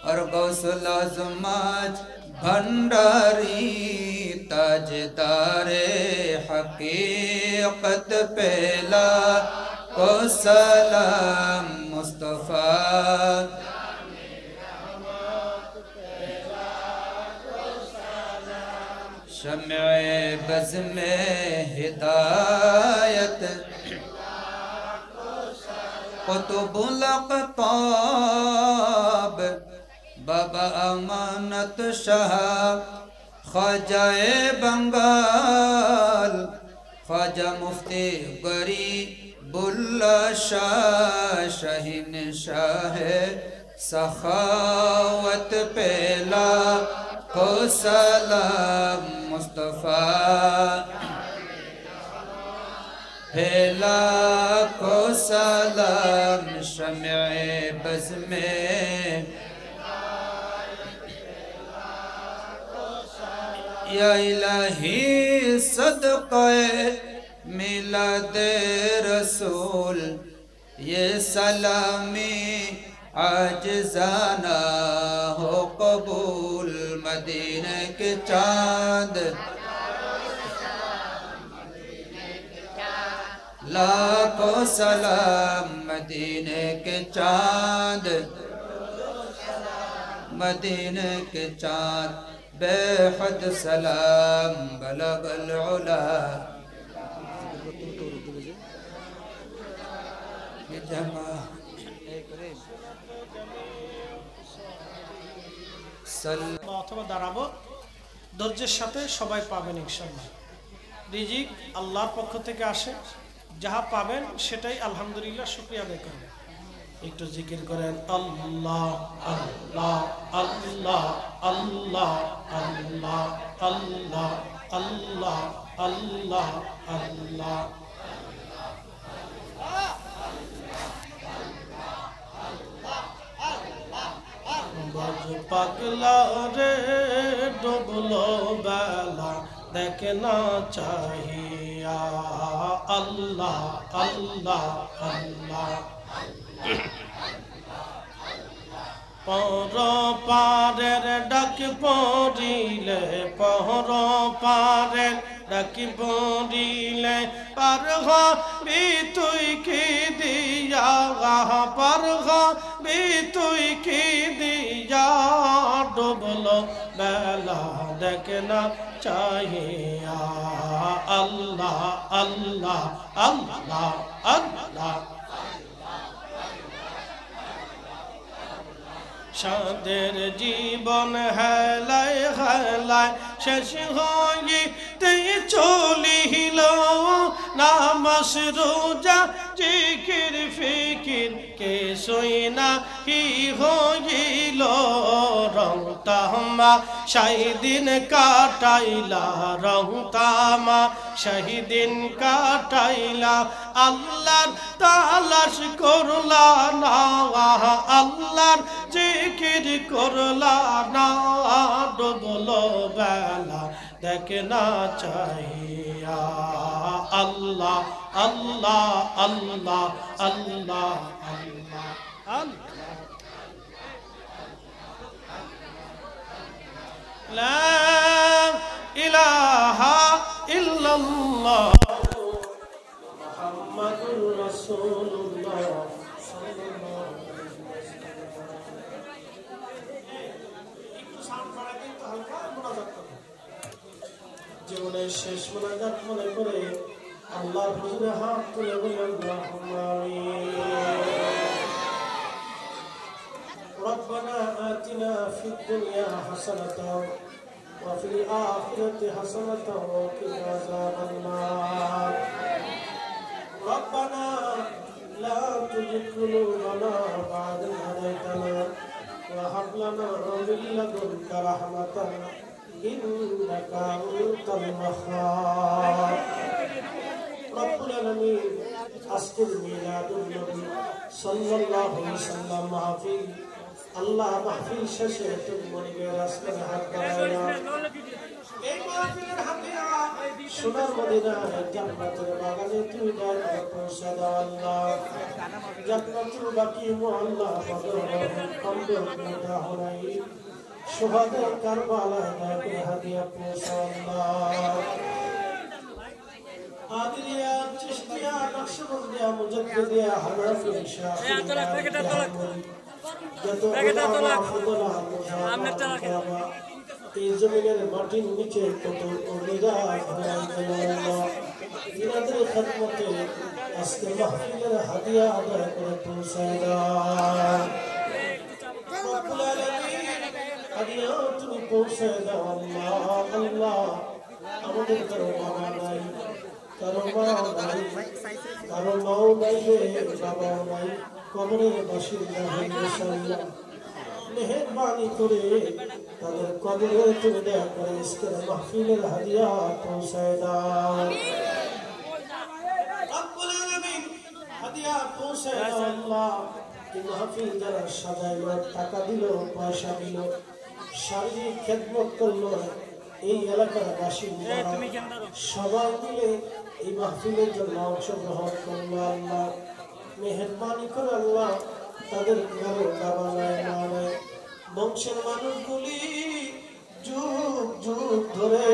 और गौसल आज़मात भंडारी ताजदारे हकीकत पहला को सलाम मुस्तफ़ा बज़्म हिदायत कुतुबुल अक़ताब बाबा अमानत शाह ख्वाजाए बंगाल ख्वाजा मुफ्ती गरीबुल्लाह शाह शाहीन शाह सखावत पेला को सलाम मुस्तफ़ा पेला को सलाम शम्ए बज़्म या इलाही सदक़े मिलाद रसूल ये सलामी आजिज़ाना हो कबूल मदीने के चाँद लाखों सलाम मदीने के चाँद मदीने के चाँद बेहद सलाम बलगल उला जमा অথবা দাঁড়াবো ধৈর্যের সাথে সবাই পাবেন ইনশাআল্লাহ রিজিক আল্লাহর পক্ষ থেকে আসে যাহা পাবেন সেটাই আলহামদুলিল্লাহ শুকরিয়া আদায় করবেন একটু জিকির করেন আল্লাহ আল্লাহ আল্লাহ আল্লাহ আল্লাহ আল্লাহ আল্লাহ আল্লাহ আল্লাহ বাজ পাগলা রে ডুবলো বেলা দেখে না চাহিয়া আল্লাহ আল্লাহ আল্লাহ পর পারের ডাক পড়িলে পর পারের ডাক পড়িলে পার হবি তুই কি দিয়া পার হবি তুই কি দিয়া ডুবলো বেলা দেখে না চাহিয়া আল্লাহ আল্লাহ আল্লাহ আল্লাহ সাদের জীবন হেলায় হেলায় শেষ হইতে চলিল নামাজ রোজা জিকির ফিকির কে সইনা কি হইল রং তামা শাহিদিন কাটাইলা রং তামা শাহিদিন কাটাইলা আল্লাহর তালাশ করলা না আল্লাহর জিকির করলা না ডুবলো বেলা দেখে না চাহিয়া আল্লাহ আল্লাহ আল্লাহ আল্লাহ আল্লাহ আল্লাহ লা ইলাহা ইল্লাল্লাহ মুহাম্মাদুর রাসূলুল্লাহ জীবনের শেষ মোনাজাত মনে করে আল্লাহর হুজুরে হাত তুলে বলেন আল্লাহুম্মা আমিন রব্বানা আতিনা ফিদ দুনিয়া হাসানাতাও ওয়া ফিল আখিরাতি হাসানাতাও ওয়া কিনা আযাবান নার রব্বানা লা তুযিগ কুলুবানা বা'দা ইয হাদাইতানা ওয়া হাব লানা মিন লাদুনকা রাহমাতান إنك أنت الوهاب رب العالمين أذكر ميلاد النبي صلى الله عليه وسلم محفل الله محفل শেষে তুমি রাস্তায় হাত বাড়ায়া এই মাহফিলের হাতিয়া সোনার মদিনায় জান্নাতের বাগানে তুমি দয়া পৌঁছে দাও আল্লাহ জান্নাতুল বাকি মুআল্লা বদর কমবে না হরাই شهداء كربلاء ذاك هدية الله آدريا تشتيا نقشبنديا مجدديا حنفي شافعي جتو الله فضل এই জমিনের মাটির নিচে কত অলিরা ঘুরাই গেল আল্লাহ ইনাদের খেদমতে আজকে মাহফিলের হাদিয়া আদায় করে পৌঁছায় দাও রব্বুল আলামিন হাদিয়া তুমি পৌঁছায় দাও আল্লাহ আল্লাহ আমাদের কারো বাবা নাই কারো মা নাই কারো মাও নাই বাবাও নাই কবরের বাসিন্দা হয়েছে আল্লাহ মেহেরবানি করে তাদের কবরে তুমি দয়া করে ইসকের মাহফিলের হাদিয়া পৌঁছায় দাও রব্বুল আলামিন হাদিয়া পৌঁছায় দাও আল্লাহ এই মাহফিল যারা সাজাইল টাকা দিল পয়সা দিল শারীরিক খেদমত করলো এই এলাকার বাসিন্দা সবাই মিলে এই মাহফিলের জন্য অংশগ্রহণ করলো আল্লাহ মেহেরবানি করে আল্লাহ তাদের কারো বাবা নাই মা নাই বংশের মানুষগুলি যুগ যুগ ধরে